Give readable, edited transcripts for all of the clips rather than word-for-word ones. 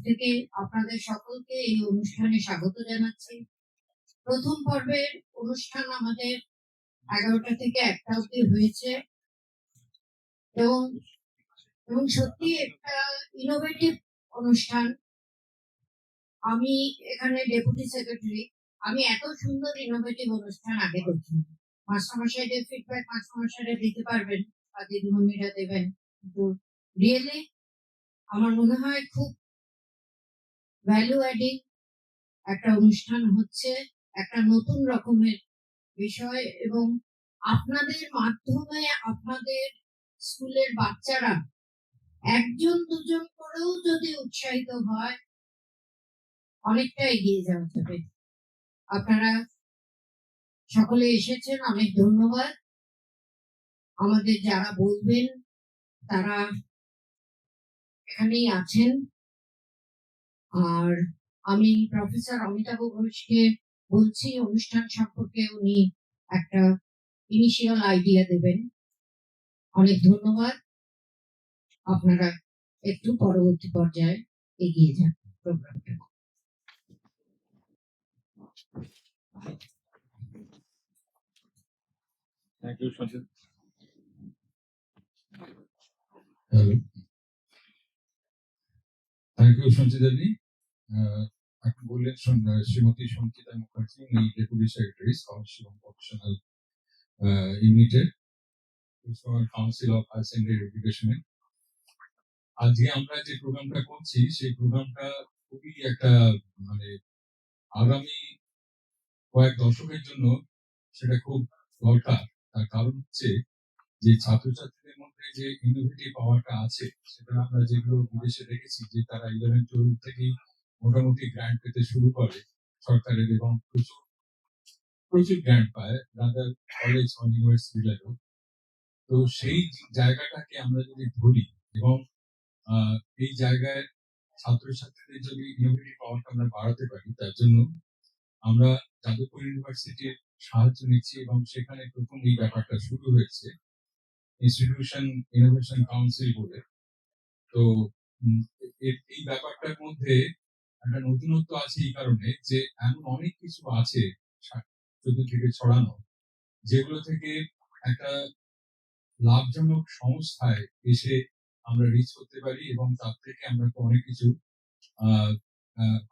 থেকে আপনাদের সকলকে এই অনুষ্ঠানে স্বাগত জানাচ্ছি। প্রথম পর্বের অনুষ্ঠান আমাদের 11টা থেকে 1টা অবধি হয়েছে এবং এবং সত্যি একটা ইনোভেটিভ অনুষ্ঠান। আমি এখানে ডেপুটি সেক্রেটারি, আমি এত সুন্দর ইনোভেটিভ অনুষ্ঠান আগে দেখিনি। মাস্টারমশাইদের ফিডব্যাক মাস্টারমশাইরা দিতে পারবেন বা দিদিমণিরা দেবেন, কিন্তু রিয়েলি আমার মনে হয় খুব ভ্যালু অ্যাডিং একটা অনুষ্ঠান হচ্ছে, একটা নতুন রকমের বিষয়, এবং আপনাদের মাধ্যমে আপনাদের স্কুলের বাচ্চারা একজন দুজন করেও যদি উৎসাহিত হয় অনেকটা এগিয়ে যাওয়া যাবে। আপনারা সকলে এসেছেন, অনেক ধন্যবাদ। আমাদের যারা বলবেন তারা এখানেই আছেন। আর আমি প্রফেসর অমিতাভ ঘোষকে বলছি অনুষ্ঠান সম্পর্কে উনি একটা ইনিশিয়াল আইডিয়া দেবেন। অনেক ধন্যবাদ। আপনারা একটু পরবর্তী পর্যায়ে এগিয়ে যান প্রোগ্রামটা। Thank you, Shanti. Hello. Thank you, Shanti Devi. এখন বললেন শ্রীমতী সঞ্চিতা মুখার্জি, উনি ডেপুটি সেক্রেটারি স্কলারশিপ এবং প্রফেশনাল ইউনিটের কাউন্সিল অফ হায়ার সেকেন্ডারি এডুকেশনে। আজকে আমরা যে প্রোগ্রামটা করছি সেই প্রোগ্রামটা খুবই একটা মানে আগামী কয়েক দশকের জন্য সেটা খুব দরকার। তার কারণ হচ্ছে যে ছাত্রছাত্রীদের মধ্যে যে ইনোভেটিভ পাওয়ারটা আছে, সেটা আমরা যেগুলো বিদেশে দেখেছি যে তারা 11-12 থেকেই মোটামুটি গ্র্যান্ট পেতে শুরু করে সরকারের, এবং প্রচুর গ্র্যান্ট পায় রাদার কলেজ বা ইউনিভার্সিটি লেভেল। তো সেই জায়গাটাকে আমরা যদি ধরি এবং এই জায়গায় ছাত্রছাত্রীদের যদি ইনোভেটিভ পাওয়ারটা আমরা বাড়াতে পারি, তার জন্য আমরা যাদবপুর ইউনিভার্সিটির সাহায্য নিচ্ছি এবং সেখানে প্রথম এই ব্যাপারটা শুরু হয়েছে ইনস্টিটিউশন ইনোভেশন কাউন্সিল বলে। তো এই ব্যাপারটার মধ্যে একটা নতুনত্ব আছে এই কারণে যে এমন অনেক কিছু আছে চতুর্দিকে ছড়ানো, যেগুলো থেকে একটা লাভজনক সংস্থায় এসে আমরা রিচ করতে পারি এবং তার থেকে আমরা অনেক কিছু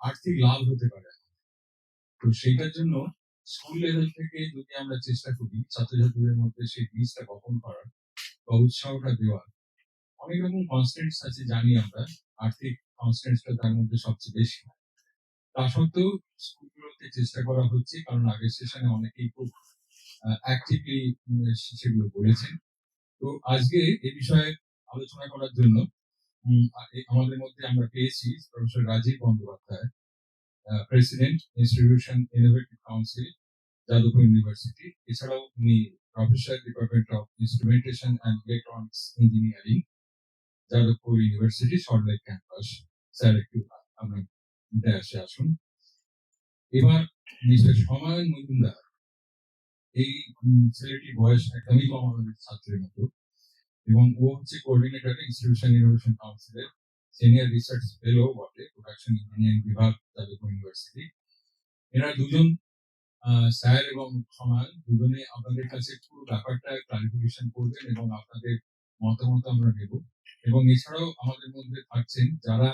আর্থিক লাভ হতে পারে। তো সেইটার জন্য স্কুল লেভেল থেকে যদি আমরা চেষ্টা করি ছাত্রছাত্রীদের মধ্যে সেই বীজটা বপন করার বা উৎসাহটা দেওয়ার। অনেক রকম কনস্ট্যান্টস আছে জানি আমরা, আর্থিক কনস্ট্যান্টসটা তার মধ্যে সবচেয়ে বেশি। তা সত্ত্বেও স্কুলগুলোতে চেষ্টা করা হচ্ছে, কারণ আগের সেশনে অনেকেই খুব অ্যাক্টিভলি সেগুলো বলেছেন। তো আজকে এই বিষয়ে আলোচনা করার জন্য আমাদের মধ্যে আমরা পেয়েছি professor Rajib Bandyopadhyay, president institution innovative council Jadavpur university. এছাড়াও উনি professor department of instrumentation and electronics engineering Jadavpur university Salt Lake campus. Sir একটু আপনার ইতিহাসে আসুন। এবার মিস্টার সমায়ন মজুমদার, এই ছেলেটির বয়স একদমই কম আমাদের ছাত্রের মতো, এবং ও হচ্ছে কোঅর্ডিনেটর ইনস্টিটিউশন ইনোভেশন কাউন্সিলের সিনিয়র রিসার্চ ফেলো বটে, প্রোডাকশন ইঞ্জিনিয়ারিং বিভাগ যাদবপুর ইউনিভার্সিটি। এরা দুজন স্যার এবং সমায়ন দুজনে আপনাদের কাছে পুরো ব্যাপারটা ক্লারিফিকেশন করবেন এবং আপনাদের মতামত আমরা নেব। এবং এছাড়াও আমাদের মধ্যে থাকছেন যারা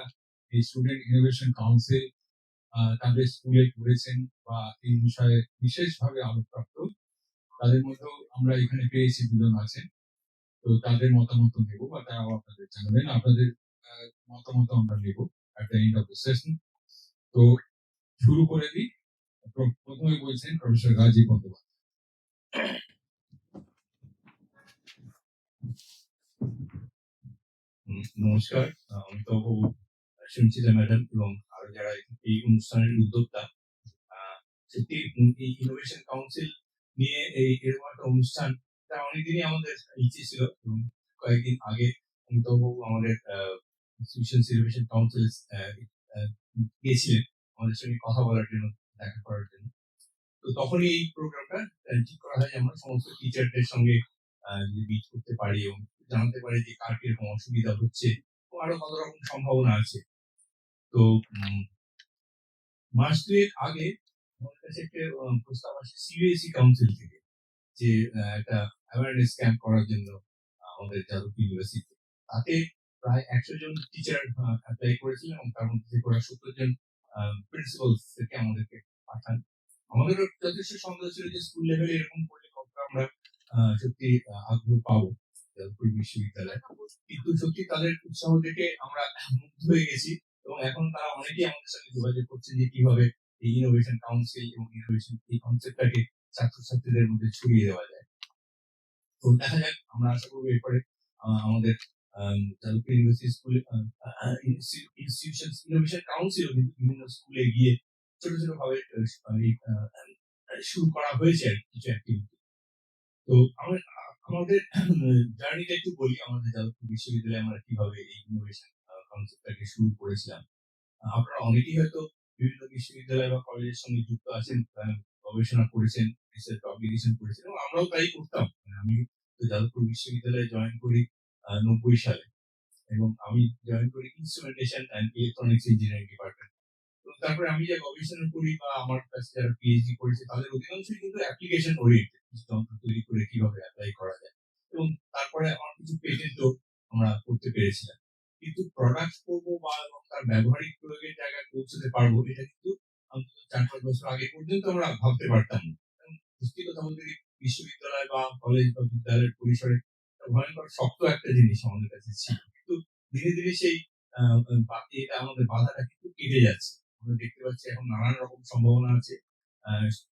এই স্টুডেন্ট ইনোভেশন কাউন্সিল তাদের স্কুলে করেছেন বা এই বিষয়ে বিশেষভাবে আলোকপ্রাপ্ত, তাদের মধ্যেও আমরা এখানে পেয়েছি দুজন আছেন। তো তাদের মতামত নেব বা তারাও আপনাদের জানাবেন। আপনাদের মতামত আমরা নেব at the end of the session. তো শুরু করে দিই। প্রথমে বলছেন প্রফেসর রাজীব বন্দ্যোপাধ্যায়। নমস্কার, অমিতাভ, সঞ্চিতা ম্যাডাম এবং আরো যারা এই অনুষ্ঠানের উদ্যোক্তা। সত্যি এই ইনোভেশন কাউন্সিল নিয়ে এরকম একটা অনুষ্ঠান অনেকদিনই আমাদের ইচ্ছে ছিল, এবং কয়েকদিন আগে অমিতাভ আমাদের ইনস্টিটিউশন ইনোভেশন কাউন্সিল গিয়েছিলেন আমাদের সঙ্গে কথা বলার জন্য, দেখা করার জন্য। তো তখনই এই প্রোগ্রামটা ঠিক করা হয় যে আমরা সমস্ত টিচারদের সঙ্গে মিট করতে পারি এবং জানতে পারি যে কার কিরকম অসুবিধা হচ্ছে ও আরো কত রকম সম্ভাবনা আছে। তো মাস দুয়েক আগে আমার কাছে একটা প্রস্তাব আসে সিবিএসই কাউন্সিল থেকে যে একটা অ্যাওয়ারনেস ক্যাম্প করার জন্য আমাদের যাদবপুর ইউনিভার্সিটি, তাতে প্রায় 100 জন টিচার অ্যাপ্লাই করেছিলেন এবং তার মধ্যে থেকে ওরা 70 জন প্রিন্সিপালস থেকে আমাদেরকে পাঠান। আমাদেরও যথেষ্ট সন্দেহ ছিল যে স্কুল লেভেলে এরকম করলে কতটা আমরা সত্যি আগ্রহ পাবো যাদবপুর বিশ্ববিদ্যালয়ে। কিন্তু সত্যি তাদের উৎসাহ দেখে আমরা মুগ্ধ হয়ে গেছি এবং এখন তারা অনেকেই আমাদের সাথে যোগাযোগ করছে যে কিভাবে এই ইনোভেশন কাউন্সিল এবং ইনোভেশন এই কনসেপ্টটাকে ছাত্রছাত্রীদের মধ্যে ছড়িয়ে দেওয়া যায়। তো দেখা যাক, আমরা আশা করবো এরপরে আমাদের যাদবপুর ইউনিভার্সিটি স্কুলে ইনস্টিটিউশন ইনোভেশন কাউন্সিলও কিন্তু বিভিন্ন স্কুলে গিয়ে ছোট ছোট ভাবে শুরু করা হয়েছে আর কিছু অ্যাক্টিভিটি। তো আমাদের জার্নিটা একটু বলি, আমাদের যাদবপুর বিশ্ববিদ্যালয়ে আমরা কিভাবে এই ইনোভেশন কনসেপ্টটাকে শুরু করেছিলাম। আপনারা অনেকেই হয়তো বিভিন্ন বিশ্ববিদ্যালয় বা কলেজের সঙ্গে যুক্ত আছেন, গবেষণা করেছেন, রিসার্চ পাবলিকেশন করেছেন, এবং আমরাও তাই করতাম। আমি তো যাদবপুর বিশ্ববিদ্যালয়ে জয়েন করি 90 সালে, এবং আমি জয়েন করি instrumentation and electronics engineering department. তো তারপরে আমি যা গবেষণা করি বা আমার কাছে যারা পিএইচডি করেছে তাদের অধিকাংশই কিন্তু অ্যাপ্লিকেশন ওরিয়েন্টেড, কিছু যন্ত্র তৈরি করে কিভাবে অ্যাপ্লাই করা যায়। এবং তারপরে আমার কিছু পেটেন্টও আমরা করতে পেরেছিলাম। কিন্তু প্রোডাক্ট করবো বা তার ব্যবহারিক প্রয়োগের জায়গায় পৌঁছতে পারবো, এটা কিন্তু অন্তত 4-5 বছর আগে পর্যন্ত আমরা ভাবতে পারতাম না। এবং সত্যি কথা বলতে কি, বিশ্ববিদ্যালয় বা কলেজ বা বিদ্যালয়ের পরিসরে ভয়ঙ্কর শক্ত একটা জিনিস আমাদের কাছে ছিল। কিন্তু ধীরে ধীরে সেই এটা আমাদের বাধাটা কিন্তু কেটে যাচ্ছে। আমরা দেখতে পাচ্ছি এখন নানান রকম সম্ভাবনা আছে।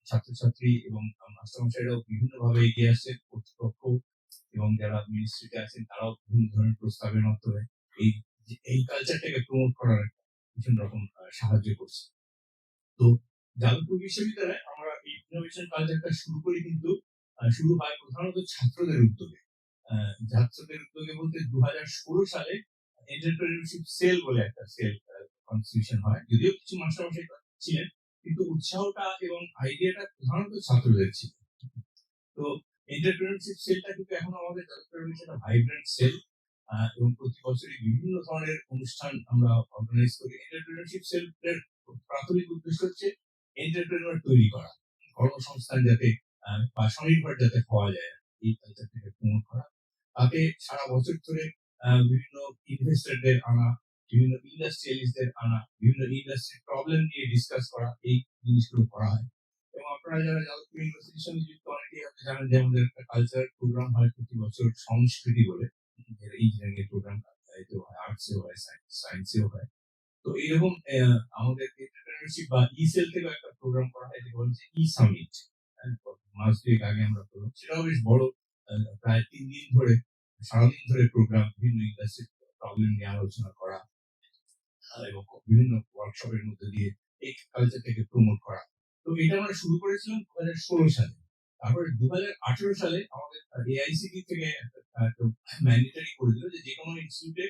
ছাত্রছাত্রী এবং মাস্টারমশাইরাও বিভিন্নভাবে এগিয়ে আসছেন, কর্তৃপক্ষ এবং যারা মিনিস্ট্রিতে আছেন তারাও বিভিন্ন ধরনের প্রস্তাবের মাধ্যমে এই এই কালচারটাকে প্রমোট করার একটা ভীষণ রকম সাহায্য করছে। তো যাদবপুর বিশ্ববিদ্যালয়ে আমরা এই ইনোভেশন কালচারটা শুরু করি, কিন্তু শুরু হয় প্রধানত ছাত্রদের উদ্যোগে। ছাত্রদের উদ্যোগে বলতে 2016 সালে এন্টারপ্রেনিউরশিপ সেল বলে একটা সেল কনস্টিটিউশন হয়। যদিও কিছু মাস্টারমশাই ছিলেন, কিন্তু উৎসাহটা এবং আইডিয়াটা প্রধানত ছাত্রদের ছিল। তো এন্টারপ্রেনিউরশিপ সেলটা কিন্তু এখন আমাদের যাদবপুরের একটা ভাইব্রেন্ট সেল, এবং প্রতি বছরই বিভিন্ন ধরনের অনুষ্ঠান আমরা অর্গানাইজ করি। এন্টারপ্রেনিউরশিপ সেলের প্রাথমিক উদ্দেশ্য হচ্ছে এন্টারপ্রেনিউর তৈরি করা, কর্মসংস্থান যাতে বা স্বনির্ভর যাতে হওয়া যায়, এই কালচারটাকে প্রমোট করা। তাতে সারা বছর ধরে বিভিন্ন ইনভেস্টরদের আনা, বিভিন্ন ইন্ডাস্ট্রিয়ালিস্টদের আনা, বিভিন্ন ইন্ডাস্ট্রির প্রবলেম নিয়ে ডিসকাস করা, এই জিনিসগুলো করা হয়। এবং আপনারা যারা যাদবপুর ইউনিভার্সিটির সঙ্গে যুক্ত অনেকেই হয়তো জানেন যে আমাদের একটা কালচারাল প্রোগ্রাম হয় প্রতি বছর, সংস্কৃতি বলে, ইঞ্জিনিয়ারিং এর প্রোগ্রাম হয়, আর্টসেও হয়, সায়েন্সেও হয়। তো এইরকম আমাদের এন্টারপ্রেনারশিপ বা ই সেল থেকে একটা প্রোগ্রাম করা হয়, যেটা হচ্ছে ই সামিট। মাস দুয়েক আগে আমরা করলাম, সেটাও বেশ বড়, প্রায় 3 দিন ধরে, সারাদিন ধরে প্রোগ্রাম, বিভিন্ন ইন্ডাস্ট্রির প্রবলেম নিয়ে আলোচনা করা এবং বিভিন্ন ওয়ার্কশপের মধ্যে দিয়ে এই কালচারটাকে প্রমোট করা। তো এটা আমরা শুরু করেছিলাম 2016 সালে। তারপরে 2018 সালে আমাদের এআইসিটি থেকে একটা ম্যান্ডেটরি করে দিল যে যেকোনো ইনস্টিটিউটে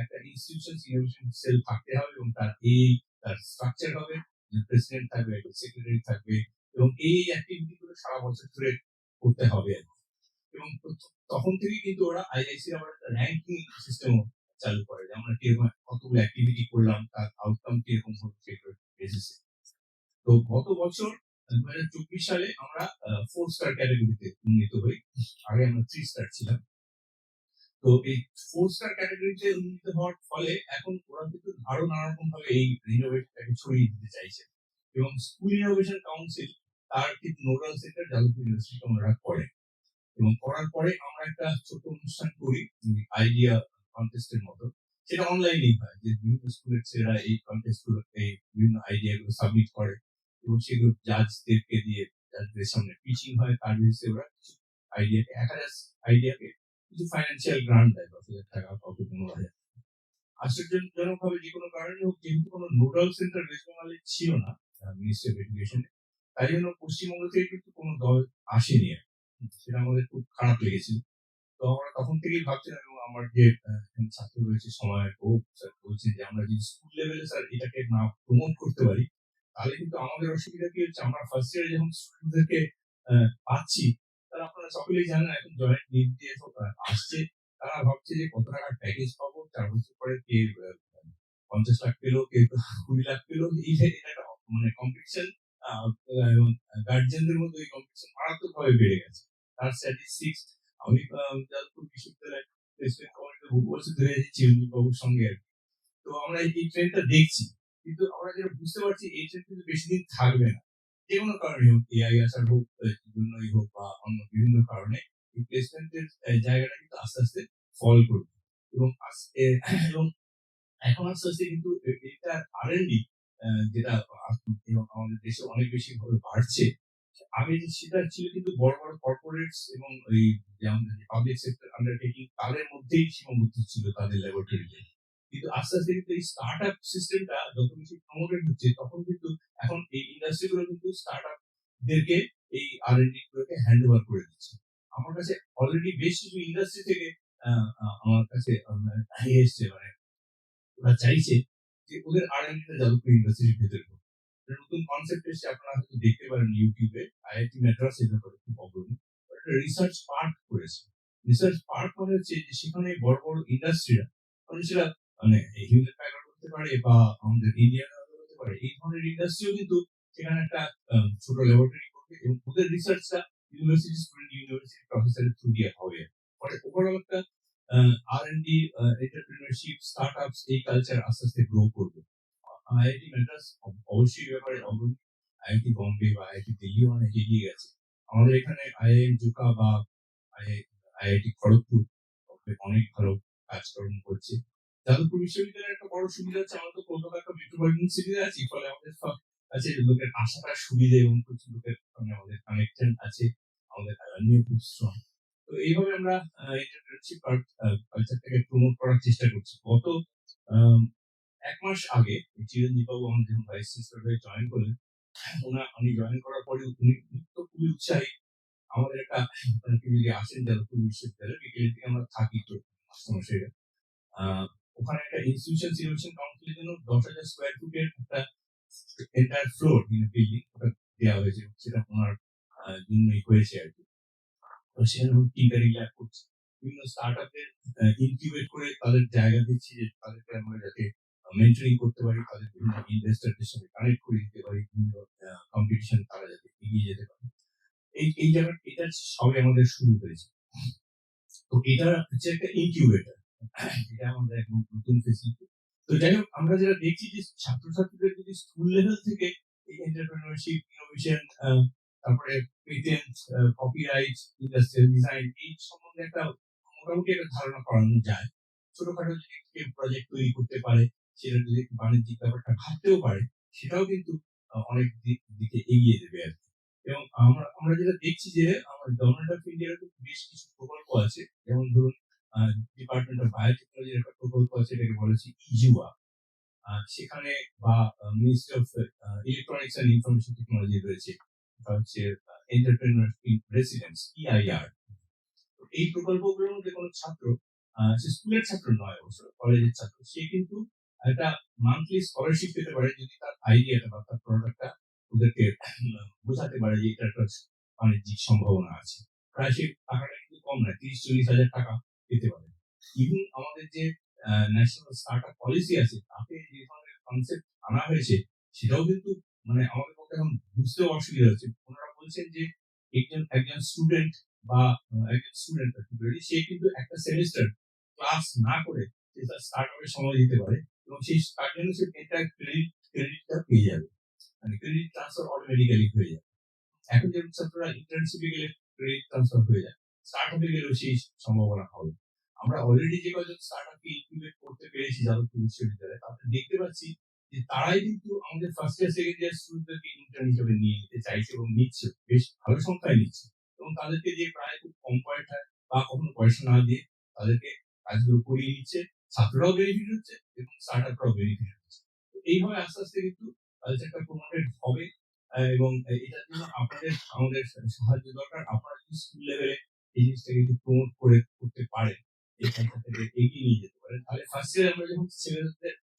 একটা ইনস্টিটিউশন ইনোভেশন সেল থাকতে হবে, এবং তার স্ট্রাকচার হবে, প্রেসিডেন্ট থাকবে, সেক্রেটারি থাকবে, এবং এই অ্যাক্টিভিটি গুলো সারা বছর ধরে করতে হবে। এবং তখন থেকে কিন্তু ওরা আইআইসি আবার একটা র্যাঙ্কিং সিস্টেম চালু করে, যে আমরা কিরকম কতগুলো অ্যাক্টিভিটি করলাম, তার আউটকাম কিরকম হচ্ছে সেটার বেসিসে। তো গত বছর 2024 সালে আমরা 4 স্টার ক্যাটাগরিতে উন্নীত হই। আগে আমরা 3 স্টার ছিলাম। তো এই 4 স্টার ক্যাটাগরিতে উন্নীত হওয়ার ফলে এখন ওরা কিন্তু আরো নানা রকম ভাবে এই ইনোভেশনটাকে ছড়িয়ে দিতে চাইছে। এবং স্কুল ইনোভেশন কাউন্সিল তার কিন্তু নোডাল সেন্টার যাদবপুর ইউনিভার্সিটি আমরা করে, এবং করার পরে আমরা একটা ছোট অনুষ্ঠান করি আইডিয়া কন্টেস্টের মতো। সেটা অনলাইনেই হয়, যে বিভিন্ন স্কুলের ছেলেরা এই কন্টেস্ট গুলোতে বিভিন্ন আইডিয়া গুলো সাবমিট করে, এবং সেগুলো জাজদেরকে দিয়ে জাজদের সামনে পিচিং হয়। তার বেসিসে ওরা আইডিয়াকে 1000 আইডিয়াকে কিছু ফাইন্যান্সিয়াল গ্রান্ট দেয়, 10,000 টাকা, কাউকে 15,000। আশ্চর্যজনক ভাবে যে কোনো কারণে হোক, যেহেতু কোনো নোডাল সেন্টার ওয়েস্ট বেঙ্গলে ছিল না মিনিস্ট্রি অফ এডুকেশনে, তাই জন্য পশ্চিমবঙ্গ থেকে কিন্তু কোনো দল আসেনি। সেটা আমাদের খুব খারাপ লেগেছিল। তো আমরা তখন থেকেই ভাবছিলাম, এবং আমার যে ছাত্র রয়েছে সময়, ও স্যার বলছে যে আমরা যদি স্কুল লেভেলে স্যার এটাকে না প্রমোট করতে পারি, তাহলে কিন্তু আমাদের অসুবিধা কি হচ্ছে, আমরা ফার্স্ট ইয়ারে যখন স্টুডেন্টদেরকে পাচ্ছি, তারা আপনারা সকলেই জানেন এখন জয়েন্ট নিট দিয়ে আসছে, তারা ভাবছে যে কত টাকার প্যাকেজ পাবো, 4 বছর পরে কে 50 লাখ পেলো, কেউ 20 লাখ পেলো। এটা একটা মানে কম্পিটিশন এবং গার্জিয়ানদের মধ্যে এই কম্পিটিশন মারাত্মকভাবে বেড়ে গেছে। তার স্ট্যাটিস্টিক্স আমি যাদবপুর বিশ্ববিদ্যালয়ের প্লেসমেন্ট কমিটিতে বহু বছর ধরে আছি চিরঞ্জীব বাবুর সঙ্গে আরকি। তো আমরা এই ট্রেন্ডটা দেখছি। কিন্তু আমরা যেটা বুঝতে পারছি এই ট্রেন্ড কিন্তু বেশিদিন থাকবে না। যেকোনো কারণে হোক, এআই আসার হোক, জন্যই হোক বা অন্য বিভিন্ন কারণে এই প্লেসমেন্টের জায়গাটা কিন্তু আস্তে, আস্তে ফল করবে। এবং এবং এখন আস্তে, আস্তে কিন্তু এটার R&D যেটা এবং আমাদের দেশে অনেক বেশি ভাবে বাড়ছে। আগে সেটা ছিল কিন্তু বড়, বড় কর্পোরেটস এবং ওই যে আমাদের পাবলিক সেক্টর আন্ডারটেকিং তাদের মধ্যেই সীমাবদ্ধ ছিল তাদের ল্যাবরেটরিতে। কিন্তু আস্তে, আস্তে কিন্তু এই স্টার্টআপ সিস্টেমটা যত বেশি প্রমোটেড হচ্ছে তখন কিন্তু এখন এই ইন্ডাস্ট্রি গুলো কিন্তু স্টার্টআপ দেরকে এই R&D গুলোকে হ্যান্ড ওভার করে দিচ্ছে। আমার কাছে অলরেডি বেশ কিছু ইন্ডাস্ট্রি থেকে আ আ আমার কাছে এসছে মানে ওরা চাইছে যে ওদের R&D টা যাদবপুর ইউনিভার্সিটির ভেতরে হোক। একটা নতুন কনসেপ্ট এসছে আপনারা হয়তো দেখতে পারেন ইউটিউবে। আইআইটি মাদ্রাস এর ব্যাপারে খুব অগ্রণী। একটা রিসার্চ পার্ক করেছে। রিসার্চ পার্ক মানে হচ্ছে যে সেখানে বড়, বড় ইন্ডাস্ট্রিরা মানে সেটা মানে হিউলেট প্যাকার্ড হতে পারে বা আমাদের ইন্ডিয়ান অয়েল হতে পারে। এই ধরনের ইন্ডাস্ট্রিও কিন্তু সেখানে একটা ছোট ল্যাবরেটরি করবে এবং ওদের রিসার্চটা ইউনিভার্সিটি স্টুডেন্ট, ইউনিভার্সিটি প্রফেসরের থ্রু দিয়ে হবে। ফলে ওভারঅল একটা R&D, এন্টারপ্রেনিউরশিপ, স্টার্টআপস এই কালচার আস্তে, আস্তে গ্রো করবে। আইআইটি মাদ্রাস অবশ্যই এই ব্যাপারে অগ্রণী। আইআইটি বম্বে বা আইআইটি দিল্লিও অনেক এগিয়ে গেছে। আমাদের এখানে আইআইএম জোকা বা আইআইটি খড়গপুর অনেক ভালো কাজকর্ম করছে। যাদবপুর বিশ্ববিদ্যালয়ের একটা বড় সুবিধা হচ্ছে আমরা তো কলকাতা একটা মেট্রোপলিটন সিটিতে আছি। ফলে আমাদের কাছে লোকের আসাটা সুবিধা এবং প্রচুর লোকের সঙ্গে আমাদের কানেকশন আছে। আমাদের অ্যালামনিও খুব স্ট্রং। তো এইভাবে আমরা এন্টারপ্রেনারশিপ কালচারটাকে প্রমোট করার চেষ্টা করছি। গত আম ১ মাস আগে চিরঞ্জীব বাবু আমাদের যখন ভাইস চ্যান্সেলর হয়ে জয়েন করলেন, উনি জয়েন করার পরে উনি তো খুবই উৎসাহী। আমাদের একটা কেউ যদি আসেন যাদবপুর বিশ্ববিদ্যালয়ে বিকেলের দিকে আমরা থাকি তো মাস্টারমশাইরা। আ ওখানে একটা ইনস্টিটিউশন সিলেকশন কাউন্সিলের জন্য ১০,০০০ স্কয়ার ফুটের একটা এন্টায়ার ফ্লোর বিল্ডিং ওটা দেওয়া হয়েছে। সেটা ওনার জন্যই হয়েছে আরকি। তো সেখানে টিঙ্কারিং ল্যাব করছি। বিভিন্ন স্টার্টআপদের ইনকিউবেট করে তাদের জায়গা দিচ্ছি যে তাদেরকে আমরা যাতে মেন্টরিং করতে পারি, তাদের বিভিন্ন ইনভেস্টরদের সাথে কানেক্ট করে দিতে পারি, বিভিন্ন কম্পিটিশন তারা যাতে এগিয়ে যেতে পারে। এই জায়গাটা এটা সবে আমাদের শুরু হয়েছে। তো এটা হচ্ছে একটা ইনকিউবেটর। এটা আমাদের একদম নতুন ফেসিলিটি। তো যাই হোক আমরা যেটা দেখছি যে ছাত্রছাত্রীদের যদি স্কুল লেভেল থেকে এই এন্টারপ্রেনারশিপ, ইনোভেশন তারপরে পেটেন্ট, কপিরাইট, ইন্ডাস্ট্রিয়াল ডিজাইন এই সম্বন্ধে একটা মোটামুটি একটা ধারণা করানো যায়। ছোটখাটো যদি কেউ প্রজেক্ট তৈরি করতে পারে, সেটা যদি বাণিজ্যিক ব্যাপারটা ভাবতেও পারে, সেটাও কিন্তু অনেক দিকে এগিয়ে দেবে আরকি। এবং আমরা আমরা যেটা দেখছি যে আমার গভর্নমেন্ট অফ ইন্ডিয়ার বেশ কিছু প্রকল্প আছে। যেমন ধরুন ডিপার্টমেন্ট অফ বায়োটেকনোলজির একটা প্রকল্প আছে এটাকে বলা হচ্ছে ইজুয়া। সেখানে বা ministry of electronics and information technology রয়েছে। এটা হচ্ছে এন্টারপ্রেনিউর ইন রেসিডেন্স EIR। তো এই প্রকল্পগুলোর মধ্যে কোনো ছাত্র সে স্কুলের ছাত্র নয় অবশ্য কলেজের ছাত্র সে কিন্তু একটা মান্থলি স্কলারশিপ পেতে পারে যদি তার আইডিয়াটা বা তার প্রোডাক্টটা ওদেরকে বোঝাতে পারে যে এটা একটা বাণিজ্যিক সম্ভাবনা আছে। প্রায় সে টাকাটা কিন্তু কম নয়, ৩০-৪০ হাজার টাকা পেতে পারে। ইভেন আমাদের যে ন্যাশনাল স্টার্টআপ পলিসি আছে তাতে যে ধরনের কনসেপ্ট আনা হয়েছে সেটাও কিন্তু মানে আমাদের পক্ষে এখন বুঝতেও অসুবিধা হচ্ছে। ওনারা বলছেন যে একজন স্টুডেন্ট বা একজন স্টুডেন্ট পার্টিকুলারলি সে কিন্তু একটা সেমিস্টার ক্লাস না করে সে তার স্টার্টআপে সময় দিতে পারে এবং সেই তার জন্য সে একটা ক্রেডিটটা পেয়ে যাবে। মানে ক্রেডিট ট্রান্সফার অটোমেটিক্যালি হয়ে যাবে। এখন যেমন ছাত্ররা ইন্টার্নশিপে গেলে ক্রেডিট ট্রান্সফার হয়ে যায়, স্টার্টআপে গেলেও সেই সম্ভাবনা হবে। আমরা অলরেডি যে কজন স্টার্টআপকে ইনকিউবেট করতে পেরেছি যাদবপুর বিশ্ববিদ্যালয়ে তাতে দেখতে পাচ্ছি যে তারাই কিন্তু আমাদের ফার্স্ট ইয়ার সেকেন্ড ইয়ার স্টুডেন্টদেরকে ইন্টার্ন হিসেবে নিয়ে নিতে চাইছে এবং নিচ্ছে বেশ ভালো সংখ্যায় নিচ্ছে এবং তাদেরকে দিয়ে প্রায় খুব কম পয়সায় বা কখনো পয়সা না দিয়ে তাদেরকে কাজগুলো করিয়ে নিচ্ছে। ছাত্ররাও বেনিফিট হচ্ছে এবং স্টার্টআপরাও বেনিফিট হচ্ছে। তো এইভাবে আস্তে আস্তে কিন্তু কালচারটা প্রমোটেড হবে এবং এটার জন্য আপনাদের আমাদের সাহায্য দরকার। আপনারা যদি স্কুল লেভেলে এই জিনিসটাকে একটু প্রমোট করে করতে পারেন, এই কালচারটাকে এগিয়ে নিয়ে যেতে পারেন, তাহলে ফার্স্ট ইয়ারে আমরা যখন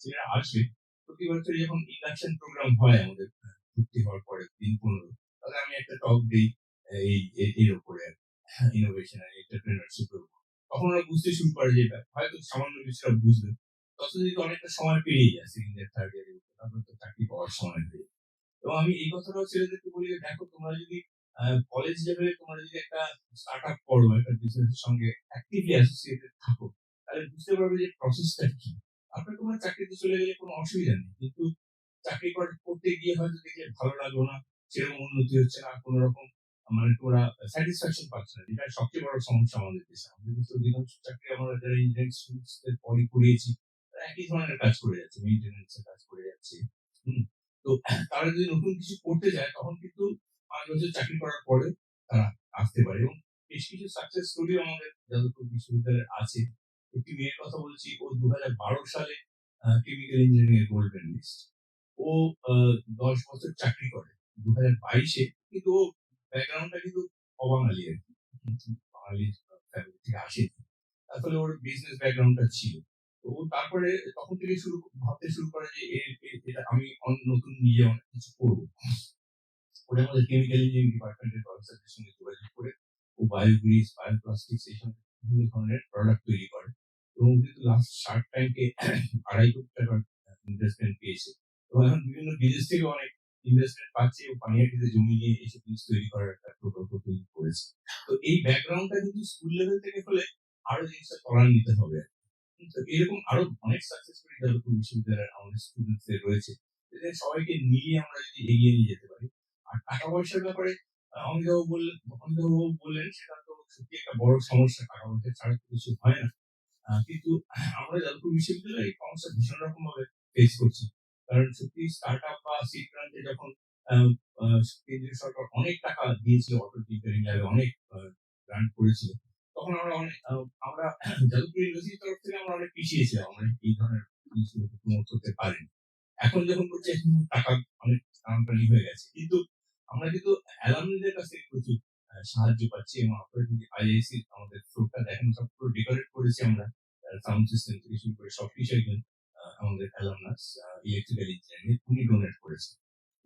ছেলেরা আসবে, প্রতি বছর যখন ইন্ডাকশন প্রোগ্রাম হয় আমাদের ভর্তি হওয়ার পরে দিন 15 তাহলে আমি একটা টক দেই এর উপরে ইনোভেশন আর এন্টারপ্রেনারশিপ এর উপর। তখন ওরা বুঝতে শুরু করে যে হয়তো সামান্য কিছুটা বুঝবে। তত যদি অনেকটা সময় পেরিয়ে যায় সেকেন্ড ইয়ার থার্ড ইয়ারে, তারপর তো চাকরি পাওয়ার সময় পেরিয়ে যায়। এবং আমি এই কথাটাও ছেলেদেরকে বলি যে দেখো তোমরা যদি কলেজ লেভেলে তোমরা যদি একটা স্টার্ট আপ করো, একটা বিজনেসের সঙ্গে অ্যাক্টিভলি অ্যাসোসিয়েটেড থাকো, তাহলে বুঝতে পারবে যে প্রসেসটা কি। আপনার তোমার চাকরিতে চলে গেলে কোনো অসুবিধা নেই, কিন্তু চাকরি করতে গিয়ে হয়তো দেখলে ভালো লাগলো না, সেরকম উন্নতি হচ্ছে না, কোনো রকম মানে তোমরা স্যাটিসফ্যাকশন পাচ্ছ না, যেটা সবচেয়ে বড় সমস্যা আমাদের দেশে। আমাদের দেশে অধিকাংশ চাকরি আমরা যারা ইঞ্জিনিয়ারিং স্টুডেন্টসদের পরে করিয়েছি, তারা একই ধরনের কাজ করে যাচ্ছে, মেইনটেনেন্স এর কাজ করে যাচ্ছে। হুম। তো তারা যদি নতুন কিছু করতে যায় তখন কিন্তু ৫ বছর চাকরি করার পরে তারা আসতে পারে। এবং বেশ কিছু সাকসেস স্টোরিও আমাদের যাদবপুর বিশ্ববিদ্যালয়ে আছে। একটি মেয়ের কথা বলছি, ও ২০১২ সালে কেমিক্যাল ইঞ্জিনিয়ারিং এর গোল্ড মেডেলিস্ট। ও ১০ বছর চাকরি করে। ২০২২ এ কিন্তু ও ব্যাকগ্রাউন্ডটা কিন্তু অবাঙালি আরকি। বাঙালি ফ্যামিলি থেকে আসেনি। আসলে ওর বিজনেস ব্যাকগ্রাউন্ডটা ছিল। তো ও তারপরে তখন থেকে ভাবতে শুরু করে যে এটা আমি নতুন নিজে অনেক কিছু করব। ওটা আমাদের কেমিক্যাল ইঞ্জিনিয়ারিং ডিপার্টমেন্টের প্রফেসরদের সঙ্গে যোগাযোগ করে ও বায়োগ্রিস, বায়োপ্লাস্টিকস এইসব বিভিন্ন ধরনের প্রোডাক্ট তৈরি করে। এবং ও কিন্তু লাস্ট শার্ক ট্যাঙ্কে ৳২৫০ ইনভেস্টমেন্ট পেয়েছে। এবং এখন বিভিন্ন বিদেশ থেকে অনেক ইনভেস্টমেন্ট পাচ্ছে ও পানিহাটিতে জমি নিয়ে এসব জিনিস তৈরি করার একটা প্রকল্প তৈরি করেছে। তো এই ব্যাকগ্রাউন্ডটা কিন্তু স্কুল লেভেল থেকে হলে আরো জিনিসটা ত্বরান্বিত হবে আরকি। তো এরকম আরো অনেক সাকসেস স্টোরি যাদবপুর বিশ্ববিদ্যালয়ের আমাদের স্টুডেন্টসদের রয়েছে। এদের সবাইকে মিলিয়ে আমরা যদি এগিয়ে নিয়ে যেতে পারি। আর টাকা পয়সার ব্যাপারে অমিতাভ বাবু বললেন সেটা তো সত্যি একটা বড় সমস্যা। টাকা পয়সা ছাড়া তো কিছু হয় না। কিন্তু আমরা যাদবপুর বিশ্ববিদ্যালয়ে এই সমস্যা ভীষণ রকম ভাবে ফেস করছি। কারণ সত্যি স্টার্টআপ বা সিড রানতে যখন আহ, আহ, কেন্দ্রীয় সরকার অনেক টাকা দিয়েছিল, অটল টিঙ্কারিং ল্যাবে অনেক গ্রান্ট করেছিল, তখন আমরা যাদবপুর ইউনিভার্সিটির তরফ থেকে আমরা অনেক পিছিয়ে ছিলাম, আমরা এই ধরনের জিনিসগুলোকে প্রমোট করতে পারিনি। এখন যখন করছি এখন টাকা অনেক টানাটানি হয়ে গেছে, কিন্তু আমরা কিন্তু অ্যালামনিদের কাছ থেকে প্রচুর সাহায্য পাচ্ছি। এবং আপনারা যদি আইআইসি আমাদের ফ্লোরটা দেখেন, সব পুরো ডেকোরেট করেছি আমরা, সাউন্ড সিস্টেম থেকে শুরু করে সবকিছু একজন আমাদের অ্যালামনাস ইলেকট্রিক্যাল ইঞ্জিনিয়ারিং উনি ডোনেট করেছেন।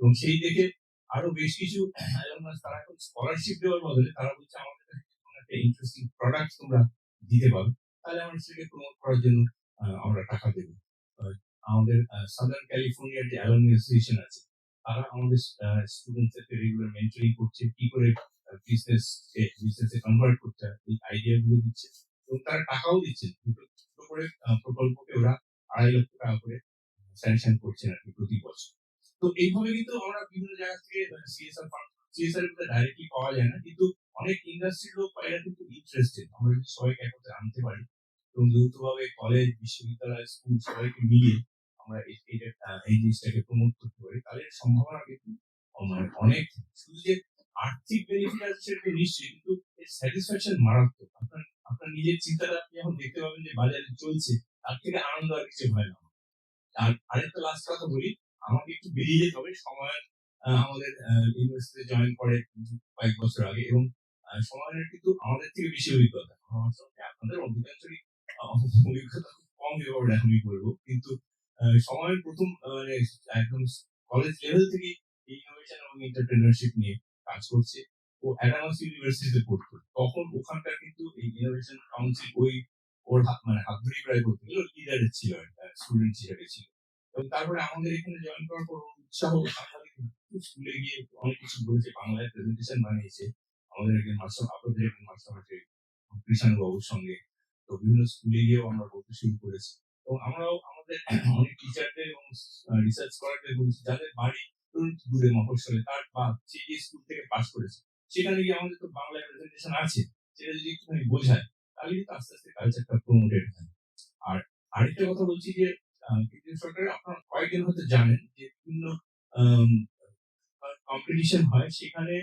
এবং সেই দেখে আরো বেশ কিছু অ্যালামনাস তারা এখন স্কলারশিপ দেওয়ার বদলে তারা বলছে আমাদের কাছে যদি কোনো একটা ইন্টারেস্টিং প্রোডাক্ট তোমরা দিতে পারো, তাহলে আমরা সেটাকে প্রমোট করার জন্য আমরা টাকা দেবো। আমাদের সাদার্ন ক্যালিফোর্নিয়ার যে অ্যালামনি অ্যাসোসিয়েশন আছে, তারা আমাদের স্টুডেন্টদেরকে রেগুলার মেন্টরিং করছে, কি করে বিজনেসে কনভার্ট করতে হয় এই আইডিয়া গুলো দিচ্ছে। এবং তারা টাকাও দিচ্ছে, দুটো দুটো করে প্রকল্পকে ওরা ৳২.৫ লক্ষ করে স্যাংশন করছেন আর কি প্রতি বছর। তো এইভাবে কিন্তু আমরা বিভিন্ন জায়গা থেকে সিএসআর ফান্ড, সিএসআর গুলো ডাইরেক্টলি পাওয়া যায় না, কিন্তু অনেক ইন্ডাস্ট্রির লোক বা এরা কিন্তু ইন্টারেস্টেড। আমরা যদি সবাইকে একত্রে আনতে পারি এবং যৌথভাবে কলেজ, বিশ্ববিদ্যালয়, স্কুল সবাইকে মিলিয়ে আমরা এই জিনিসটাকে প্রমোট করতে পারি, তাহলে এর সম্ভাবনা কিন্তু মানে অনেক। শুধু যে আর্থিক বেনিফিট আছে সেটা তো নিশ্চয়ই, কিন্তু এর স্যাটিসফ্যাকশন মারাত্মক। আপনার নিজের চিন্তাটা আপনি যখন দেখতে পাবেন যে বাজারে চলছে, তার থেকে আনন্দ আর কিছু হয় না। আর আরেকটা লাস্ট কথা বলি, আমাকে একটু বেরিয়ে যেতে হবে। সময় আমাদের ইউনিভার্সিটিতে জয়েন করে কয়েক বছর আগে, এবং সময়ের কিন্তু আমাদের থেকে বেশি অভিজ্ঞতা। আমার সঙ্গে আপনাদের অধিকাংশই অভিজ্ঞতা খুব কম এ ব্যাপারে আমি বলবো। কিন্তু সময়ের প্রথম মানে একদম কলেজ লেভেল থেকেই ইনোভেশন এবং এন্টারপ্রেনারশিপ নিয়ে কাজ করছে। ও অ্যাডামাস ইউনিভার্সিটিতে পড়তো। তখন ওখানকার কিন্তু এই ইনোভেশন কাউন্সিল ওর মানে হাত ধরেই প্রায় বলতে গেলে লিডার ছিল, একটা স্টুডেন্ট হিসেবে ছিল। এবং তারপরে আমাদের এখানে জয়েন করার পর ওর উৎসাহ সাংঘাতিক। স্কুলে গিয়ে অনেক কিছু বলেছে, বাংলায় প্রেজেন্টেশন বানিয়েছে আমাদের একজন মাস্টার, আপনাদের একজন মাস্টার আছে কৃষাণ বাবুর সঙ্গে। তো বিভিন্ন স্কুলে গিয়েও আমরা বলতে শুরু করেছি। এবং আমরাও আমাদের অনেক টিচারদের এবং রিসার্চ স্কলারদের বলছি যাদের বাড়ি ধরুন দূরে মফস্বলে, তার বা সে যে স্কুল থেকে পাস করেছে সেখানে গিয়ে আমাদের তো বাংলায় প্রেজেন্টেশন আছে, সেটা যদি একটুখানি বোঝায় তাহলে কিন্তু আস্তে আস্তে কালচারটা প্রমোটেড হয়। আর আরেকটা কথা বলছি যে কেন্দ্রীয় সরকারের আপনারা কয়েকদিন হয়তো জানেন যে বিভিন্ন কম্পিটিশন হয়, সেখানে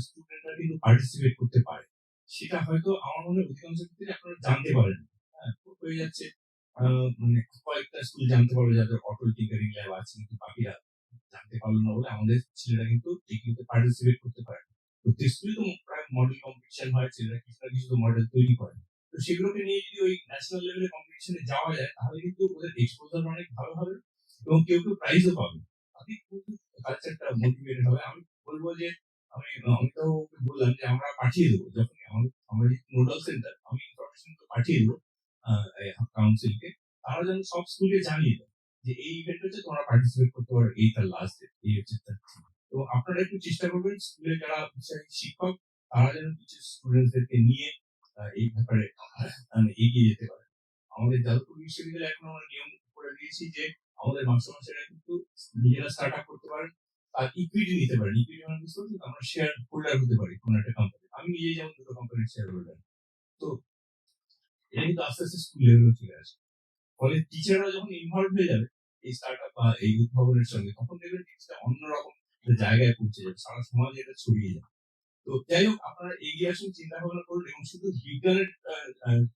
স্টুডেন্টরা কিন্তু পার্টিসিপেট করতে পারে। সেটা হয়তো আমার মনে হয় অধিকাংশ ক্ষেত্রে আপনারা জানতে পারেন। হ্যাঁ, হয়ে যাচ্ছে মানে কয়েকটা স্কুল জানতে পারলো যাদের অটল টিঙ্কারিং ল্যাব আছে, কিন্তু বাকিরা জানতে পারলো না বলে আমাদের ছেলেরা কিন্তু টেকনিতে পার্টিসিপেট করতে পারে। প্রত্যেক স্কুলে তো প্রায় মডেল কম্পিটিশন হয়, ছেলেরা কিছু না কিছু তো মডেল তৈরি করে। তো সেগুলোকে নিয়ে যদি ওই ন্যাশনাল লেভেলে কম্পিটিশনে যাওয়া যায় তাহলে কিন্তু ওদের এক্সপোজার অনেক ভালো হবে এবং কেউ কেউ প্রাইজও পাবে। তাতেই কিন্তু কালচারটা মোটিভেটেড হবে। আমি বলবো যে আমি তো ওকে বললাম যে আমরা পাঠিয়ে দেবো যখন আমরা যে নোডাল সেন্টার, আমি ইনফরমেশন তো পাঠিয়ে দেবো কাউন্সিলকে। তারা যেন সব স্কুলে জানিয়ে দেয় যে এই ইভেন্ট হচ্ছে তোমরা পার্টিসিপেট করতে পারো, এই তার লাস্ট ডেট, এই হচ্ছে তার theme। এবং আপনারা একটু চেষ্টা করবেন স্কুলে যারা উৎসাহী শিক্ষক তারা যেন কিছু স্টুডেন্টদেরকে নিয়ে এই ব্যাপারে এগিয়ে যেতে পারে। আমাদের যাদবপুর বিশ্ববিদ্যালয়ে এখন আমরা নিয়ম করে দিয়েছি যে আমাদের মাস্টারমশাইরা কিন্তু নিজেরা স্টার্ট আপ করতে পারেন আর ইকুইটি নিতে পারেন। ইকুইটি মানে বুঝতে পারছেন? আমরা শেয়ার হোল্ডার হতে পারি কোনো একটা কোম্পানি। আমি নিজেই যেমন দুটো কোম্পানির শেয়ার হোল্ডার। তো এটা কিন্তু আস্তে আস্তে স্কুল লেভেলে চলে আসে। ফলে টিচাররা যখন ইনভলভ হয়ে যাবে এই স্টার্টআপ বা এই উদ্ভাবনের সঙ্গে, তখন দেখবেন জিনিসটা অন্যরকম একটা জায়গায় পৌঁছে যাবে, সারা সমাজে এটা ছড়িয়ে যাবে। তো যাই হোক, আপনারা এগিয়ে আসুন, চিন্তা ভাবনা করুন, এবং শুধু বিজ্ঞানের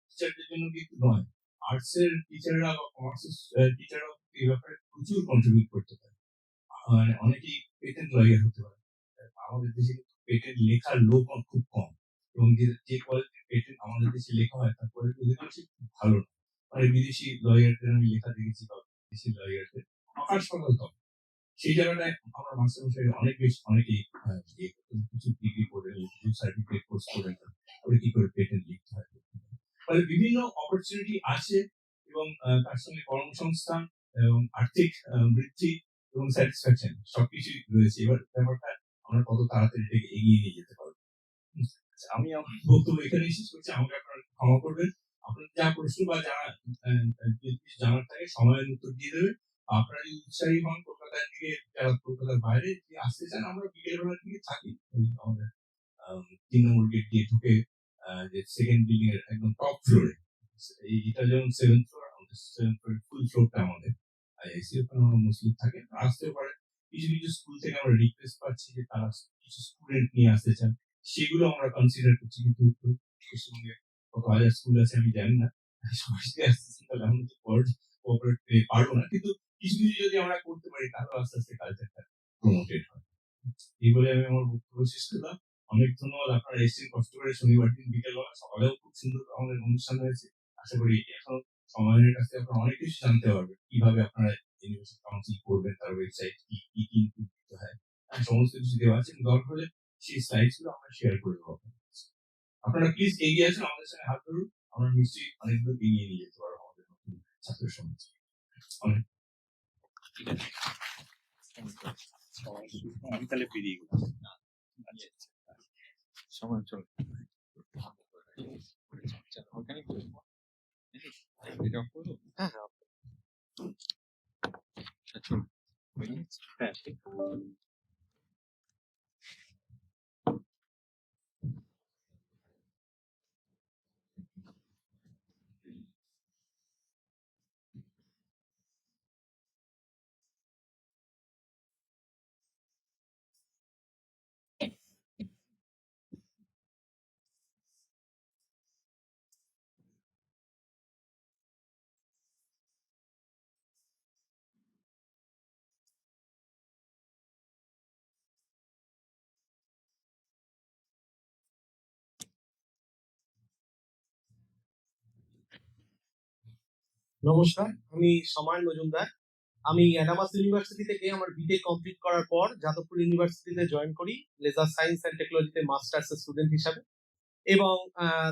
টিচারদের জন্য কিন্তু নয়, আর্টস এর টিচাররা বা কমার্সের টিচাররা এই ব্যাপারে প্রচুর কন্ট্রিবিউট করতে পারে। মানে অনেকেই পেটেন্ট লয়ার হতে পারে। আমাদের দেশে কিন্তু পেটেন্ট লেখার লোক খুব কম, এবং যে কোয়ালিটির পেটেন্ট আমাদের দেশে লেখা হয় তার কোয়ালিটি অধিকাংশই খুব ভালো না। মানে বিদেশি লয়ারদের আমি লেখা দেখেছি বা দেশি লয়ারদের আকাশ পাতাল তফাৎ। সেই জায়গাটায় আমরা মাস্টারমশাই অনেক বেশি অনেকেই কিছু ডিগ্রি করে, কিছু সার্টিফিকেট কোর্স করে করে কি করে পেটেন্ট লিখতে হয়। ফলে বিভিন্ন অপরচুনিটি আছে, এবং তার সঙ্গে কর্মসংস্থান এবং আর্থিক বৃদ্ধি এবং স্যাটিসফ্যাকশন সবকিছুই রয়েছে। এবার ব্যাপারটা আমরা কত তাড়াতাড়ি এটাকে এগিয়ে নিয়ে যেতে পারবো। আচ্ছা, আমি আমার বক্তব্য এখানেই শেষ করছি। আমাকে আপনারা ক্ষমা করবেন। আপনার যা প্রশ্ন বা যারা যদি কিছু জানার থাকে সময়ের উত্তর দিয়ে দেবে। আপনারা যদি উৎসাহী হন কলকাতার দিকে, যারা কলকাতার বাইরে যদি আসতে চান, আমরা বিকেল বেলার দিকে থাকি ওই আমাদের 3 নম্বর গেট দিয়ে ঢুকে যে সেকেন্ড বিল্ডিং এর একদম টপ ফ্লোরে। এটা যেমন 7th ফ্লোর, আমাদের 7th ফ্লোর ফুল ফ্লোরটা আমাদের আইআইসি, ওখানে আমরা মুসলিম থাকে, আসতেও পারে। কিছু কিছু স্কুল থেকে আমরা রিকোয়েস্ট পাচ্ছি যে তারা কিছু স্টুডেন্ট নিয়ে আসতে চান, সেগুলো আমরা কনসিডার করছি। কিন্তু পশ্চিমবঙ্গে কত হাজার স্কুল আছে আমি জানি না, সবাই যদি আসতেছেন তাহলে আমরা তো কোঅপারেট পারবো না, কিন্তু কিছু কিছু যদি আমরা করতে পারি তাহলে আস্তে আস্তে কালচারটা প্রমোটেড হয়। এই বলে আমি আমার বক্তব্য শেষ করলাম। অনেক ধন্যবাদ, আপনারা এসেছেন কষ্ট করে শনিবার দিন বিকেলবেলা। সকালেও খুব সুন্দর আমাদের অনুষ্ঠান হয়েছে। আশা করি এখন সময়ের কাছে আপনারা অনেক কিছু জানতে পারবেন, কিভাবে আপনারা ইউনিভার্সিটি কাউন্সিল করবেন, তার ওয়েবসাইট কি কি কি ইনপুট দিতে হয়, সমস্ত কিছু দেওয়া আছে। দরকার হলে সেই স্লাইডস গুলো আমরা শেয়ার করে দেবো আপনাদের কাছে। আপনারা প্লিজ এগিয়ে আসুন, আমাদের সঙ্গে হাত ধরুন, আমরা নিশ্চয়ই অনেক দূর এগিয়ে নিয়ে যেতে পারবো আমাদের নতুন ছাত্র সমাজ। অনেক আমি তাহলে বেরিয়ে গেলাম। সময় চল ওখানে করবো। এটা করবো? হ্যাঁ হ্যাঁ চল। হ্যাঁ ঠিক। নমস্কার, আমি সময় মজুমদার। আমি অ্যাডামাস ইউনিভার্সিটি থেকে আমার বিটেক কমপ্লিট করার পর যাদবপুর ইউনিভার্সিটিতে জয়েন করি লেজার সায়েন্স অ্যান্ড টেকনোলজিতে মাস্টার্স স্টুডেন্ট হিসাবে, এবং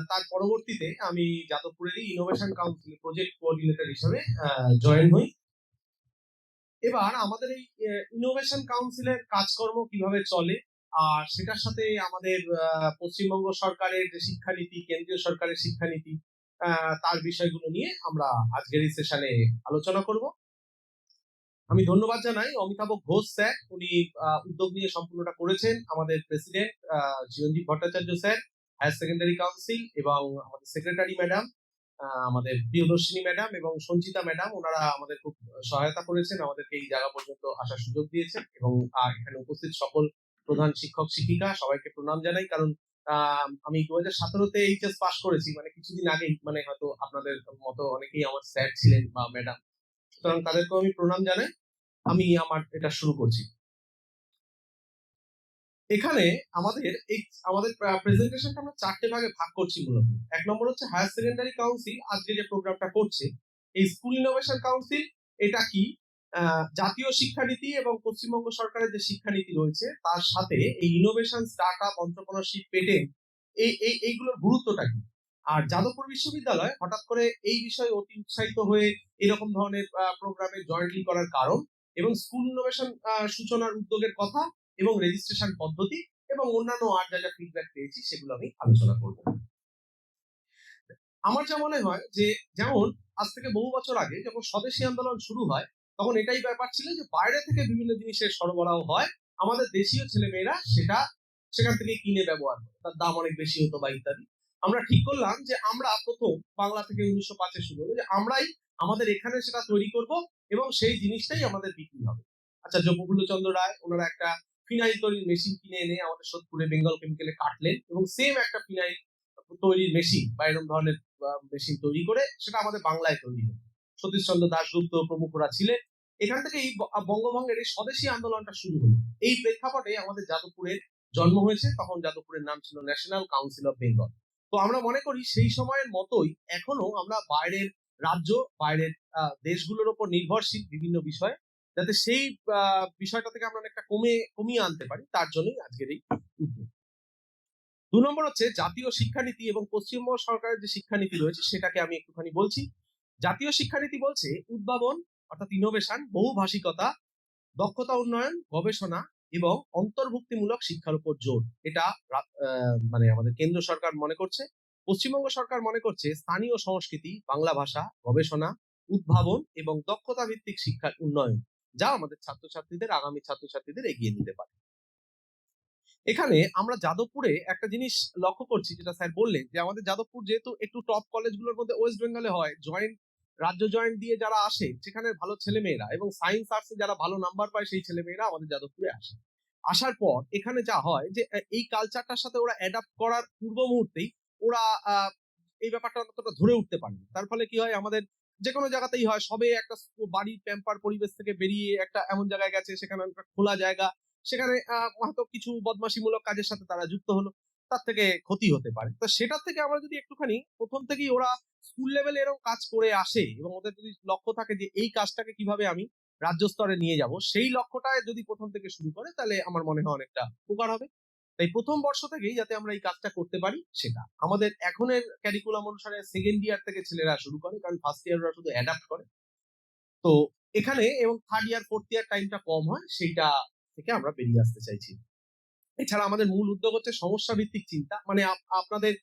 তার পরবর্তীতে আমি যাদবপুরেরই ইনোভেশন কাউন্সিল প্রজেক্ট কোঅর্ডিনেটর হিসাবে জয়েন হই। এবার আমাদের এই ইনোভেশন কাউন্সিলের কাজকর্ম কিভাবে চলে, আর সেটার সাথে আমাদের পশ্চিমবঙ্গ সরকারের যে শিক্ষানীতি, কেন্দ্রীয় সরকারের শিক্ষানীতি, তার বিষয়গুলো নিয়ে আমরা আজকের এই সেশনে আলোচনা করব। আমি ধন্যবাদ জানাই অমিতাভ ঘোষ স্যার, উনি উদ্যোগ নিয়ে সম্পূর্ণটা করেছেন। আমাদের president Chiranjib Bhattacharya sir, higher secondary council, এবং আমাদের সেক্রেটারি ম্যাডাম, আমাদের প্রিয়দর্শিনী ম্যাডাম এবং সঞ্চিতা ম্যাডাম, ওনারা আমাদের খুব সহায়তা করেছেন, আমাদেরকে এই জায়গা পর্যন্ত আসার সুযোগ দিয়েছেন। এবং এখানে উপস্থিত সকল প্রধান শিক্ষক শিক্ষিকা সবাইকে প্রণাম জানাই। কারণ আমি 2017-তে এইচএস পাস করেছি, মানে কিছুদিন আগেই, মানে হয়তো আপনাদের মতো অনেকেই আমার স্যার ছিলেন বা ম্যাডাম, সুতরাং তাদেরকেও আমি প্রণাম জানাই। আমি আমার এটা শুরু করছি। এখানে আমাদের প্রেজেন্টেশনটা আমরা 4টে ভাগে ভাগ করছি মূলত। 1 নম্বর হচ্ছে হায়ার সেকেন্ডারি কাউন্সিল আজকে যে প্রোগ্রামটা করছে, এই স্কুল ইনোভেশন কাউন্সিল এটা কি, জাতীয় শিক্ষানীতি এবং পশ্চিমবঙ্গ সরকারের যে শিক্ষানীতি রয়েছে তার সাথে এই ইনোভেশন, স্টার্টআপ, এন্টারপ্রেনারশিপ, পেটেন্ট, এইগুলোর গুরুত্বটা কি, আর যাদবপুর বিশ্ববিদ্যালয় হঠাৎ করে এই বিষয়ে অতি উৎসাহিত হয়ে এরকম ধরনের প্রোগ্রামে জয়েন্টলি করার কারণ এবং স্কুল ইনোভেশন সূচনার উদ্যোগের কথা এবং রেজিস্ট্রেশন পদ্ধতি এবং অন্যান্য আর যা যা ফিডব্যাক পেয়েছি সেগুলো আমি আলোচনা করব। আমার যা মনে হয় যে যেমন আজ থেকে বহু বছর আগে যখন স্বদেশী আন্দোলন শুরু হয় তখন এটাই ব্যাপার ছিল যে বাইরে থেকে বিভিন্ন জিনিসের সরবরাহ হয়, আমাদের দেশীয় ছেলেমেয়েরা সেখান থেকে কিনে ব্যবহার করে, তার দাম অনেক বেশি হতো বা ইত্যাদি। আমরা ঠিক করলাম যে আমরা প্রথম বাংলা থেকে 1905-এ শুরু হলো যে আমরাই আমাদের এখানে সেটা তৈরি করব এবং সেই জিনিসটাই আমাদের বিক্রি হবে। আচ্ছা, প্রফুল্লচন্দ্র রায় ওনারা একটা ফিনাইল তৈরির মেশিন কিনে এনে আমাদের সোদপুরে বেঙ্গল কেমিক্যালে কাটলেন এবং সেম একটা ফিনাইল তৈরির মেশিন বা এরকম ধরনের মেশিন তৈরি করে সেটা আমাদের বাংলায় তৈরি হলো। সতীশচন্দ্র দাশগুপ্ত প্রমুখরা ছিলেন। এখান থেকে এই বঙ্গভঙ্গের এই স্বদেশী আন্দোলনটা শুরু হলো। এই প্রেক্ষাপটে আমাদের যাদবপুরের জন্ম হয়েছে, তখন যাদবপুরের নাম ছিল ন্যাশনাল কাউন্সিল অফ বেঙ্গল। তো আমরা মনে করি সেই সময়ের মতোই এখনো আমরা বাইরের রাজ্য, বাইরের দেশগুলোর উপর নির্ভরশীল বিভিন্ন বিষয়ে, যাতে সেই বিষয়টা থেকে আমরা অনেকটা কমিয়ে আনতে পারি, তার জন্যই আজকের এই উদ্যোগ। 2 নম্বর হচ্ছে জাতীয় শিক্ষানীতি এবং পশ্চিমবঙ্গ সরকারের যে শিক্ষানীতি রয়েছে সেটাকে আমি একটুখানি বলছি। জাতীয় শিক্ষানীতি বলছে উদ্ভাবন অর্থাৎ ইনোভেশন, বহুভাষিকতা, দক্ষতা উন্নয়ন, গবেষণা এবং অন্তর্ভুক্তিমূলক শিক্ষার উপর জোর। এটা মানে আমাদের কেন্দ্র সরকার মনে করছে। পশ্চিমবঙ্গ সরকার মনে করছে স্থানীয় সংস্কৃতি, বাংলা ভাষা, গবেষণা, উদ্ভাবন এবং দক্ষতা ভিত্তিক শিক্ষার উন্নয়ন, যা আমাদের আগামী ছাত্রছাত্রীদের এগিয়ে নিতে পারে। এখানে আমরা যাদবপুরে একটা জিনিস লক্ষ্য করছি, যেটা স্যার বললেন যে আমাদের যাদবপুর যেহেতু একটু টপ কলেজগুলোর মধ্যে ওয়েস্ট বেঙ্গলে হয়, রাজ্য জয়েন্ট দিয়ে যারা আসে সেখানে ভালো ছেলেমেয়েরা এবং সায়েন্স আর্টসে যারা ভালো নাম্বার পায় সেই ছেলেমেয়েরা আমাদের যাদবপুরে আসে। আসার পর এখানে যা হয় যে এই কালচারটার সাথে ওরা অ্যাডাপ্ট করার পূর্ব মুহূর্তেই ওরা এই ব্যাপারটা অতটা ধরে উঠতে পারে না। তার ফলে কি হয়, আমাদের যে কোনো জায়গাতেই হয়, সবে একটা বাড়ির প্যাম্পার পরিবেশ থেকে বেরিয়ে একটা এমন জায়গায় গেছে সেখানে একটা খোলা জায়গা, সেখানে হয়তো কিছু বদমাশিমূলক কাজের সাথে তারা যুক্ত হলো, তার থেকে ক্ষতি হতে পারে। তো সেটার থেকে আমরা যদি একটুখানি প্রথম থেকেই ওরা স্কুল লেভেলে এরকম কাজ করে আসে এবং ওদের যদি লক্ষ্য থাকে যে এই কাজটাকে কিভাবে আমি রাজ্য স্তরে নিয়ে যাব, সেই লক্ষ্যটায় যদি প্রথম থেকে শুরু করে তাহলে আমার মনে হয় অনেকটা উপকার হবে। তাই প্রথম বর্ষ থেকেই যাতে আমরা এই কাজটা করতে পারি, সেটা আমাদের এখনের ক্যারিকুলাম অনুসারে সেকেন্ড ইয়ার থেকে ছেলেরা শুরু করে, কারণ ফার্স্ট ইয়ার ওরা শুধু অ্যাডাপ্ট করে। তো এখানে এবং থার্ড ইয়ার ফোর্থ ইয়ার টাইমটা কম হয়, সেইটা থেকে আমরা বেরিয়ে আসতে চাইছি। এছাড়া আমাদের মূল উদ্যোগ হচ্ছে সমস্যা ভিত্তিক চিন্তা, মানে আপনাদের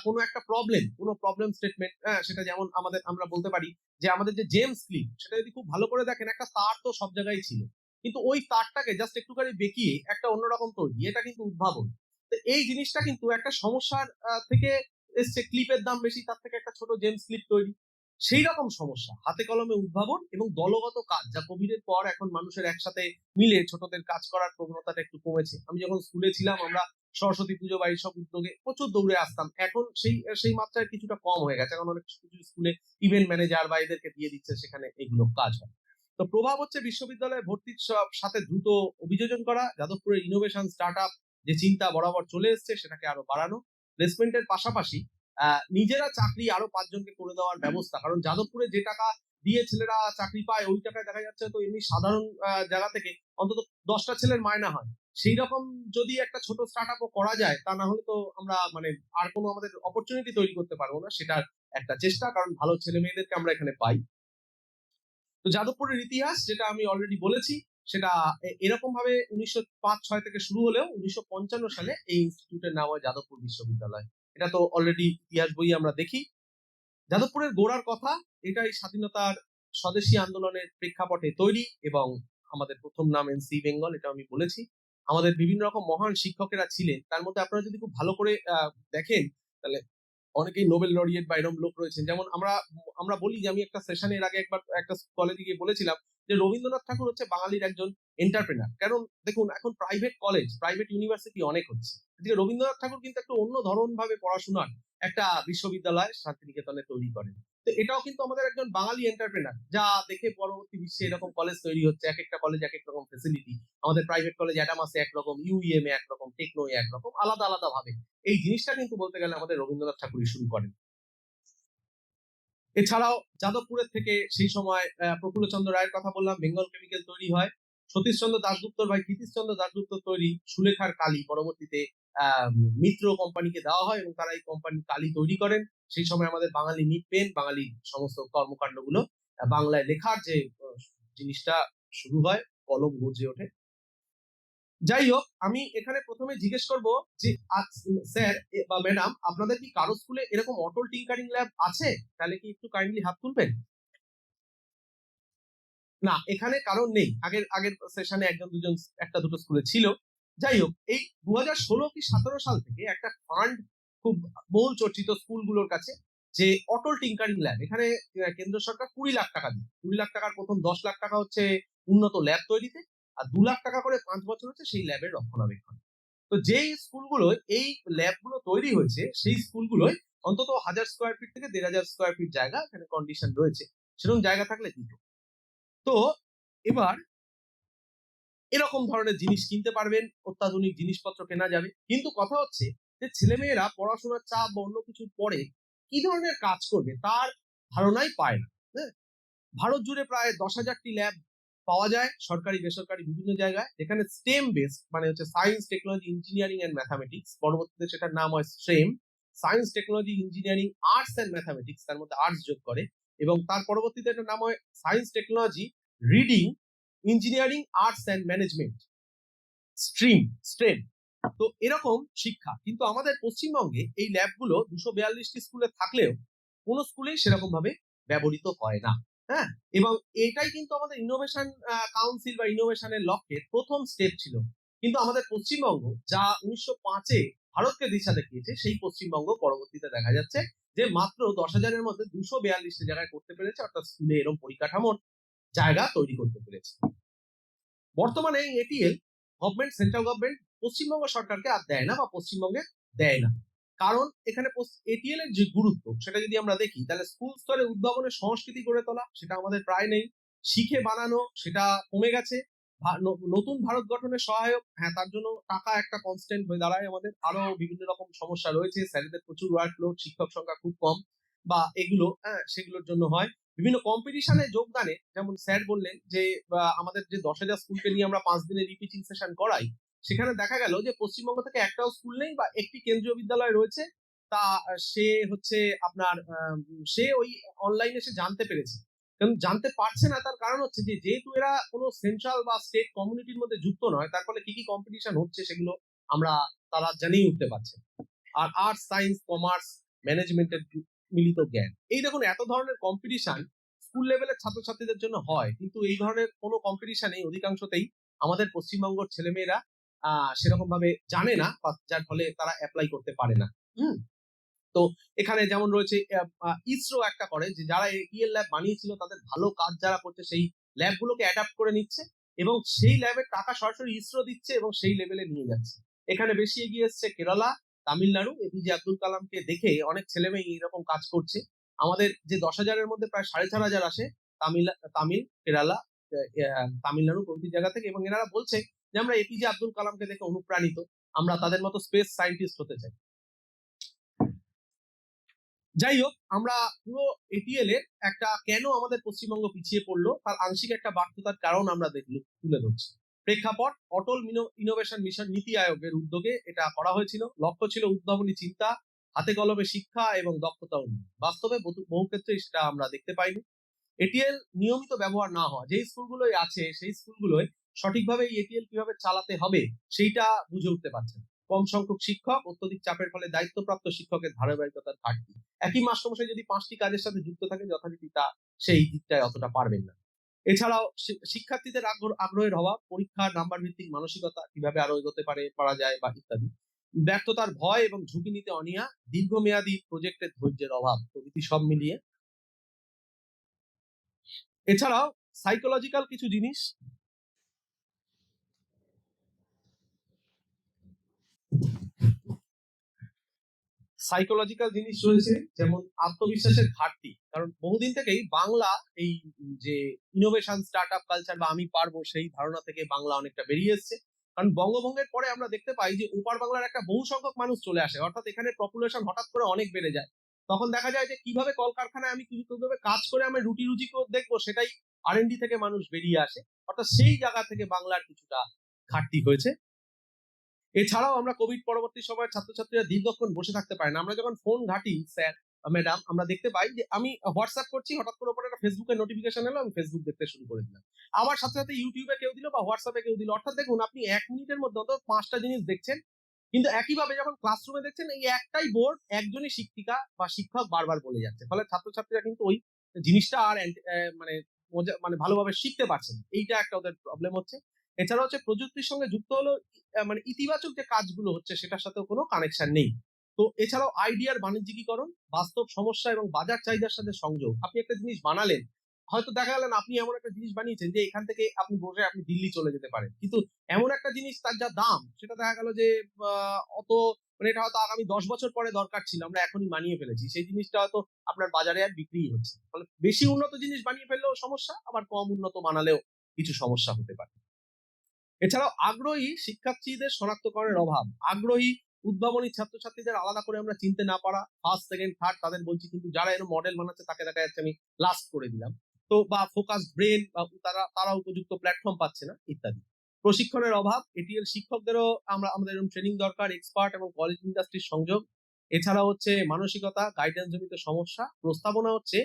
কোনো একটা প্রবলেম স্টেটমেন্ট, সেটা যেমন আমরা বলতে পারি যে আমাদের যে জেমস ক্লিপ, সেটা যদি খুব ভালো করে দেখেন, একটা তার তো সব জায়গায় ছিল, কিন্তু ওই তারটাকে জাস্ট একটুখানি বেঁকিয়ে একটা অন্যরকম তৈরি, এটা কিন্তু উদ্ভাবন। তো এই জিনিসটা কিন্তু একটা সমস্যার থেকে এসছে, ক্লিপের দাম বেশি, তার থেকে একটা ছোট জেমস ক্লিপ তৈরি। সেই রকম সমস্যা হাতে কলমে উদ্ভাবন এবং দলগত কাজ, যা কোভিডের পর এখন মানুষের একসাথে মিলে ছোটদের কাজ করার প্রবণতাটা একটু কমেছে। আমি যখন স্কুলে ছিলাম আমরা সরস্বতী পুজো বা এইসব উদ্যোগে প্রচুর দৌড়ে আসতাম, এখন সেই মাত্রায় কিছুটা কম হয়ে গেছে। এখন অনেক কিছু স্কুলে ইভেন্ট ম্যানেজার বা এদেরকে দিয়ে দিচ্ছে, সেখানে এগুলো কাজ হয়। তো প্রভাব হচ্ছে বিশ্ববিদ্যালয়ে ভর্তির সাথে দ্রুত অভিযোজন করা, যাদবপুরের ইনোভেশন স্টার্ট আপ যে চিন্তা বরাবর চলে এসছে সেটাকে আরো বাড়ানো, প্লেসমেন্টের পাশাপাশি নিজেরা চাকরি আরো 5 জনকে করে দেওয়ার ব্যবস্থা। কারণ যাদবপুরে যে টাকা দিয়ে ছেলেরা চাকরি পায়, ওই টাকায় দেখা যাচ্ছে তো এমনি সাধারণ জায়গা থেকে অন্তত 10টা ছেলের মায়না হয়। সেই রকম যদি একটা ছোট স্টার্ট আপও করা যায়, তা না হলে তো আমরা মানে আর কোনো আমাদের অপরচুনিটি তৈরি করতে পারবো না, সেটার একটা চেষ্টা, কারণ ভালো ছেলে মেয়েদেরকে আমরা এখানে পাই। তো যাদবপুরের ইতিহাস, যেটা আমি অলরেডি বলেছি, সেটা এরকম ভাবে 1905-6 থেকে শুরু হলেও 1955 সালে এই ইনস্টিটিউটের নাম হয় যাদবপুর বিশ্ববিদ্যালয়। এটা তো অলরেডি ইতিহাস বই আমরা দেখি। যাদবপুরের গোড়ার কথা, এটাই স্বাধীনতার স্বদেশী আন্দোলনের প্রেক্ষাপটে তৈরি এবং আমাদের প্রথম নাম এনসি বেঙ্গল, এটা আমি বলেছি। আমাদের বিভিন্ন রকম মহান শিক্ষকেরা ছিলেন, তার মধ্যে আপনারা যদি খুব ভালো করে দেখেন তাহলে অনেকেই নোবেল লরিয়েট বা এরকম লোক রয়েছেন। যেমন আমরা বলি যে আমি একটা সেশনে এর আগে একবার একটা কলেজে গিয়ে বলেছিলাম যে রবীন্দ্রনাথ ঠাকুর হচ্ছে বাঙালির একজন এন্টারপ্রেনার। কারণ দেখুন, এখন প্রাইভেট ইউনিভার্সিটি অনেক হচ্ছে, এদিকে রবীন্দ্রনাথ ঠাকুর কিন্তু একটা অন্য ধরন ভাবে পড়াশোনার একটা বিশ্ববিদ্যালয় শান্তিনিকেতনে তৈরি করেন। তো এটাও কিন্তু আমাদের একজন বাঙালি এন্টারপ্রেনার, যা দেখে পরবর্তী বিশ্বে এরকম কলেজ তৈরি হচ্ছে। এক একটা কলেজ এক এক রকম ফেসিলিটি, আমাদের প্রাইভেট কলেজ অ্যাডামাসে একরকম, ইউইএম এ একরকম, টেকনো একরকম, আলাদা আলাদা ভাবে। এই জিনিসটা কিন্তু বলতে গেলে আমাদের রবীন্দ্রনাথ ঠাকুরই শুরু করেন। এছাড়াও যাদবপুরের থেকে সেই সময় প্রফুল্লচন্দ্র রায়ের কথা বললাম, বেঙ্গল কেমিক্যাল তৈরি হয়। সতীশচন্দ্র দাশগুপ্তর ভাই কৃতিশচন্দ্র দাশগুপ্ত তৈরি সুলেখার কালি, পরবর্তীতে মিত্র কোম্পানিকে দেওয়া হয় এবং তারা এই কোম্পানি কালি তৈরি করেন। সেই সময় আমাদের বাঙালি নিট পেন, বাঙালি সমস্ত কর্মকাণ্ডগুলো বাংলায় লেখার যে জিনিসটা শুরু হয়, কলম গর্জে ওঠে। যাই হোক, আমি এখানে প্রথমে জিজ্ঞেস করব যে স্যার বা ম্যাডাম, আপনাদের কি কারো স্কুলে এরকম অটল টিঙ্কারিং ল্যাব আছে? তাহলে কি একটু কাইন্ডলি হাত তুলবেন। না, এখানে কারণ নেই। আগের সেশনে একজন দুজন একটা দুটো স্কুলে ছিল। যাই হোক, এই 2016 কি 17 সাল থেকে একটা ফান্ড খুব বহুল চর্চিত স্কুলগুলোর কাছে, যে অটল টিঙ্কারিং ল্যাব। এখানে কেন্দ্র সরকার 20 লাখ টাকা দিচ্ছে। 20 লাখ টাকার প্রথম 10 লাখ টাকা হচ্ছে উন্নত ল্যাব তৈরিতে, আর 2 লাখ টাকা করে 5 বছর হচ্ছে সেই ল্যাবের রক্ষণাবেক্ষণ। তো যেই স্কুলগুলো এই ল্যাবগুলো তৈরি হয়েছে, সেই স্কুলগুলোয় অন্তত 1000 স্কোয়ার ফিট থেকে 1500 স্কোয়ার ফিট জায়গা এখানে কন্ডিশন রয়েছে। সেরকম জায়গা থাকলে দিত। তো এবার এরকম ধরনের জিনিস কিনতে পারবেন, অত্যাধুনিক জিনিসপত্র কেনা যাবে। কিন্তু কথা হচ্ছে যে ছেলেমেয়েরা পড়াশোনার চাপ বা অন্য কিছুর পরে কি ধরনের কাজ করবে তার ধারণাই পায় না। হ্যাঁ, ভারত জুড়ে প্রায় 10,000টি ল্যাব পাওয়া যায়, সরকারি বেসরকারি বিভিন্ন জায়গায়, যেখানে স্টেম বেসড, মানে হচ্ছে science, technology, engineering and mathematics, পরবর্তীতে সেটার নাম হয় STREAM, science, technology, engineering, arts and mathematics, তার মধ্যে আর্টস যোগ করে, এবং তার পরবর্তীতে এটার নাম হয় science, technology, reading, engineering, arts and management, STREAM. তো এরকম শিক্ষা। কিন্তু আমাদের পশ্চিমবঙ্গে এই ল্যাবগুলো 242টি স্কুলে থাকলেও কোনো স্কুলেই সেরকম ভাবে ব্যবহৃত হয় না। হ্যাঁ, এবং এটাই কিন্তু আমাদের ইনোভেশন কাউন্সিল বা ইনোভেশনের লক্ষ্যের প্রথম স্টেপ ছিল। কিন্তু আমাদের পশ্চিমবঙ্গ, যা 1905-এ ভারতকে দিশা দেখিয়েছে, সেই পশ্চিমবঙ্গ পরবর্তীতে দেখা যাচ্ছে যে মাত্র 10,000-এর মধ্যে 242টি জায়গায় করতে পেরেছে, অর্থাৎ স্কুলে এরকম পরিকাঠামোর জায়গা তৈরি করতে পেরেছে। বর্তমানে এই ATL government, central government Paschimbanga সরকারকে আর দেয় না, বা পশ্চিমবঙ্গে দেয় না। কারণ এখানে এটিএল এর যে গুরুত্ব, সেটা যদি আমরা দেখি, তাহলে স্কুল স্তরে উদ্ভাবনের সংস্কৃতি গড়ে তোলা, সেটা আমাদের প্রায় নেই। শিখে বানানো, সেটা কমে গেছে। নতুন ভারত গঠনের সহায়ক, হ্যাঁ, তার জন্য টাকা একটা কনস্ট্যান্ট হয়ে দাঁড়ায় আমাদের। আরো বিভিন্ন রকম সমস্যা রয়েছে, স্যারেদের প্রচুর ওয়ার্কলোড, শিক্ষক সংখ্যা খুব কম, বা এগুলো, হ্যাঁ, সেগুলোর জন্য হয়। বিভিন্ন কম্পিটিশনে যোগদানে, যেমন স্যার বললেন যে আমাদের যে 10,000 স্কুলকে নিয়ে আমরা 5 দিনের রিপিটিং সেশন করাই, সেখানে দেখা গেল যে পশ্চিমবঙ্গ থেকে একটাও স্কুল নেই, বা একটি কেন্দ্রীয় বিদ্যালয় রয়েছে, তা সে হচ্ছে আপনার সে ওই অনলাইনে সে জানতে পেরেছে। কারণ জানতে পারছে না, তার কারণ হচ্ছে যে যেহেতু এরা কোনো সেন্ট্রাল বা স্টেট কমিউনিটির মধ্যে যুক্ত নয়, তার ফলে কি কি কম্পিটিশন হচ্ছে সেগুলো আমরা তারা জানিয়ে উঠতে পারছে। আর আর্টস, সায়েন্স, কমার্স, ম্যানেজমেন্টের মিলিত জ্ঞান, এই দেখুন এত ধরনের কম্পিটিশন স্কুল লেভেলের ছাত্রছাত্রীদের জন্য হয়, কিন্তু এই ধরনের কোনো কম্পিটিশনে অধিকাংশতেই আমাদের পশ্চিমবঙ্গের ছেলেমেয়েরা সেরকম ভাবে জানে না, যার ফলে তারা অ্যাপ্লাই করতে পারে না। তো এখানে যেমন রয়েছে ইসরো একটা করে, যে যারা এটিএল ল্যাব বানিয়েছিল তাদের ভালো কাজ যারা করছে, সেই ল্যাবগুলোকে অ্যাডাপ্ট করে নিচ্ছে, এবং সেই ল্যাবের টাকা সরাসরি ইসরো দিচ্ছে এবং সেই লেভেলে নিয়ে যাচ্ছে। এখানে বেশি এগিয়ে এসছে কেরালা, তামিলনাড়ু। এপিজে আব্দুল কালামকে দেখে অনেক ছেলে মেয়ে এইরকম কাজ করছে। আমাদের যে 10,000-এর মধ্যে প্রায় 4,500 আসে তামিল, কেরালা, তামিলনাড়ু প্রভৃতি জায়গা থেকে, এবং এনারা বলছে যে আমরা এপিজে আব্দুল কালামকে দেখে অনুপ্রাণিত, আমরা তাদের মতো স্পেস সায়েন্টিস্ট হতে চাই। যাই হোক, আমরা পুরো এটিএল এর একটা কেন আমাদের পশ্চিমবঙ্গ পিছিয়ে পড়লো তার আংশিক একটা বার্তার কারণ আমরা তুলে ধরছি। প্রেক্ষাপট, অটল ইনোভেশন মিশন নীতি আয়োগের উদ্যোগে এটা করা হয়েছিল। লক্ষ্য ছিল উদ্ভাবনী চিন্তা, হাতে কলমে শিক্ষা এবং দক্ষতা উন্নয়ন। বাস্তবে বহু ক্ষেত্রে সেটা আমরা দেখতে পাইনি। এটিএল নিয়মিত ব্যবহার না হওয়া, যে স্কুলগুলোই আছে সেই স্কুলগুলোয় সঠিকভাবে এটিএল কিভাবে চালাতে হবে সেইটা বুঝে উঠতে পারছে না। কম সংখ্যক শিক্ষক, অত্যধিক চাপের ফলে দায়িত্বপ্রাপ্ত শিক্ষকের ধারাবাহিকতার ঘাটতি। একই মাস্টারমশাই যদি 5টি কাজের সাথে যুক্ত থাকে, যথারীতি তা সেই দিকটায় অতটা পারবেন না। এছাড়াও শিক্ষার্থীদের আগ্রহের অভাব, পরীক্ষার নাম্বার ভিত্তিক মানসিকতা, কিভাবে আরো এগোতে পারা যায় বা ইত্যাদি। ব্যর্থতার ভয় এবং ঝুঁকি নিতে অনীহা, দীর্ঘমেয়াদী প্রজেক্টের ধৈর্যের অভাব প্রভৃতি সব মিলিয়ে। এছাড়াও সাইকোলজিক্যাল কিছু জিনিস, রয়েছে, যেমন আত্মবিশ্বাসের ঘাটতি। কারণ বহুদিন থেকেই বাংলা এই যে ইনোভেশন, স্টার্টআপ কালচার বা আমি পারবো সেই ধারণা থেকে বাংলা অনেকটা বেরিয়ে এসছে। কারণ বঙ্গভঙ্গের পরে আমরা দেখতে পাই যে ওপার বাংলার একটা বহু সংখ্যক মানুষ চলে আসে, অর্থাৎ এখানে পপুলেশন হঠাৎ করে অনেক বেড়ে যায়। তখন দেখা যায় যে কিভাবে কলকারখানায় আমি কিভাবে কাজ করে আমি রুটি রুজি করে দেখবো, সেটাই আর&ডি থেকে মানুষ বেরিয়ে আসে। অর্থাৎ সেই জায়গা থেকে বাংলার কিছুটা ঘাটতি হয়েছে। এছাড়াও আমরা কোভিড পরবর্তী সময়ে ছাত্রছাত্রীরা দীর্ঘক্ষণ বসে থাকতে পারে না। আমরা যখন ফোন ঘাঁটি স্যার, ম্যাডাম, আমরা দেখতে পাই যে আমি হোয়াটসঅ্যাপ করছি, হঠাৎ করে ওপরে একটা ফেসবুকের নোটিফিকেশন এলো, আমি ফেসবুক দেখতে শুরু করে দিলাম। আবার সাথে সাথে ইউটিউবে কেউ দিল বা হোয়াটসঅ্যাপে কেউ দিল। অর্থাৎ দেখুন, আপনি 1 মিনিটের মধ্যে অন্তত 5টা জিনিস দেখছেন। কিন্তু একইভাবে যখন ক্লাসরুমে দেখছেন, এই একটাই বোর্ড, একজনই শিক্ষিকা বা শিক্ষক বারবার বলে যাচ্ছে। ফলে ছাত্রছাত্রীরা কিন্তু ওই জিনিসটা আর মানে মানে ভালোভাবে শিখতে পারছেন। এইটা একটা ওদের প্রবলেম হচ্ছে। এছাড়া হচ্ছে প্রযুক্তির সঙ্গে যুক্ত হলো মানে ইতিবাচক যে কাজগুলো হচ্ছে সেটার সাথেও কোনো কানেকশন নেই। তো এছাড়াও আইডিয়ার বাণিজ্যিকীকরণ, বাস্তব সমস্যা এবং বাজার চাহিদার সাথে সংযোগ। আপনি একটা জিনিস বানালেন, হয়তো দেখা গেল আপনি এমন একটা জিনিস বানিয়েছেন যে এখান থেকে আপনি বসে আপনি দিল্লি চলে যেতে পারেন, কিন্তু এমন একটা জিনিস তার যা দাম, সেটা দেখা গেল যে অত মানে এটা হয়তো আগামী 10 বছর পরে দরকার ছিল, আমরা এখনই বানিয়ে ফেলেছি, সেই জিনিসটা হয়তো আপনার বাজারে আর বিক্রি হচ্ছে। ফলে বেশি উন্নত জিনিস বানিয়ে ফেললেও সমস্যা, আবার কম উন্নত বানালেও কিছু সমস্যা হতে পারে। এছাড়াও আগ্রহী শিক্ষার্থীদের শনাক্তকরণের অভাব, আগ্রহী উদ্ভাবনী ছাত্রছাত্রীদের আলাদা করে আমরা চিনতে না পারা, ফার্স্ট সেকেন্ড থার্ড তাদের বলছি, কিন্তু যারা এর মডেল বানাচ্ছে তাকে দেখা যাচ্ছে আমি লাস্ট করে দিলাম। তো বা ফোকাস ব্রেন, বা তারা উপযুক্ত প্ল্যাটফর্ম পাচ্ছে না ইত্যাদি। প্রশিক্ষণের অভাব, এটিএল শিক্ষকদেরও আমাদের এরকম ট্রেনিং দরকার, এক্সপার্ট এবং কলেজ ইন্ডাস্ট্রির সংযোগ। এছাড়া হচ্ছে মানসিকতা, গাইডেন্স জনিত সমস্যা। প্রস্তাবনা হচ্ছে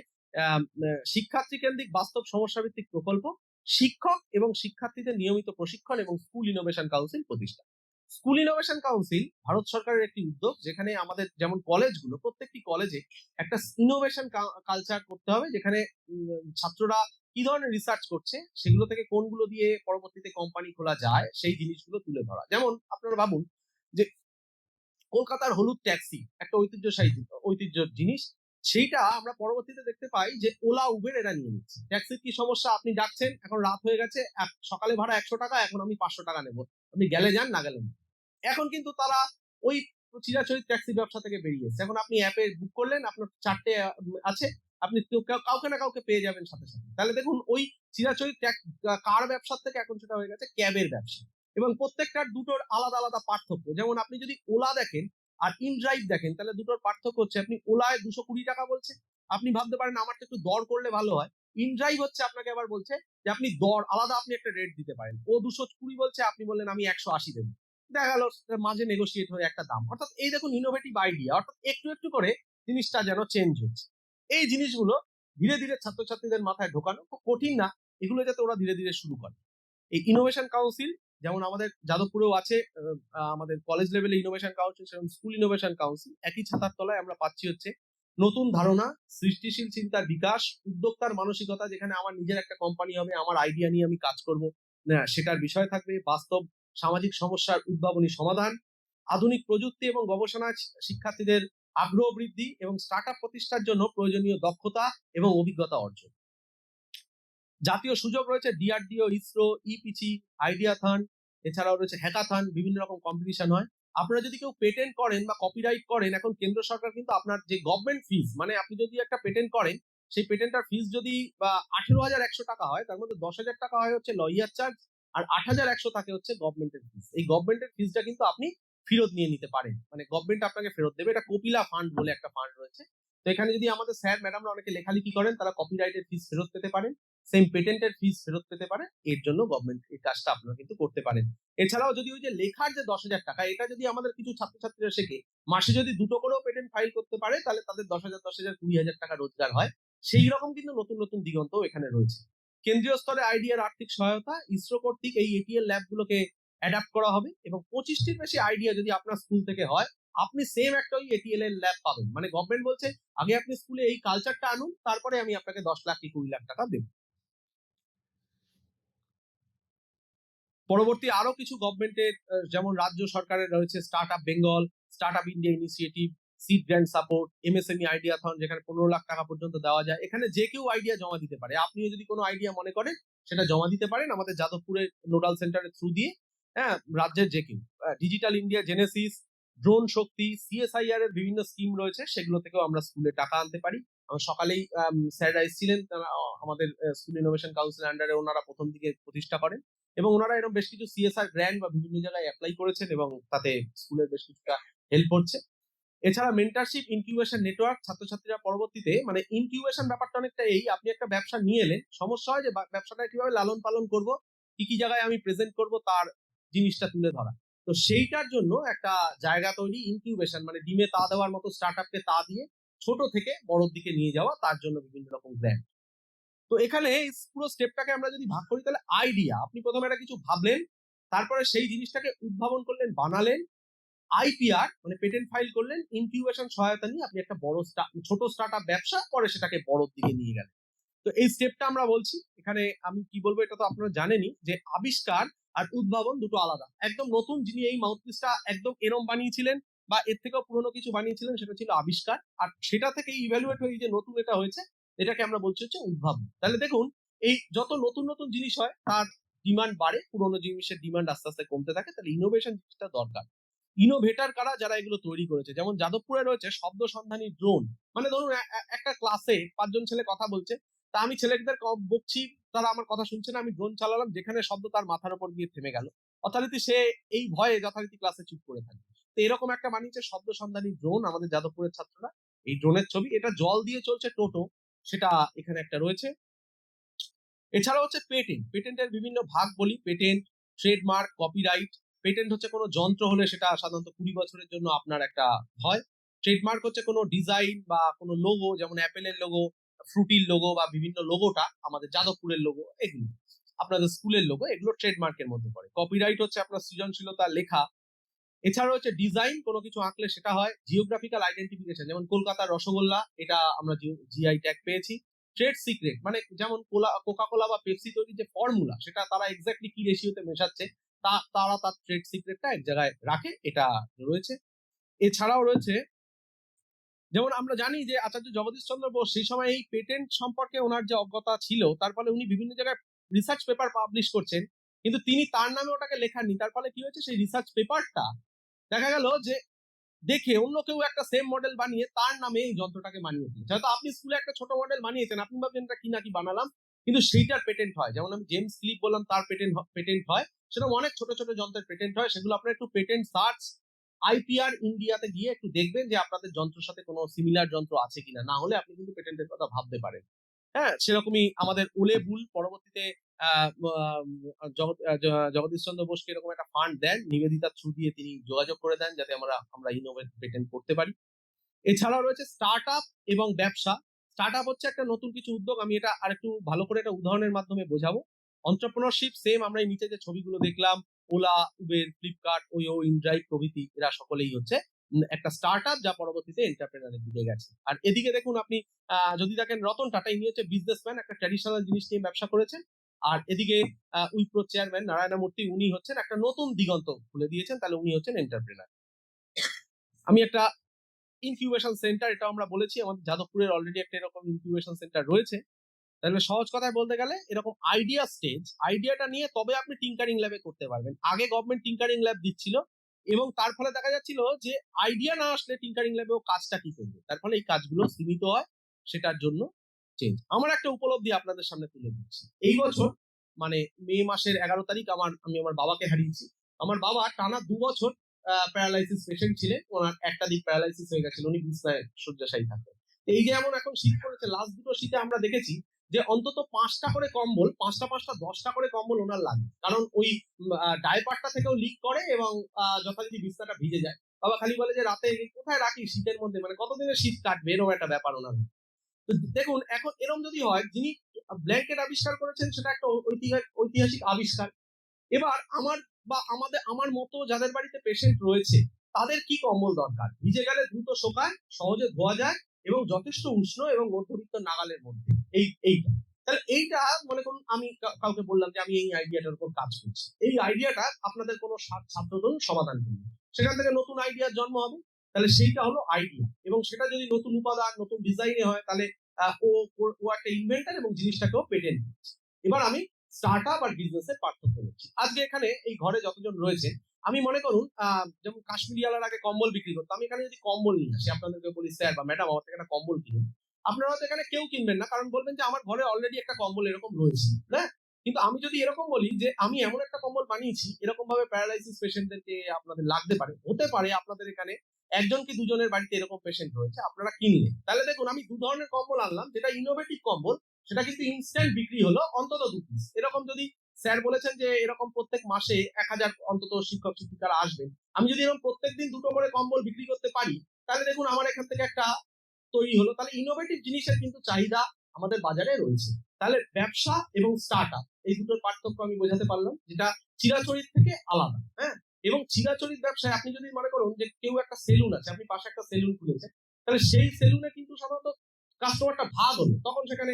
শিক্ষার্থী কেন্দ্রিক বাস্তব সমস্যা ভিত্তিক প্রকল্প, শিক্ষক এবং শিক্ষার্থীদের নিয়মিত প্রশিক্ষণ এবং স্কুল ইনোভেশন কাউন্সিল প্রতিষ্ঠা। স্কুল ইনোভেশন কাউন্সিল ভারত সরকারের একটি উদ্যোগ, যেখানে আমাদের যেমন কলেজগুলো, প্রত্যেকটি কলেজে একটা ইনোভেশন কালচার করতে হবে, যেখানে ছাত্ররা কি ধরনের রিসার্চ করছে, সেগুলো থেকে কোনগুলো দিয়ে পরবর্তীতে কোম্পানি খোলা যায়, সেই জিনিসগুলো তুলে ধরা। যেমন আপনারা ভাবুন যে কলকাতার হলুদ ট্যাক্সি একটা ঐতিহ্যের জিনিস, সেইটা আমরা পরবর্তীতে দেখতে পাই যে ওলা উবের এরা নিয়ে নিচ্ছে। ট্যাক্সির কি সমস্যা, আপনি যাচ্ছেন, এখন রাত হয়ে গেছে, সকালে ভাড়া 100 টাকা, এখন আমি 500 টাকা নেবো, আপনি গেলে যান, না গেলে না। এখন কিন্তু তারা ওই চিরাচরিত ট্যাক্সি ব্যবসা থেকে বেরিয়ে এসেছে। এখন আপনি অ্যাপে বুক করলেন, আপনার 4টে আছে, আপনি কাউকে না কাউকে পেয়ে যাবেন সাথে সাথে। তাহলে দেখুন, ওই চিরাচরিত কার ব্যবসার থেকে এখন সেটা হয়ে গেছে ক্যাবের ব্যবসা। এবং প্রত্যেকটার দুটোর আলাদা আলাদা পার্থক্য। যেমন আপনি যদি ওলা দেখেন আর ইনড্রাইভ দেখেন, তাহলে দুটোর পার্থক্য হচ্ছে, আপনি ওলায় 220 টাকা বলছে, আপনি ভাবতে পারেন আমার তো একটু দর করলে ভালো হয়। ইনড্রাইভ হচ্ছে আপনাকে আবার বলছে যে আপনি দর আলাদা, আপনি একটা রেট দিতে পারেন। ও 220 বলছে, আপনি বললেন আমি 180 দেবো, দেখা গেল মাঝে নেগোসিয়েট হয়ে একটা দাম। অর্থাৎ এই দেখুন ইনোভেটিভ আইডিয়া, অর্থাৎ একটু একটু করে জিনিসটা যেন চেঞ্জ হচ্ছে। এই জিনিসগুলো ধীরে ধীরে ছাত্রছাত্রীদের মাথায় ঢোকানো খুব কঠিন না, এগুলো যাতে ওরা ধীরে ধীরে শুরু করে। এই ইনোভেশন কাউন্সিল যেমন আমাদের যাদবপুরেও আছে, আমাদের কলেজ লেভেলে ইনোভেশন কাউন্সিল, সেরকম স্কুল ইনোভেশন কাউন্সিল। একই ছাতার তলায় আমরা পাচ্ছি হচ্ছে নতুন ধারণা, সৃষ্টিশীল চিন্তার বিকাশ, উদ্যোক্তার মানসিকতা, যেখানে আমার নিজের একটা কোম্পানি হবে, আমার আইডিয়া নিয়ে আমি কাজ করব, সেটার বিষয় থাকবে, বাস্তব সামাজিক সমস্যার উদ্ভাবনী সমাধান, আধুনিক প্রযুক্তি এবং গবেষণায় শিক্ষার্থীদের আগ্রহ বৃদ্ধি এবং স্টার্টআপ প্রতিষ্ঠার জন্য প্রয়োজনীয় দক্ষতা এবং অভিজ্ঞতা অর্জন। জাতীয় সুযোগ রয়েছে, ডিআরডিও, ইসরো, ইপিচি, আইডিয়াথন, এছাড়াও রয়েছে হ্যাকাথন, বিভিন্ন রকম কম্পিটিশন হয়। আপনারা যদি কেউ পেটেন্ট করেন বা কপিরাইট করেন, এখন কেন্দ্র সরকার কিন্তু আপনার যে গভর্নমেন্ট ফিজ, মানে আপনি যদি একটা পেটেন্ট করেন, সেই পেটেন্টার ফিজ যদি 18,100 টাকা হয়, তার মধ্যে 10,000 টাকা হয় হচ্ছে লয়ার চার্জ, আর 8,100 থাকে হচ্ছে গভর্নমেন্টের ফিজ। এই গভর্নমেন্টের ফিজটা কিন্তু আপনি ফেরত নিয়ে নিতে পারেন, মানে গভর্নমেন্ট আপনাকে ফেরত দেবে। এটা কপিলা ফান্ড বলে একটা ফান্ড রয়েছে। তো এখানে যদি আমাদের স্যার ম্যাডামরা অনেকে লেখালেখি করেন, তারা কপিরাইটের ফিজ ফেরত পেতে পারেন, সেম পেটেন্টের ফিজ ফেরত পেতে পারে। এর জন্য গভর্নমেন্ট এই কাজটা আপনারা কিন্তু করতে পারেন। এছাড়াও যদি ওই যে লেখার যে 10,000 টাকা, এটা যদি আমাদের কিছু ছাত্রছাত্রীরা শেখে, মাসে যদি 2টো করেও পেটেন্ট ফাইল করতে পারে, তাহলে তাদের 10,000 20,000 টাকা রোজগার হয়। সেই রকম কিন্তু নতুন নতুন দিগন্ত এখানে রয়েছে। কেন্দ্রীয় স্তরে আইডিয়ার আর্থিক সহায়তা, ইসরো কর্তৃক এই এটিএল ল্যাবগুলোকে অ্যাডাপ্ট করা হবে, এবং 25টির বেশি আইডিয়া যদি আপনার স্কুল থেকে হয়, আপনি সেম একটা ওই এটিএল এর ল্যাব পাবেন। মানে গভর্নমেন্ট বলছে আগে আপনি স্কুলে এই কালচারটা আনুন, তারপরে আমি আপনাকে 10 লাখ কি 20 লাখ টাকা দেব। পরবর্তী আরো কিছু গভর্নমেন্টের, যেমন রাজ্য সরকারের রয়েছে startup Bengal, startup India initiative, seed grant support, MSME ideathon, যেখানে 15 লাখ টাকা পর্যন্ত দেওয়া যায়। এখানে যে কেউ আইডিয়া জমা দিতে পারে, আপনিও যদি কোনো আইডিয়া মনে করেন সেটা জমা দিতে পারেন আমাদের যাদবপুরের নোডাল সেন্টারের থ্রু দিয়ে। হ্যাঁ, রাজ্যের যে কেউ। ডিজিটাল ইন্ডিয়া জেনেসিস, ড্রোন শক্তি, সিএসআইআর এর বিভিন্ন স্কিম রয়েছে, সেগুলো থেকেও আমরা স্কুলে টাকা আনতে পারি। সকালেই স্যাররা এসেছিলেন, আমাদের স্কুল ইনোভেশন কাউন্সিল আন্ডারে ওনারা প্রথম দিকে প্রতিষ্ঠা করেন, এবং ওনারা এরকম বেশ কিছু সিএসআর গ্র্যান্ট বা বিভিন্ন জায়গায় অ্যাপ্লাই করেছেন, এবং তাতে স্কুলের বেশ কিছুটা হেল্প হচ্ছে। এছাড়া মেন্টারশিপ, ইনকিউবেশন নেটওয়ার্ক, ছাত্রছাত্রীরা পরবর্তীতে, মানে ইনকিউবেশন ব্যাপারটা অনেকটা এই, আপনি একটা ব্যবসা নিয়ে এলেন, সমস্যা হয় যে ব্যবসাটা কিভাবে লালন পালন করব, কি কি জায়গায় আমি প্রেজেন্ট করব, তার জিনিসটা তুলে ধরা। তো তো সেইটার জন্য একটা জায়গা তৈরি, ইনকিউবেশন মানে ডিমে তা দেওয়ার মতো স্টার্টআপকে তা দিয়ে ছোট থেকে বড়র দিকে নিয়ে যাওয়া, তার জন্য বিভিন্ন রকম গ্র্যান্ট। তো এখানে এই পুরো স্টেপটাকে আমরা যদি ভাগ করি তাহলে আইডিয়া, আপনি প্রথমে একটা কিছু ভাবলেন, তারপরে সেই জিনিসটাকে উদ্ভাবন করলেন, বানালেন, আইপিআর মানে পেটেন্ট ফাইল করলেন, ইনকিউবেশন সহায়তা নিয়ে আপনি একটা বড় ছোট স্টার্টআপ ব্যবসা, পরে সেটাকে বড়র দিকে নিয়ে গেলেন। তো এই স্টেপটা আমরা বলছি এখানে। আমি কি বলবো, এটা তো আপনারা জানেনই যে আবিষ্কার আর উদ্ভাবন দুটো আলাদা। একদম নতুন যিনি এই মাউথপিসটা একদম এরম বানিয়েছিলেন বা এর থেকেও পুরনো কিছু বানিয়েছিলেন, সেটা ছিল আবিষ্কার, আর সেটা থেকে ইভ্যালুয়েট হয়ে যে নতুন এটা হয়েছে, এটাকে আমরা বলছি হচ্ছে উদ্ভাবন। তাহলে দেখুন, এই যত নতুন নতুন জিনিস হয় তার ডিমান্ড বাড়ে, পুরোনো জিনিসের ডিমান্ড আস্তে আস্তে কমতে থাকে, তাহলে ইনোভেশন জিনিসটা দরকার। ইনোভেটার কারা, যারা এগুলো তৈরি করেছে, যেমন যাদবপুরে রয়েছে শব্দ সন্ধানী ড্রোন। মানে ধরুন একটা ক্লাসে 5 জন ছেলে কথা বলছে, তা আমি ছেলেদের বকছি, তারা আমার কথা শুনছে না, আমি ড্রোন চালালাম, যেখানে শব্দ তার মাথার উপর গিয়ে থেমে গেল, যথারীতি সে এই ভয়ে যথারীতি ক্লাসে চুপ করে থাকে। তো এরকম একটা বানিয়েছে শব্দ সন্ধানী ড্রোন আমাদের যাদবপুরের ছাত্ররা। এই ড্রোনের ছবি, এটা জল দিয়ে চলছে টোটো, সেটা এখানে একটা রয়েছে। এছাড়া হচ্ছে পেটেন্টের বিভিন্ন ভাগ বলি, পেটেন্ট, ট্রেডমার্ক, কপিরাইট। পেটেন্ট হচ্ছে কোনো যন্ত্র হলে সেটা সাধারণত 20 বছরের জন্য আপনার একটা হয়। ট্রেডমার্ক হচ্ছে কোনো ডিজাইন বা কোনো লোগো, যেমন অ্যাপেলের লোগো, ফ্রুটির লোগো বা বিভিন্ন লোগোটা, আমাদের যাদবপুরের লোগো, এগুলো আপনাদের স্কুলের লোগো, এগুলো ট্রেডমার্কের মধ্যে পড়ে। কপিরাইট হচ্ছে আপনার সৃজনশীলতা, লেখা। এছাড়া হচ্ছে ডিজাইন, কোনো কিছু আঁকলে সেটা হয়। জিওগ্রাফিক্যাল আইডেন্টিফিকেশন, যেমন কলকাতার রসগোল্লা, এটা আমরা জিআই ট্যাগ পেয়েছি। ট্রেড সিক্রেট মানে যেমন কোকা কোলা বা পেপসি তৈরি যে ফর্মুলা, সেটা তারা এক্স্যাক্টলি কি রেশিওতে মেশাচ্ছে, তারা তার ট্রেড সিক্রেটটা এক জায়গায় রাখে, এটা রয়েছে। এছাড়াও রয়েছে, যেমন আমরা জানি যে আচার্য জগদীশ চন্দ্র বোস সেই সময় এই পেটেন্ট সম্পর্কে ওনার যে অজ্ঞতা ছিল, তার ফলে উনি বিভিন্ন জায়গায় রিসার্চ পেপার পাবলিশ করছেন, কিন্তু তিনি তার নামে ওটাকে লেখাননি। তার ফলে কি হয়েছে, সেই রিসার্চ পেপারটা দেখা গেল যে দেখে অন্য কেউ একটা সেম মডেল বানিয়ে তার নামে এই যন্ত্রটাকে বানিয়ে দিয়েছে। হয়তো আপনি স্কুলে একটা ছোট মডেল বানিয়েছেন, আপনি ভাবছেন এটা কি নাকি বানালাম, কিন্তু সেইটার পেটেন্ট হয়। যেমন আমি জেমস ক্লিপ বললাম, তার পেটেন্ট হয়। সেরকম অনেক ছোট ছোট যন্ত্রের পেটেন্ট হয়। সেগুলো আপনার একটু পেটেন্ট সার্চ আইপিআর ইন্ডিয়াতে গিয়ে একটু দেখবেন যে আপনাদের যন্ত্রের সাথে কোনো সিমিলার যন্ত্র আছে কিনা, না হলে আপনি কিন্তু পেটেন্টের কথা ভাবতে পারেন। হ্যাঁ, সেরকমই আমাদের ওলে বুল পরবর্তীতে জগদীশ চন্দ্র বোসকে এরকম একটা ফান্ড দেন, নিবেদিতার থ্রু দিয়ে তিনি যোগাযোগ করে দেন যাতে আমরা ইনোভেট পেটেন্ট করতে পারি। এছাড়াও রয়েছে স্টার্টআপ এবং ব্যবসা। স্টার্টআপ হচ্ছে একটা নতুন কিছু উদ্যোগ। আমি এটা আরেকটু ভালো করে একটা উদাহরণের মাধ্যমে বোঝাবো। এন্টারপ্রেনারশিপ সেম, আমরা এই নিচে যে ছবিগুলো দেখলাম, ওলা, উবের, ফ্লিপকার্ট, ওয়ো, ইনড্রাইভ প্রভৃতি, এরা সকলেই হচ্ছে একটা স্টার্টআপ যা পরবর্তীতে এন্টারপ্রেনারের দিকে গেছে। আর এদিকে দেখুন আপনি যদি দেখেন রতন টাটা, ইনি হচ্ছে বিজনেসম্যান, একটা ট্র্যাডিশনাল জিনিস নিয়ে ব্যবসা করেছেন। আর এদিকে উইপ্রো চেয়ারম্যান নারায়ণমূর্তি, উনি হচ্ছেন একটা নতুন দিগন্ত খুলে দিয়েছেন, তাহলে উনি হচ্ছেন এন্টারপ্রেনার। আমি একটা ইনকিউবেশন সেন্টার, এটা আমরা বলেছি, আমাদের যাদবপুরের অলরেডি একটা এরকম ইনকিউবেশন সেন্টার রয়েছে। তাহলে সহজ কথায় বলতে গেলে এরকম আইডিয়া স্টেজ, আইডিয়াটা নিয়ে তবে আপনি টিঙ্কারিং ল্যাবে করতে পারবেন। আগে গভর্নমেন্ট টিঙ্কারিং ল্যাব দিচ্ছিল, এবং তার ফলে দেখা যাচ্ছিল যে আইডিয়া না আসলে টিঙ্কারিং ল্যাবেও কাজটা কি করবে, তার ফলে এই কাজগুলো সীমিত হয়, সেটার জন্য চেঞ্জ। আমার একটা উপলব্ধি আপনাদের সামনে তুলে দিচ্ছি। এই বছর মানে মে মাসের 11 তারিখ আমি আমার বাবাকে হারিয়েছি। আমার বাবা টানা 2 বছর প্যারালাইসিস পেশেন্ট ছিলেন, ওনার একটা দিক প্যারালাইসিস হয়ে গেছিল, উনি বিছনায় শয্যাশায়ী থাকতেন। এই যে এমন এখন শীত পড়েছে, লাস্ট দুটো শীতে আমরা দেখেছি যে অন্তত 5টা করে কম্বল, 10টা করে কম্বল ওনার লাগে, কারণ ওই ডাইপারটা থেকেও লিক করে এবং যথারীতি বিছনাটা ভিজে যায়। বাবা খালি বলে যে রাতে কোথায় রাখি শীতের মধ্যে, মানে কতদিনের শীত কাটবে, এরকম একটা ব্যাপার ওনার। তো দেখুন এখন এরকম যদি হয়, যিনি ব্ল্যাঙ্কেট আবিষ্কার করেছেন সেটা একটা ঐতিহাসিক আবিষ্কার। এবার আমার মতো যাদের বাড়িতে পেশেন্ট রয়েছে, তাদের কি কম্বল দরকার, ভিজে গেলে দ্রুত শোকায়, সহজে ধোয়া যায় এবং যথেষ্ট উষ্ণ এবং মধ্যবিত্ত নাগালের মধ্যে, এইটা। তাহলে এইটা মনে করুন আমি কাউকে বললাম যে আমি এই আইডিয়াটার উপর কাজ করছি, এই আইডিয়াটা আপনাদের কোনো ছাত্রদল সমাধান করবে, সেখান থেকে নতুন আইডিয়ার জন্ম হবে। তাহলে সেইটা হলো আইডিয়া, এবং সেটা যদি নতুন উপাদান, নতুন ডিজাইনে হয়, তাহলে ও একটা ইনভেন্টর এবং জিনিসটাকেও পেটেন্ট দিচ্ছে। এবার আমি স্টার্টআপ আর বিজনেসের পার্থক্য করছি। আজকে এখানে এই ঘরে যতজন রয়েছে, আমি মনে করুন যেমন কাশ্মীরি আলার আগে কম্বল বিক্রি করতো, আমি এখানে যদি কম্বল নিয়ে আসি, আপনাদেরকে বলি স্যার বা ম্যাডাম আমার থেকে একটা কম্বল কিনুন, আপনারা হয়তো এখানে কেউ কিনবেন না, কারণ বলবেন যে আমার ঘরে অলরেডি একটা কম্বল এরকম রয়েছে, না? কিন্তু আমি যদি এরকম বলি যে আমি এমন একটা কম্বল বানিয়েছি, এরকম ভাবে প্যারালাইসিস পেশেন্টদেরকে আপনাদের লাগতে পারে, হতে পারে আপনাদের এখানে একজন কি দুজনের বাড়িতে এরকম পেশেন্ট রয়েছে, আপনারা কিনলেন, তাহলে দেখুন আমি 2 ধরনের কম্বল আনলাম, যেটা ইনোভেটিভ কম্বল, সেটা কিন্তু ইনস্ট্যান্ট বিক্রি হলো অন্তত 2 পিস। এরকম যদি স্যার বলেছেন যে এরকম প্রত্যেক মাসে 1000 অন্তত শিক্ষক শিক্ষিকারা আসবেন। আমি যদি এরকম প্রত্যেকদিন 2টো করে কম্বল বিক্রি করতে পারি, তাহলে দেখুন আমার এখান থেকে একটা তৈরি হলো। তাহলে ইনোভেটিভ জিনিসের কিন্তু চাহিদা আমাদের বাজারে রয়েছে। তাহলে ব্যবসা এবং স্টার্টআপ এই দুটোর পার্থক্য আমি বোঝাতে পারলাম, যেটা চিরাচরিত থেকে আলাদা। হ্যাঁ, এবং চিরাচরিত ব্যবসায় আপনি যদি মনে করুন যে কেউ একটা সেলুন আছে, আপনি পাশে একটা সেলুন খুলেছেন, তাহলে সেই সেলুনে কিন্তু সাধারণত কাস্টমারটা ভাগ হলো, তখন সেখানে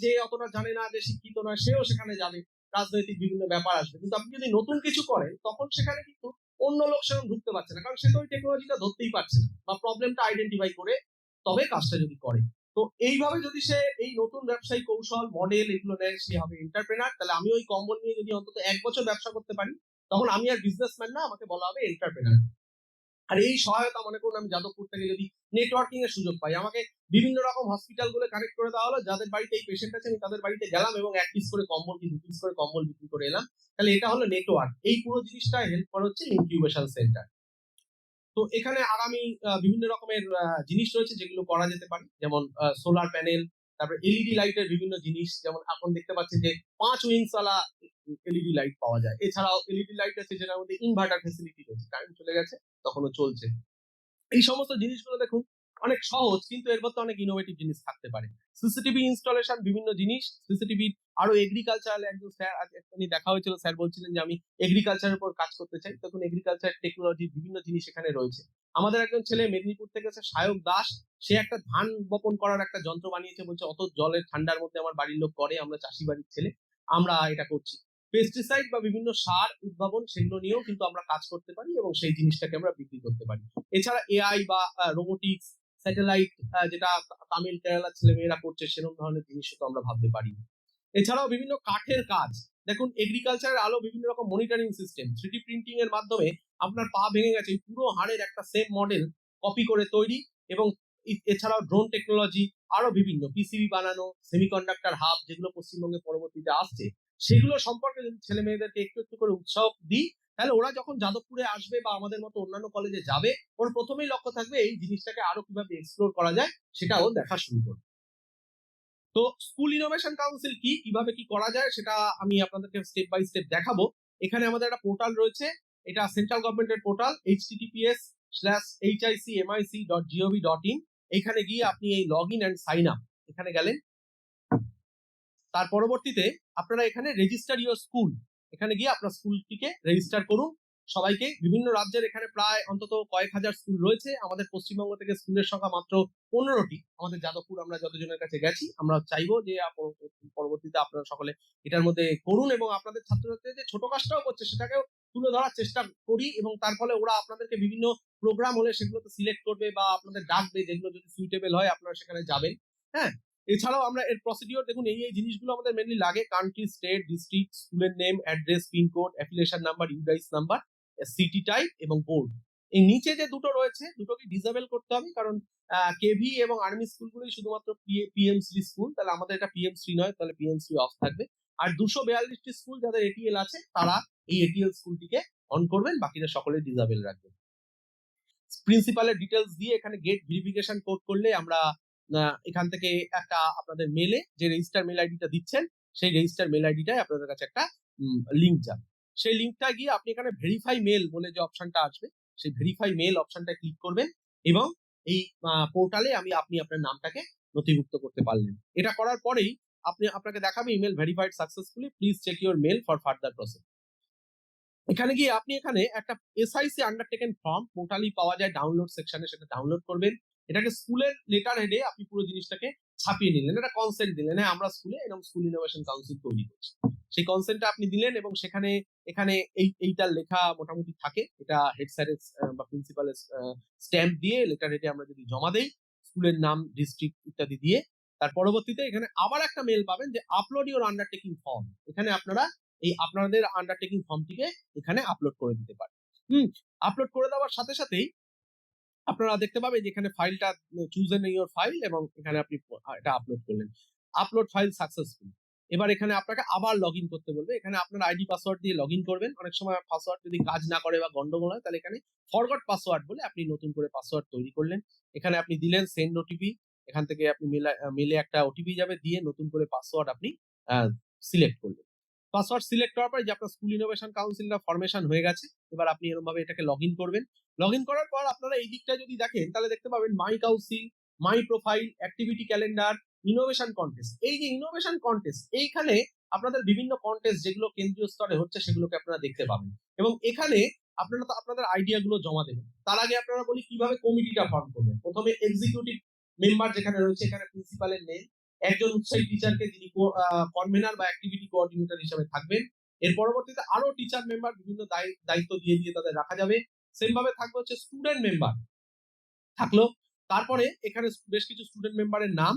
যে অতটা জানে না, যে শিক্ষিত নয়, সেও সেখানে যাবে, রাজনৈতিক বিভিন্ন ব্যাপার আসবে। কিন্তু আপনি যদি নতুন কিছু করেন, তখন সেখানে কিন্তু অন্য লোক সেরকম ঢুকতে পারছে না, কারণ সে তো ওই টেকনোলজিটা ধরতেই পারছে না, বা প্রবলেমটা আইডেন্টিফাই করে তবে কাজটা যদি করে। তো এইভাবে যদি সে এই নতুন ব্যবসায়িক কৌশল মডেল এগুলো নেয়, সে হবে এন্টারপ্রেনার। তাহলে আমি ওই কম্বল নিয়ে যদি অন্তত 1 বছর ব্যবসা করতে পারি, তখন আমি আর বিজনেসম্যান না, আমাকে বলা হবে এন্টারপ্রেনার। আর এই সহায়তা মনে করুন আমি যাদবপুর থেকে যদি নেটওয়ার্কিং এর সুযোগ পাই, আমাকে বিভিন্ন রকম হসপিটাল গুলো কানেক্ট করে দেওয়া হলো, যাদের বাড়িতে এই পেশেন্ট আছে আমি তাদের বাড়িতে গেলাম এবং 1 পিস করে কম্বল কি 2 পিস করে কম্বল বিক্রি করে এলাম। তাহলে এটা হলো নেটওয়ার্ক। এই পুরো জিনিসটা হেল্প করা হচ্ছে ইনকিউবেশন সেন্টার। তো এখানে আগামী বিভিন্ন রকমের জিনিস রয়েছে যেগুলো করা যেতে পারে, যেমন সোলার প্যানেল, তারপরে এলইডি লাইটের বিভিন্ন জিনিস, যেমন এখন দেখতে পাচ্ছেন যে 5 উইংস ওয়ালা এলইডি লাইট পাওয়া যায়। এছাড়াও এলইডি লাইট আছে যেটার মধ্যে ইনভার্টার ফ্যাসিলিটি রয়েছে, কারেন্ট চলে গেছে তখনও চলছে। এই সমস্ত জিনিসগুলো দেখুন অনেক সহজ, কিন্তু এর মধ্যে অনেক ইনোভেটিভ জিনিস থাকতে পারে। সিসিটিভি ইনস্টলেশন বিভিন্ন জিনিস, সিসিটিভি আরো এগ্রিকালচারাল, একজন স্যার এখনই দেখা হয়েছিল, স্যার বলছিলেন যে আমি এগ্রিকালচারের উপর কাজ করতে চাই, তখন এগ্রিকালচার টেকনোলজি বিভিন্ন জিনিস এখানে রয়েছে। আমাদের একজন ছেলে মেদিনীপুর থেকে এসে সায়ক দাস, সে একটা ধান বপন করার একটা যন্ত্র বানিয়েছে, বলছে অত জলের ঠান্ডার মধ্যে আমার বাড়ির লোক করে, আমরা চাষি বাড়ির ছেলে, আমরা এটা করছি। পেস্টিসাইড বা বিভিন্ন সার উদ্ভাবন সেগুলো নিয়েও কিন্তু আমরা কাজ করতে পারি এবং সেই জিনিসটাকে আমরা বিক্রি করতে পারি। এছাড়া এআই বা রোবোটিক্স, স্যাটেলাইট, যেটা তামিল কেরালার ছেলেমেয়েরা করছে, সেরকম ধরনের জিনিসও তো আমরা ভাবতে পারি। এছাড়াও বিভিন্ন কাঠের কাজ, দেখুন এগ্রিকালচারের আলো বিভিন্ন রকম মনিটরিং সিস্টেম, 3D প্রিন্টিং এর মাধ্যমে আপনার পা ভেঙে গেছে, এই পুরো হাড়ের একটা সেম মডেল কপি করে তৈরি। এবং এছাড়াও ড্রোন টেকনোলজি, আরো বিভিন্ন পিসিবি বানানো, সেমিকন্ডাক্টর হাব, যেগুলো পশ্চিমবঙ্গে পরবর্তীতে আসছে, সেগুলো সম্পর্কে যদি ছেলে মেয়েদেরকে একটু একটু করে উৎসাহ দিই, তাহলে ওরা যখন যাদবপুরে আসবে বা আমাদের মতো অন্যান্য কলেজে যাবে, ওর প্রথমেই লক্ষ্য থাকবে এই জিনিসটাকে আরো কিভাবে এক্সপ্লোর করা যায় সেটাও দেখা শুরু করবে। তো স্কুল ইনোভেশন কাউন্সিল কি, কিভাবে কি করা যায়, সেটা আমি আপনাদেরকে স্টেপ বাই স্টেপ দেখাবো। এখানে আমাদের একটা পোর্টাল রয়েছে, এটা সেন্ট্রাল গভর্নমেন্টের পোর্টাল, https:/hicmic.gov.in। এখানে গিয়ে আপনি এই log in and sign up এখানে গেলেন। তার পরবর্তীতে আপনারা এখানে রেজিস্টার ইউর স্কুল, এখানে গিয়ে আপনার স্কুলটিকে রেজিস্টার করুন। সবাইকে, বিভিন্ন রাজ্যের এখানে প্রায় অন্তত কয়েক হাজার স্কুল রয়েছে, আমাদের পশ্চিমবঙ্গ থেকে স্কুলের সংখ্যা মাত্র 15টি। আমাদের যাদবপুর আমরা যতজনের কাছে গেছি, আমরা চাইবো যে পরবর্তীতে আপনারা সকলে এটার মধ্যে করুন এবং আপনাদের ছাত্রছাত্রীদের যে ছোট কাজটাও করছে সেটাকেও তুলে ধরার চেষ্টা করি, এবং তার ফলে ওরা আপনাদেরকে বিভিন্ন প্রোগ্রাম হলে সেগুলোতে সিলেক্ট করবে বা আপনাদের ডাকবে, যেগুলো যদি সুইটেবল হয় আপনারা সেখানে যাবেন। হ্যাঁ, এছাড়াও আমরা এর প্রসিডিওর দেখুন, এই জিনিসগুলো আমাদের মেনলি লাগে: কান্ট্রি, স্টেট, ডিস্ট্রিক্ট, স্কুলের name, address, pin code, affiliation number, UDISE number, city type এবং বোর্ড। এই নিচে যে দুটো রয়েছে দুটোকে ডিসেবল করতে হবে, কারণ কেভি এবং আর্মি স্কুলগুলোই শুধুমাত্র পিএমসি স্কুল, তাহলে আমাদের এটা পিএমসি নয়, তাহলে পিএমসি অফ থাকবে। আর 242টি স্কুল যাদের এটিএল আছে তারা এই এটিএল স্কুলটিকে অন করবেন, বাকিরা সকলে ডিসেবল রাখবেন। প্রিন্সিপালের ডিটেলস দিয়ে এখানে গেট ভেরিফিকেশন কোড করলে আমরা এখান থেকে একটা আপনাদের মেলে যে রেজিস্টার মেল আইডিটা দিচ্ছেন, সেই রেজিস্টার মেল আইডিটাই আপনাদের কাছে একটা লিংক যাবে। সেই লিংকটা গিয়ে আপনি এখানে ভেরিফাই মেল বলে যে অপশনটা আসবে, সেই ভেরিফাই মেল অপশনটা ক্লিক করবেন এবং এই পোর্টালে আপনি আপনার নামটাকে নথিভুক্ত করতে পারলেন। এটা করার পরেই আপনাকে দেখাবে email verified successfully, please check your mail for further process. এখানে গিয়ে আপনি এখানে একটা এসআইসি আন্ডারটেকেন ফর্ম পোর্টালি পাওয়া যায় ডাউনলোড সেকশনে, সেটা ডাউনলোড করবেন। এটাকে স্কুলের লেটার হেডে আপনি পুরো জিনিসটাকে ছাপিয়ে নিলেন, এটা কনসেন্ট দিলেন, হ্যাঁ আমরা স্কুলে এরকম স্কুল ইনোভেশন কাউন্সিল তৈরি করছি, সেই কনসেন্টটা আপনি দিলেন এবং সেখানে এখানে এইটার লেখা মোটামুটি থাকে, এটা হেড স্যারের বা প্রিন্সিপালের স্ট্যাম্প দিয়ে লেটার হেডে আমরা যদি জমা দেই, স্কুলের নাম, ডিস্ট্রিক্ট ইত্যাদি দিয়ে, তার পরবর্তীতে এখানে আবার একটা মেল পাবেন যে আপলোড ইউর আন্ডারটেকিং ফর্ম। এখানে আপনারা এই আপনাদের আন্ডারটেকিং ফর্মটিকে এখানে আপলোড করে দিতে পারেন। আপলোড করে দেওয়ার সাথে সাথেই আপনারা দেখতে পাবেন যে এখানে ফাইলটা চুজ এন ইউর ফাইল এবং এখানে আপনি এটা আপলোড করলেন, আপলোড ফাইল সাকসেসফুল। এবার এখানে আপনাকে আবার লগ ইন করতে বলবে, এখানে আপনার আইডি পাসওয়ার্ড দিয়ে লগ ইন করবেন। অনেক সময় পাসওয়ার্ড যদি কাজ না করে বা গন্ডগোল হয়, তাহলে এখানে ফরগট পাসওয়ার্ড বলে আপনি নতুন করে পাসওয়ার্ড তৈরি করলেন। এখানে আপনি দিলেন সেন্ড ওটিপি, এখান থেকে আপনি মেলে একটা ওটিপি যাবে, দিয়ে নতুন করে পাসওয়ার্ড আপনি সিলেক্ট করলেন। পাসওয়ার্ড সিলেক্ট করার পরে যে আপনার স্কুল ইনোভেশন কাউন্সিলটা ফরমেশন হয়ে গেছে, এবার আপনি এরকম ভাবে এটাকে লগ ইন করবেন। লগ ইন করার পর আপনারা এই দিকটা যদি দেখেন তাহলে দেখতে পাবেন my council, my profile, activity calendar, innovation contest. এই যে ইনোভেশন কন্টেস্ট, এইখানে আপনাদের বিভিন্ন কন্টেস্ট যেগুলো কেন্দ্রীয় স্তরে হচ্ছে সেগুলোকে আপনারা দেখতে পাবেন, এবং এখানে আপনারা তো আপনাদের আইডিয়া গুলো জমা দেবেন। তার আগে আপনারা বলি কিভাবে কমিটিটা ফর্ম করবেন। প্রথমে এক্সিকিউটিভ মেম্বার যেখানে রয়েছে, এখানে প্রিন্সিপালের নেম, একজন উৎসাহী টিচারকে যিনি কনভেনার বা অ্যাক্টিভিটি কোঅর্ডিনেটর হিসেবে থাকবেন। এর পরবর্তীতে আরো টিচার মেম্বার বিভিন্ন দায়িত্ব দিয়ে তাদের রাখা যাবে। সেম ভাবে থাকবে হচ্ছে স্টুডেন্ট মেম্বার থাকলো। তারপরে এখানে বেশ কিছু স্টুডেন্ট মেম্বারের নাম।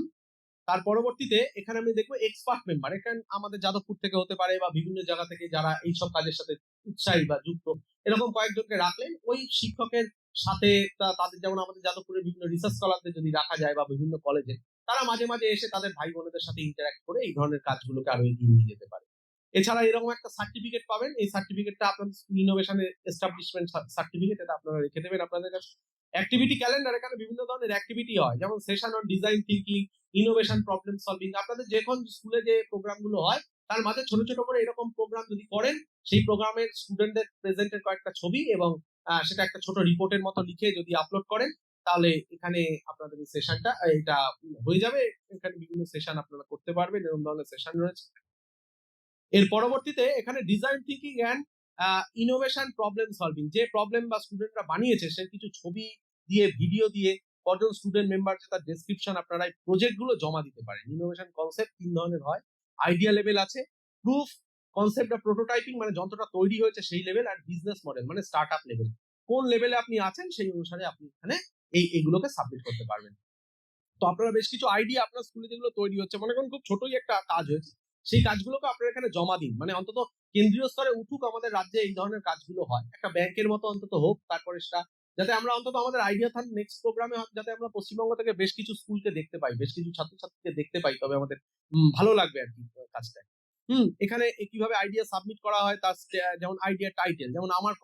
তার পরবর্তীতে এখানে আমি দেখবো এক্সপার্ট মেম্বার, এখানে আমাদের যাদবপুর থেকে হতে পারে বা বিভিন্ন জায়গা থেকে যারা এইসব কাজের সাথে উৎসাহী বা যুক্ত, এরকম কয়েকজনকে রাখলেন ওই শিক্ষকের সাথে। তাদের যেমন আমাদের যাদবপুরের বিভিন্ন রিসার্চ স্কলারদের যদি রাখা যায় বা বিভিন্ন কলেজে, তারা মাঝে মাঝে এসে তাদের ভাই বোনেদের সাথে ইন্টারঅ্যাক্ট করে এই ধরনের কাজগুলোকে আরো এগিয়ে নিয়ে যেতে পারে। এছাড়া এরকম একটা সার্টিফিকেট পাবেন, এই সার্টিফিকেটটা আপনাদের স্কুল ইনোভেশনের এস্টাবলিশমেন্ট সার্টিফিকেট, এটা আপনারা রেখে দেবেন আপনাদের কাছে। অ্যাক্টিভিটি ক্যালেন্ডার, এখানে বিভিন্ন ধরনের অ্যাক্টিভিটি হয়, যেমন session on design thinking, innovation, problem solving. আপনাদের যখন স্কুলে যে প্রোগ্রামগুলো হয় তার মাঝে ছোট ছোট করে এরকম প্রোগ্রাম যদি করেন, সেই প্রোগ্রামের স্টুডেন্টদের প্রেজেন্টের কয়েকটা ছবি এবং সেটা একটা ছোট রিপোর্টের মতো লিখে যদি আপলোড করেন, তাহলে এখানে আপনাদের এই সেশনটা এটা হয়ে যাবে। এখানে বিভিন্ন সেশন আপনারা করতে পারবেন, এরকম ধরনের সেশন রয়েছে। এর পরবর্তীতে এখানে design thinking and innovation, problem solving, যে প্রবলেম বা স্টুডেন্টরা বানিয়েছে সে কিছু ছবি দিয়ে, ভিডিও দিয়ে, কজন স্টুডেন্ট মেম্বার আছে তার ডেসক্রিপশন আপনারা এই প্রজেক্ট গুলো জমা দিতে পারেন। ইনোভেশন কনসেপ্ট 3 ধরনের হয়, আইডিয়া লেভেল আছে, প্রুফ কনসেপ্ট বা প্রোটোটাইপিং মানে যন্ত্রটা তৈরি হয়েছে সেই লেভেল, আর বিজনেস মডেল মানে স্টার্টআপ লেভেল। কোন লেভেলে আপনি আছেন সেই অনুসারে আপনি এখানে এইগুলোকে সাবমিট করতে পারবেন। তো আপনারা বেশ কিছু আইডিয়া আপনার স্কুলে যেগুলো তৈরি হচ্ছে, মনে করেন খুব ছোটই একটা কাজ হয়েছে, সেই কাজগুলোকে আপনারা এখানে জমা দিন। মানে অন্তত কেন্দ্রীয় স্তরে উঠুক আমাদের রাজ্যে এই ধরনের কাজগুলো হয়, একটা ব্যাংকের মতো অন্তত হোক, তারপরে সেটা যাতে আমরা অন্তত আমাদের আইডিয়া থান নেক্সট প্রোগ্রামে যাতে আমরা পশ্চিমবঙ্গ থেকে বেশ কিছু স্কুলকে দেখতে পাই, বেশ কিছু ছাত্রছাত্রীকে দেখতে পাই, তবে আমাদের ভালো লাগবে আর কি কাজটা। এখানে কিভাবে আইডিয়া সাবমিট করা হয় তার যেমন আইডিয়া টাইটেল, যেমন আমার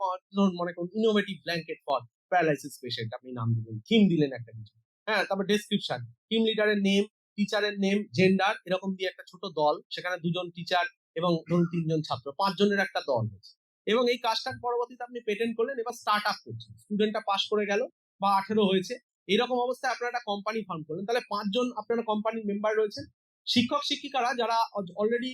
মনে করুন innovative blanket for paralysis patient, আপনি নাম দিলেন, থিম দিলেন একটা কিছু, হ্যাঁ, তারপর ডেসক্রিপশন, টিম লিডারের নেম, টিচারের নেম, জেন্ডার, এরকম দিয়ে একটা ছোট দল, সেখানে 2 জন টিচার এবং ধরুন 3 জন ছাত্র, 5 জনের একটা দল হয়েছে। এবং এই কাজটার পরবর্তীতে আপনি পেটেন্ট করলেন, এবার স্টার্ট আপ করছেন, স্টুডেন্টটা পাস করে গেল বা 18 হয়েছে, এরকম অবস্থায় আপনারা একটা কোম্পানি ফর্ম করলেন, তাহলে 5 জন আপনারা কোম্পানির মেম্বার রয়েছেন। শিক্ষক শিক্ষিকারা যারা অলরেডি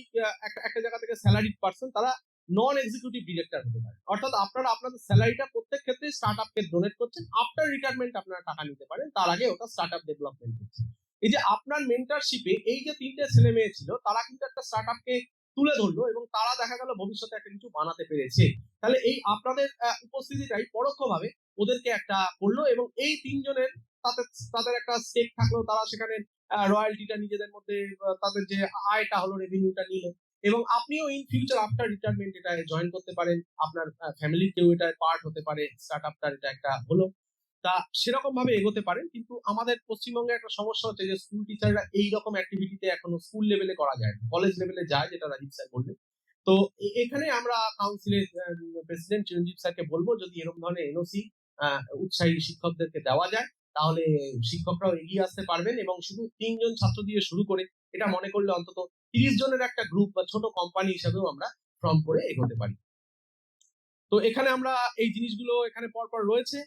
একটা জায়গা থেকে স্যালারিড পার্সন, তারা নন এক্সিকিউটিভ ডিরেক্টর হতে পারে, অর্থাৎ আপনারা আপনাদের স্যালারিটা প্রত্যেক ক্ষেত্রে স্টার্ট আপকে ডোনেট করছেন, আফটার রিটায়ারমেন্ট আপনারা টাকা নিতে পারেন, তার আগে ওটা স্টার্ট আপ ডেভেলপমেন্ট হচ্ছে। এই যে আপনার মেন্টরশিপে এই যে 3টে ছেলে মেয়ে ছিল, তারা কিন্তু একটা স্টার্ট আপকে তুলে ধরলো এবং তারা দেখা গেল ভবিষ্যতে একটা কিছু বানাতে পেরেছে। তাহলে এই আপনাদের উপস্থিতিটাই পরোক্ষভাবে ওদেরকে একটা করলো, এবং এই 3 জনের তাদের একটা স্টেক থাকলো, তারা সেখানে রয়্যালটিটা নিজেদের মধ্যে, তাদের যে আয়টা হলো, রেভিনিউটা নিল, এবং আপনিও ইন ফিউচার আফটার রিটায়ারমেন্ট এটা জয়েন করতে পারেন, আপনার ফ্যামিলির কেউ এটা পার্ট হতে পারে, স্টার্টআপটার এটা একটা হলো। তা সেরকম ভাবে এগোতে পারেন। কিন্তু আমাদের পশ্চিমবঙ্গে একটা সমস্যা হচ্ছে যে স্কুল টিচাররা এইরকম অ্যাক্টিভিটিতে এখনো স্কুল লেভেলে করা যায়, কলেজ লেভেলে যায়, যেটা রাজীব স্যার বললেন। তো এখানে আমরা কাউন্সিলের প্রেসিডেন্ট চিরঞ্জীব স্যারকে বলবো যদি এরকম ধরনের এনওসি উৎসাহী শিক্ষকদেরকে দেওয়া যায়, তাহলে শিক্ষকরাও এগিয়ে আসতে পারবেন, এবং শুধু 3 জন ছাত্র দিয়ে শুরু করে এটা মনে করলে অন্তত 30 জনের একটা গ্রুপ বা ছোট কোম্পানি হিসেবেও আমরা ফর্ম করে এগোতে পারি। তো এখানে আমরা এই জিনিসগুলো এখানে পরপর রয়েছে,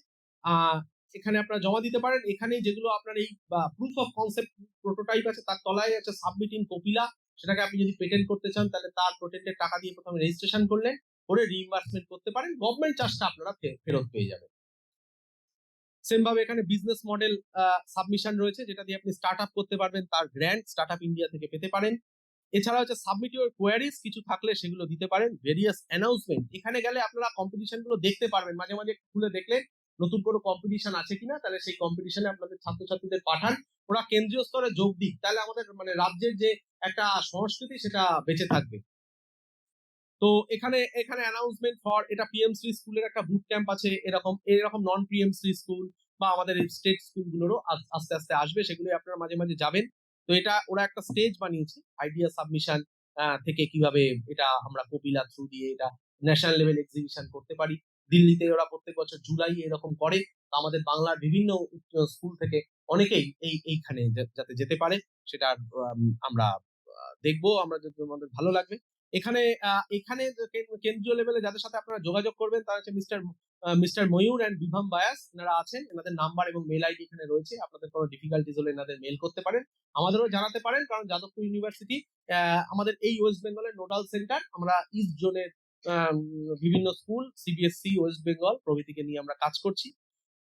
এখানে আপনারা জমা দিতে পারেন। এখানে যেগুলো আপনার এই প্রুফ অফ কনসেপ্ট প্রোটোটাইপ আছে, তার তলায় আছে সাবমিট ইন কপিলা, সেটাকে আপনি যদি পেটেন্ট করতে চান তাহলে তার পেটেন্টের টাকা দিয়ে প্রথমে রেজিস্ট্রেশন করলেন, করে রিইম্বার্সমেন্ট করতে পারেন, গভর্নমেন্ট চার্জটা আপনারা ফেরত পেয়ে যাবেন। সেম ভাবে এখানে বিজনেস মডেল সাবমিশন রয়েছে, যেটা দিয়ে আপনি স্টার্ট আপ করতে পারবেন, তার গ্র্যান্ট স্টার্ট আপ ইন্ডিয়া থেকে পেতে পারেন। এছাড়া হচ্ছে সাবমিট ইউর কোয়ারিজ, কিছু থাকলে সেগুলো দিতে পারেন। ভেরিয়াস অ্যানাউন্সমেন্ট, এখানে গেলে আপনারা কম্পিটিশন গুলো দেখতে পারবেন, মাঝে মাঝে খুলে দেখলেন নতুন কোনো কম্পিটিশন আছে কিনা, তাহলে সেই কম্পিটিশনে আপনাদের ছাত্রছাত্রীদের পাঠান, ওরা কেন্দ্রীয় স্তরে যোগ দিক, তাহলে আমাদের মানে রাজ্যের যে একটা সংস্কৃতি সেটা বেঁচে থাকবে। তো এখানে অ্যানাউন্সমেন্ট ফর, এটা পিএমসি স্কুলের একটা বুট ক্যাম্প আছে, এরকম নন পিএমসি স্কুল বা আমাদের স্টেট স্কুলগুলোরও আস্তে আস্তে আসবে, সেগুলো আপনারা মাঝে মাঝে যাবেন। তো এটা ওরা একটা স্টেজ বানিয়েছে আইডিয়া সাবমিশন থেকে কিভাবে এটা আমরা কপিলা থ্রু দিয়ে এটা ন্যাশনাল লেভেল এক্সিবিশন করতে পারি। দিল্লিতে ওরা প্রত্যেক বছর জুলাই এরকম করে, তো আমাদের বাংলার বিভিন্ন স্কুল থেকে অনেকেই এইখানে যাতে যেতে পারে, সেটা আমরা দেখবো, আমরা যদি আমাদের ভালো লাগবে। এখানে এখানে কেন্দ্রীয় লেভেলে যাদের সাথে আপনারা যোগাযোগ করবেন তারা হচ্ছে মিস্টার ময়ূর অ্যান্ড বিভাম বায়াস, এনারা আছেন। এনাদের নাম্বার এবং মেল আইডি এখানে রয়েছে। আপনাদের কোনো ডিফিকাল্টিজ হলে এনাদের মেল করতে পারেন, আমাদেরও জানাতে পারেন, কারণ যাদবপুর ইউনিভার্সিটি আমাদের এই ওয়েস্ট বেঙ্গলের নোডাল সেন্টার। আমরা ইস্ট জোনের বিভিন্ন স্কুল, সিবিএসসি, ওয়েস্ট বেঙ্গল প্রভৃতিকে নিয়ে আমরা কাজ করছি।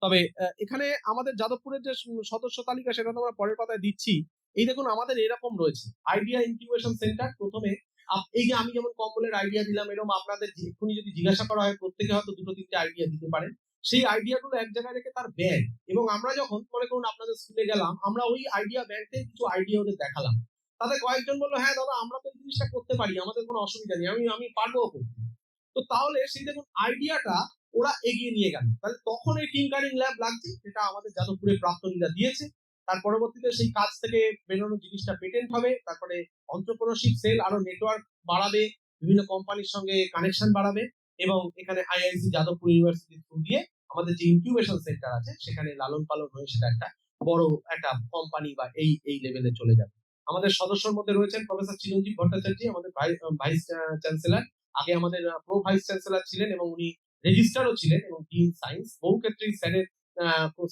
তবে এখানে আমাদের যাদবপুরের যে সদস্য তালিকা সেটা তো আমরা পরের পাতায় দিচ্ছি। এই দেখুন আমাদের এরকম রয়েছে আইডিয়া ইনকিউবেশন সেন্টার। প্রথমে এই যে আমি যেমন কম্বলের আইডিয়া দিলাম, এরকম আপনাদের এক্ষুনি যদি জিজ্ঞাসা করা হয় প্রত্যেকে হয়তো 2-3টে আইডিয়া দিতে পারেন। সেই আইডিয়াগুলো এক জায়গায় রেখে তার ব্যাংক, এবং আমরা যখন মনে করুন আপনাদের স্কুলে গেলাম, আমরা ওই আইডিয়া ব্যাংক থেকে কিছু আইডিয়া ওদের দেখালাম। তাদের কয়েকজন বললো হ্যাঁ দাদা আমরা তো এই জিনিসটা করতে পারি, আমাদের কোনো অসুবিধা নেই, আমি পারবো করতে। তো তাহলে সেই দেখুন আইডিয়াটা ওরা এগিয়ে নিয়ে গেল। তাহলে তখন এই টিঙ্কারিং ল্যাব লাগছে, যেটা আমাদের যাদবপুরে প্রাক্তনীরা দিয়েছে। তার পরবর্তীতে সেই কাজ থেকে বেরোনো জিনিসটা পেটেন্ট হবে, তারপরে এন্টারপ্রেনারশিপ সেল আরো নেটওয়ার্ক বাড়াবে, বিভিন্ন কোম্পানির সঙ্গে কানেকশন বাড়াবে, এবং এখানে আইআইসি যাদবপুর ইউনিভার্সিটির থ্রু দিয়ে আমাদের যে ইনকিউবেশন সেন্টার আছে সেখানে লালন পালন হয়ে সেটা একটা বড় একটা কোম্পানি বা এই লেভেলে চলে যাবে। আমাদের সদস্যর মধ্যে রয়েছেন প্রফেসর চিরঞ্জীব ভট্টাচার্য, আমাদের ভাইস চ্যান্সেলর। আগে আমাদের প্রো ভাইস চ্যান্সেলর ছিলেন এবং উনি রেজিস্ট্রারও ছিলেন এবং ডিন সায়েন্স। বহু ক্ষেত্রেই স্যারের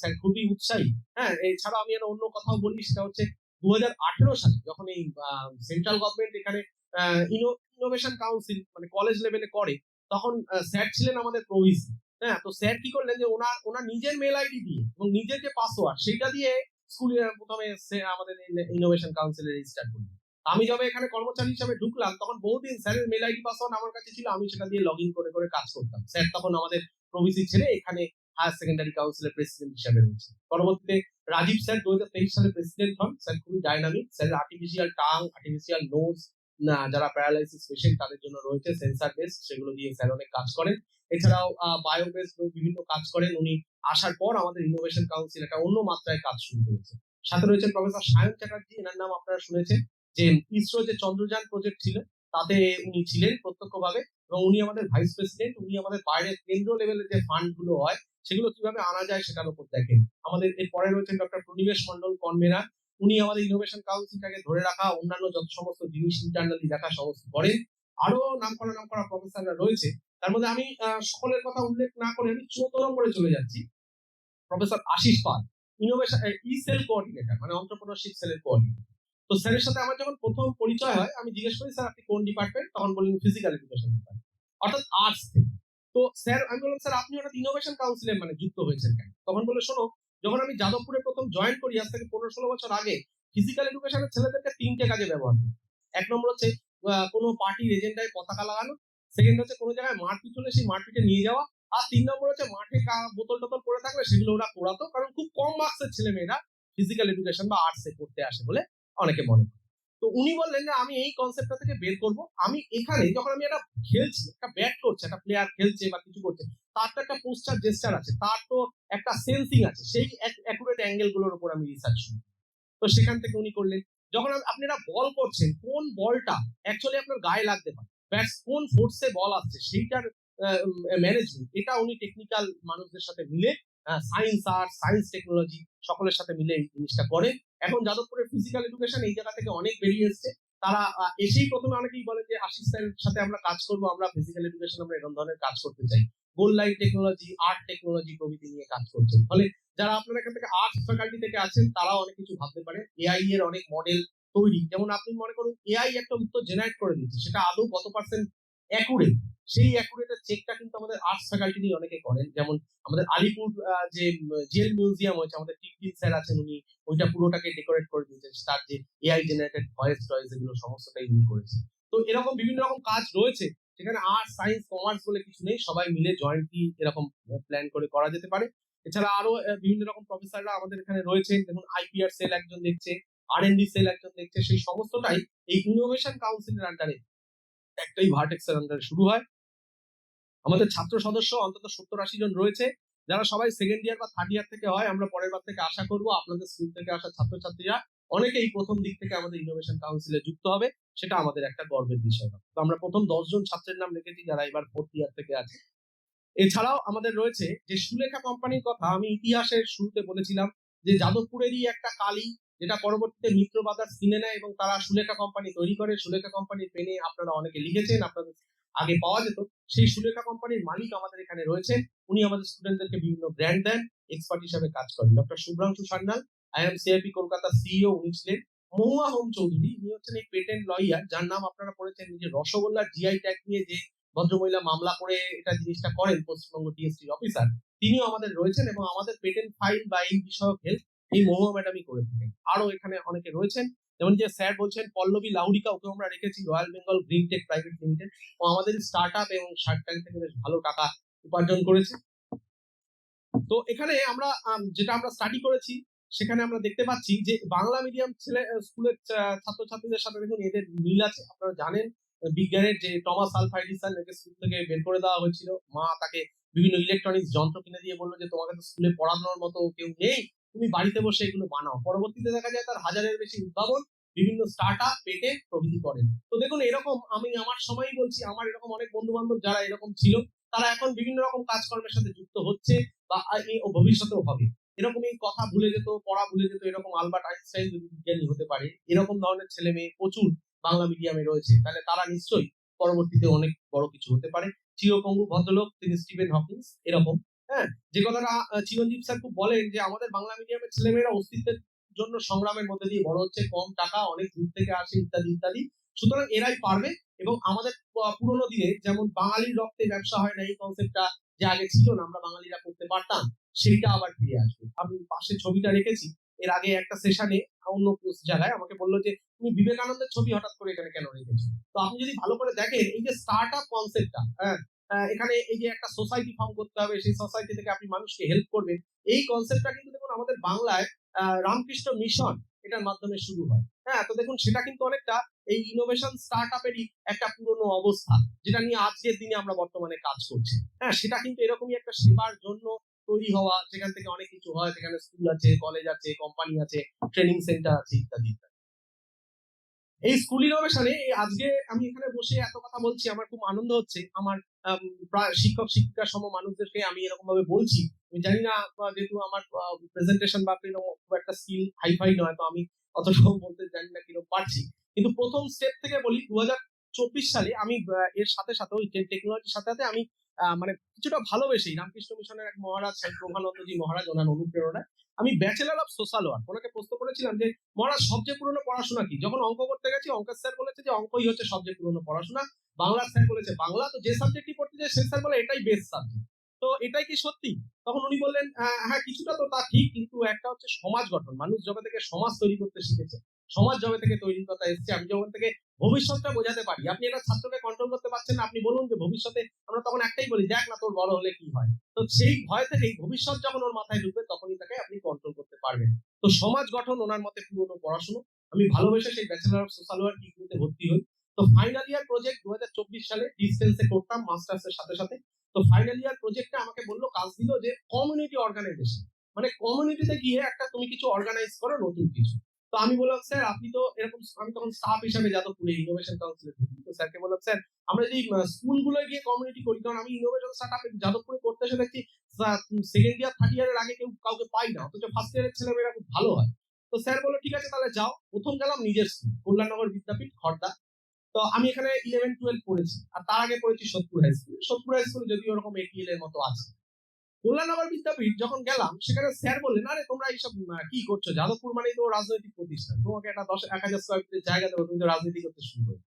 স্যার খুবই উৎসাহী। হ্যাঁ, এছাড়া আমি অন্য কথাও বলি, সেটা হচ্ছে 2018 সালে যখন এই সেন্ট্রাল গভর্নমেন্ট এখানে ইনোভেশন কাউন্সিল মানে কলেজ লেভেলে করে, তখন স্যার ছিলেন আমাদের প্রভিসি। হ্যাঁ, তো স্যার কি করলেন যে ওনার নিজের মেল আইডি দিয়ে এবং নিজের যে পাসওয়ার্ড সেইটা দিয়ে স্কুলে প্রথমে আমাদের ইনোভেশন কাউন্সিলে রেজিস্টার করলেন। আমি যবে এখানে কর্মচারী হিসাবে ঢুকলাম তখন বহুদিন স্যারের মেল আইডি পাসওয়ার্ড আমার কাছে ছিল, আমি সেটা দিয়ে লগ ইন করে করে কাজ করতাম। স্যার তখন আমাদের প্রভিসি ছেড়ে এখানে হায়ার সেকেন্ডারি কাউন্সিলের প্রেসিডেন্ট হিসাবে রয়েছে। পরবর্তীতে রাজীব স্যার 2023 সালে প্রেসিডেন্ট হন। স্যার খুবই dynamic. Sir artificial tongue, artificial nose, যারা প্যারালাইসিস পেশেন্ট তাদের জন্য রয়েছে সেন্সার বেস, সেগুলো দিয়ে স্যার অনেক কাজ করেন। এছাড়াও বায়ো বেস বিভিন্ন কাজ করেন। উনি আসার পর আমাদের ইনোভেশন কাউন্সিল একটা অন্য মাত্রায় কাজ শুরু করেছে। সাথে রয়েছে প্রফেসর সায়ন চ্যাটার্জি, এনার নাম আপনারা শুনেছেন, যে ইসরো যে চন্দ্রযান প্রজেক্ট ছিল তাতে উনি ছিলেন প্রত্যক্ষভাবে, এবং উনি আমাদের ভাইস প্রেসিডেন্ট। উনি আমাদের বাইরের কেন্দ্র লেভেলের যে ফান্ড গুলো হয় সেগুলো কিভাবে আনা যায় সেটার উপর দেখেন। আমাদের এর পরে রয়েছেন ডক্টর প্রনিবেশ মন্ডল, কনভেনার। উনি আমাদের ইনোভেশন কাউন্সিলটাকে ধরে রাখা, অন্যান্য যত সমস্ত জিনিস ইন্টারনালি দেখা সমস্ত করেন। আরো নাম করা প্রফেসররা রয়েছে। তার মধ্যে আমি সকলের কথা উল্লেখ না করে আমি 14 নম্বরে চলে যাচ্ছি। প্রফেসর আশিস পাল, ইনোভেশন সেল কোঅর্ডিনেটর, মানে এন্টারপ্রেনারশিপ সেলের কোঅর্ডিনেটর। তো স্যারের সাথে আমার যখন প্রথম পরিচয় হয়, আমি জিজ্ঞেস করি স্যার আপনি কোন ডিপার্টমেন্ট, তখন বললেন ফিজিক্যাল এডুকেশন ডিপার্টমেন্ট, অর্থাৎ আর্টস থেকে। তো স্যার, আমি বললাম স্যার আপনি হঠাৎ ইনোভেশন কাউন্সিলে মানে যুক্ত হয়েছেন কেন? তখন বলে শোনো, যখন আমি যাদবপুরে প্রথম জয়েন করি আজ থেকে 15-16 বছর আগে, ফিজিক্যাল এডুকেশনের ছেলেদেরকে 3টে কাজে ব্যবহার করি। এক নম্বর হচ্ছে কোনো পার্টির এজেন্ডায় পতাকা লাগানো, সেকেন্ড হচ্ছে কোনো জায়গায় মারপিট হলে সেই মারপিটে নিয়ে যাওয়া, আর 3 নম্বর হচ্ছে মাঠে বোতল টোতল পড়ে থাকলে সেগুলো ওরা পোড়াতো, কারণ খুব কম মার্কসের ছেলে মেয়েরা ফিজিক্যাল এডুকেশন বা আর্টসে পড়তে আসে বলে অনেকে মনে করে। তো উনি বললেন যে আমি এই কনসেপ্টটা থেকে বের করব। আমি এখানে যখন আমি একটা খেলছি, একটা ব্যাট করছে, একটা প্লেয়ার খেলছে বা কিছু করছে, তার তো একটা পোস্টার জেস্টার আছে, তার তো একটা সেন্সিং আছে, সেই অ্যাকুরেট অ্যাঙ্গেল গুলোর উপর আমি রিসার্চ শুরু। তো সেখান থেকে উনি করলেন, যখন আপনারা বল করছেন কোন বলটা অ্যাকচুয়ালি আপনার গায়ে লাগতে পারে, ব্যাটস কোন ফোর্সে বল আসছে সেইটার ম্যানেজমেন্ট, এটা উনি টেকনিক্যাল মানুষদের সাথে মিলে, সায়েন্স আর্ট, সায়েন্স টেকনোলজি সকলের সাথে মিলে এই জিনিসটা করে। এখন যাদবপুরের ফিজিক্যাল এডুকেশন এই জায়গা থেকে অনেক বেরিয়ে এসছে। তারা এসেই প্রথমে অনেকেই বলে যে আশিস স্যারের সাথে আমরা কাজ করবো, আমরা ফিজিক্যাল এডুকেশন আমরা এরকম ধরনের কাজ করতে চাই। Goal line technology, art technology প্রভৃতি নিয়ে কাজ করছেন। ফলে যারা আপনারা এখান থেকে আর্টস ফ্যাকাল্টি থেকে আছেন তারাও অনেক কিছু ভাবতে পারে। এআই এর অনেক মডেল তৈরি, যেমন আপনি মনে করুন এআই একটা উত্তর জেনারেট করে দিচ্ছে, সেটা আদৌ কত পার্সেন্ট অ্যাকুরেট, সেই অ্যাকুরেটের চেকটা কিন্তু আমাদের আর্টস ফ্যাকাল্টি নিয়ে অনেকে করেন। যেমন আমাদের আলিপুর যে জেল মিউজিয়াম হয়েছে, আমাদের টিকিন স্যার আছেন, উনি ওইটা পুরোটাকে ডেকোরেট করে দিয়েছেন, তার যে এআই জেনারেটেড ভয়েস টয়েস এগুলো সমস্তটাই উনি করেছেন। তো এরকম বিভিন্ন রকম কাজ রয়েছে যেখানে আর্টস, সায়েন্স, কমার্স বলে কিছু নেই, সবাই মিলে জয়েন্টলি এরকম প্ল্যান করে করা যেতে পারে। এছাড়া আরো বিভিন্ন রকম প্রফেসররা আমাদের এখানে রয়েছেন, দেখুন আইপিআর সেল একজন দেখছে, আর&ডি সেল একজন দেখছে, সেই সমস্তটাই এই ইনোভেশন কাউন্সিলের আন্ডারে একটাই ভার্টেক্সের আন্ডারে শুরু হয়। আমাদের ছাত্র সদস্য অন্তত 70-80 জন রয়েছে, যারা সবাই সেকেন্ড ইয়ার বা থার্ড ইয়ার থেকে হয়। আমরা পরের বার থেকে আশা করব আপনাদের স্কুল থেকে আসা ছাত্রছাত্রীরা অনেকেই প্রথম দিক থেকে আমাদের ইনোভেশন কাউন্সিলে যুক্ত হবে, সেটা আমাদের একটা গর্বের বিষয় হবে। তো আমরা প্রথম 10 জন ছাত্রের নাম লিখেছি যারা এবার 4th ইয়ার থেকে আছে। এছাড়াও আমাদের রয়েছে যে সুলেখা কোম্পানির কথা আমি ইতিহাসের শুরুতে বলেছিলাম, যে যাদবপুরেরই একটা কালী যেটা পরবর্তীতে মিত্র ব্রাদার্স কিনে নেয় এবং তারা সুলেখা কোম্পানি তৈরি করে। সুলেখা কোম্পানির পেনে আপনারা অনেকে লিখেছেন, আপনাদের আগে পাওয়া যেত। সেই সুলেখা কোম্পানির মালিক আমাদের এখানে রয়েছেন। উনি আমাদের স্টুডেন্টদেরকে বিভিন্ন গ্র্যান্ড দেন, এক্সপার্ট হিসেবে কাজ করেন। Doctor Subhrangshu Sanyal, IMCIP Kolkata CEO উনি ছিলেন। মহুয়া হোম চৌধুরী, ইনি হচ্ছেন এই পেটেন্ট লয়ার যার নাম আপনারা পড়েছেন, যে রসগোল্লার GI ট্যাগ নিয়ে যে ভদ্রমহিলা মামলা করে এটা জিনিসটা করেন, পশ্চিমবঙ্গ DSTর অফিসার, তিনিও আমাদের রয়েছেন এবং আমাদের পেটেন্ট ফাইল বা এই বিষয়ক হেল্প এই মহুয়া ম্যাডামই করে থাকেন। আরো এখানে অনেকে রয়েছেন, যেমন যে স্যার বলছেন পল্লবী লাউডিকা, ওকে আমরা রেখেছি, Royal Bengal Green Tech Private Limited. ও আমাদের স্টার্ট আপ এবং শার্ক ট্যাঙ্ক থেকে বেশ ভালো টাকা উপার্জন করেছে। তো এখানে আমরা যেটা আমরা স্টাডি করেছি, সেখানে আমরা দেখতে পাচ্ছি যে বাংলা মিডিয়াম স্কুলের ছাত্রছাত্রীদের সাথে দেখুন এদের মিল আছে। আপনারা জানেন বিজ্ঞানের যে টমাস আলভা এডিসন, একে স্কুল থেকে বের করে দেওয়া হয়েছিল। মা তাকে বিভিন্ন ইলেকট্রনিক্স যন্ত্র কিনে দিয়ে বললো যে তোমাকে তো স্কুলে পড়ানোর মতো কেউ নেই, তুমি বাড়িতে বসে এগুলো বানাও। পরবর্তীতে দেখা যায় তার 1000-এর বেশি উদ্ভাবন, বিভিন্ন স্টার্ট আপ পেটে প্রভৃতি করেন। তো দেখুন এরকম আমি আমার সময়ই বলছি, আমার এরকম অনেক বন্ধু বান্ধব যারা এরকম ছিল, তারা এখন বিভিন্ন রকম কাজকর্মের সাথে যুক্ত হচ্ছে বা ভবিষ্যতেও হবে। এরকম এই কথা ভুলে যেত, পড়া ভুলে যেত, এরকম আলবার্ট আইনস্টাইন যদি বিজ্ঞানী হতে পারে, এরকম ধরনের ছেলে মেয়ে প্রচুর বাংলা মিডিয়ামে রয়েছে, তাহলে তারা নিশ্চয়ই পরবর্তীতে অনেক বড় কিছু হতে পারে। চিরপঙ্গু ভদ্রলোক তিনি স্টিভেন হকিন্স, এরকম। হ্যাঁ, যে কথাটা চিরঞ্জীব স্যার খুব বলেন যে আমাদের বাংলা মিডিয়ামের ছেলেমেয়েরা অস্তিত্বের জন্য সংগ্রামের মধ্যে দিয়ে বড় হচ্ছে, কম টাকা, অনেক দূর থেকে আসে, ইত্যাদি ইত্যাদি। সুতরাং এরাই পারবে। এবং আমাদের পুরোনো দিনে যেমন বাঙালির রক্তে ব্যবসা হয় না, এই কনসেপ্টটা যে আগে ছিল না, আমরা বাঙালিরা করতে পারতাম, সেইটা আবার ফিরে আসবে। আমি পাশে ছবিটা রেখেছি, এর আগে একটা সেশনে অন্য জায়গায় আমাকে বললো যে তুমি বিবেকানন্দের ছবি হঠাৎ করে এখানে কেন রেখেছো। তো আপনি যদি ভালো করে দেখেন এই যে স্টার্ট আপ কনসেপ্টটা, এখানে এই যে একটা সোসাইটি ফর্ম করতে হবে, সেই সোসাইটি থেকে আপনি মানুষকে হেল্প করবেন, এই কনসেপ্টটা কিন্তু দেখুন আমাদের বাংলায় রামকৃষ্ণ মিশন এটার মাধ্যমে শুরু হয়। হ্যাঁ, তো দেখুন সেটা কিন্তু অনেকটা এই ইনোভেশন স্টার্ট আপেরই একটা পুরনো অবস্থা, যেটা নিয়ে আজকের দিনে আমরা বর্তমানে কাজ করছি। হ্যাঁ, সেটা কিন্তু এরকমই একটা সেবার জন্য তৈরি হওয়া, যেখান থেকে অনেক কিছু হয়, যেখানে স্কুল আছে, কলেজ আছে, কোম্পানি আছে, ট্রেনিং সেন্টার আছে, ইত্যাদি ইত্যাদি। এই স্কুল ইনোভেশনে আজকে আমি এখানে বসে এত কথা বলছি, আমার খুব আনন্দ হচ্ছে। আমার শিক্ষক শিক্ষিকা সম মানুষদেরকে আমি এরকম ভাবে বলছি, আমি জানি না, যেহেতু আমার প্রেজেন্টেশন বা খুব একটা স্কিল হাইফাই নয়, তো আমি অতটাও বলতে জানি না কিরকম পারছি। কিন্তু প্রথম স্টেপ থেকে বলি, 2024 সালে আমি এর সাথে সাথে ওই টেকনোলজির সাথে সাথে আমি মানে কিছুটা ভালোবেসেই রামকৃষ্ণ মিশনের এক মহারাজ প্রভানন্দজি মহারাজ, ওনার অনুপ্রেরণায় আমি ব্যাচেলর অফ সোশ্যাল ওয়ার্ক, ওনাকে প্রশ্ন করেছিলাম যে মহারাজ সবচেয়ে পুরনো পড়াশোনা কি। যখন অঙ্ক করতে গেছি, অঙ্কের স্যার বলেছে যে অঙ্কই হচ্ছে সবচেয়ে পুরনো পড়াশোনা। বাংলার স্যার বলেছে বাংলা। তো যে সাবজেক্টই পড়তে যায়, সে স্যার বলে এটাই বেস্ট সাবজেক্ট। তো এটাই কি সত্যি? তখন উনি বললেন হ্যাঁ, কিছুটা তো তা ঠিক, কিন্তু একটা হচ্ছে সমাজ গঠন। মানুষ যবে থেকে সমাজ তৈরি করতে শিখেছে, সমাজ যবে থেকে তৈরির কথা এসছে, আমি যখন থেকে ভবিষ্যৎটা বোঝাতে পারি। আপনি একটা ছাত্রকে কন্ট্রোল করতে পারছেন না, আপনি বলুন যে ভবিষ্যতে, আমরা তখন একটাই বলি, দেখ না তোর বড় হলে কি হয়। তো সেই ভয় থেকে ভবিষ্যৎ যখন ওর মাথায় ঢুকবে, তখনই তাকে আপনি কন্ট্রোল করতে পারবেন। তো সমাজ গঠন ওনার মতে পুরনো পড়াশোনা। আমি ভালোবেসে সেই ব্যাচেলর অফ সোশ্যাল ওয়ার্ক ডিগ্রিতে ভর্তি হই। তো ফাইনাল ইয়ার প্রজেক্ট 2024 সালে ডিস্টেন্সে করতাম মাস্টার্স এর সাথে সাথে। তো ফাইনাল ইয়ার প্রজেক্টটা আমাকে বললো, কাজ দিল যে কমিউনিটি অর্গানাইজেশন, মানে কমিউনিটিতে গিয়ে একটা তুমি কিছু অর্গানাইজ করো, নতুন কিছু। তো আমি বললাম স্যার আপনি তো এরকম, আমি তখন স্টাফ হিসেবে যাদবপুরে ইনোভেশন কাউন্সিলে থাকি। তো স্যারকে বললাম স্যার আমরা যদি স্কুলগুলো গিয়ে কমিউনিটি করি, কারণ আমি ইনোভেশন স্টার্টআপ যাদবপুরে করতে এসে দেখছি সেকেন্ড ইয়ার থার্ড ইয়ারের আগে কেউ কাউকে পাই না, অথচ ফার্স্ট ইয়ারের ছেলেমেয়েরা খুব ভালো হয়। তো স্যার বললো ঠিক আছে তাহলে যাও। প্রথম গেলাম নিজের স্কুল, কল্যাণনগর বিদ্যাপীঠ, খড়দা। তো আমি এখানে 11-12 পড়েছি, আর তার আগে পড়েছি সোদপুর হাই স্কুলে। সোদপুর হাই স্কুলে যদি ওরকম ATL এর মতো আছে। কল্যাণনগর বিদ্যাপীঠ যখন গেলাম, সেখানে স্যার বললেন আরে তোমরা এইসব কি করছো, যাদবপুর মানেই তো রাজনৈতিক প্রতিষ্ঠান, তোমাকে একটা 10,000 স্কয়ার ফিটের জায়গা দেবো, তুমি তো রাজনীতি করতে শুরু করো।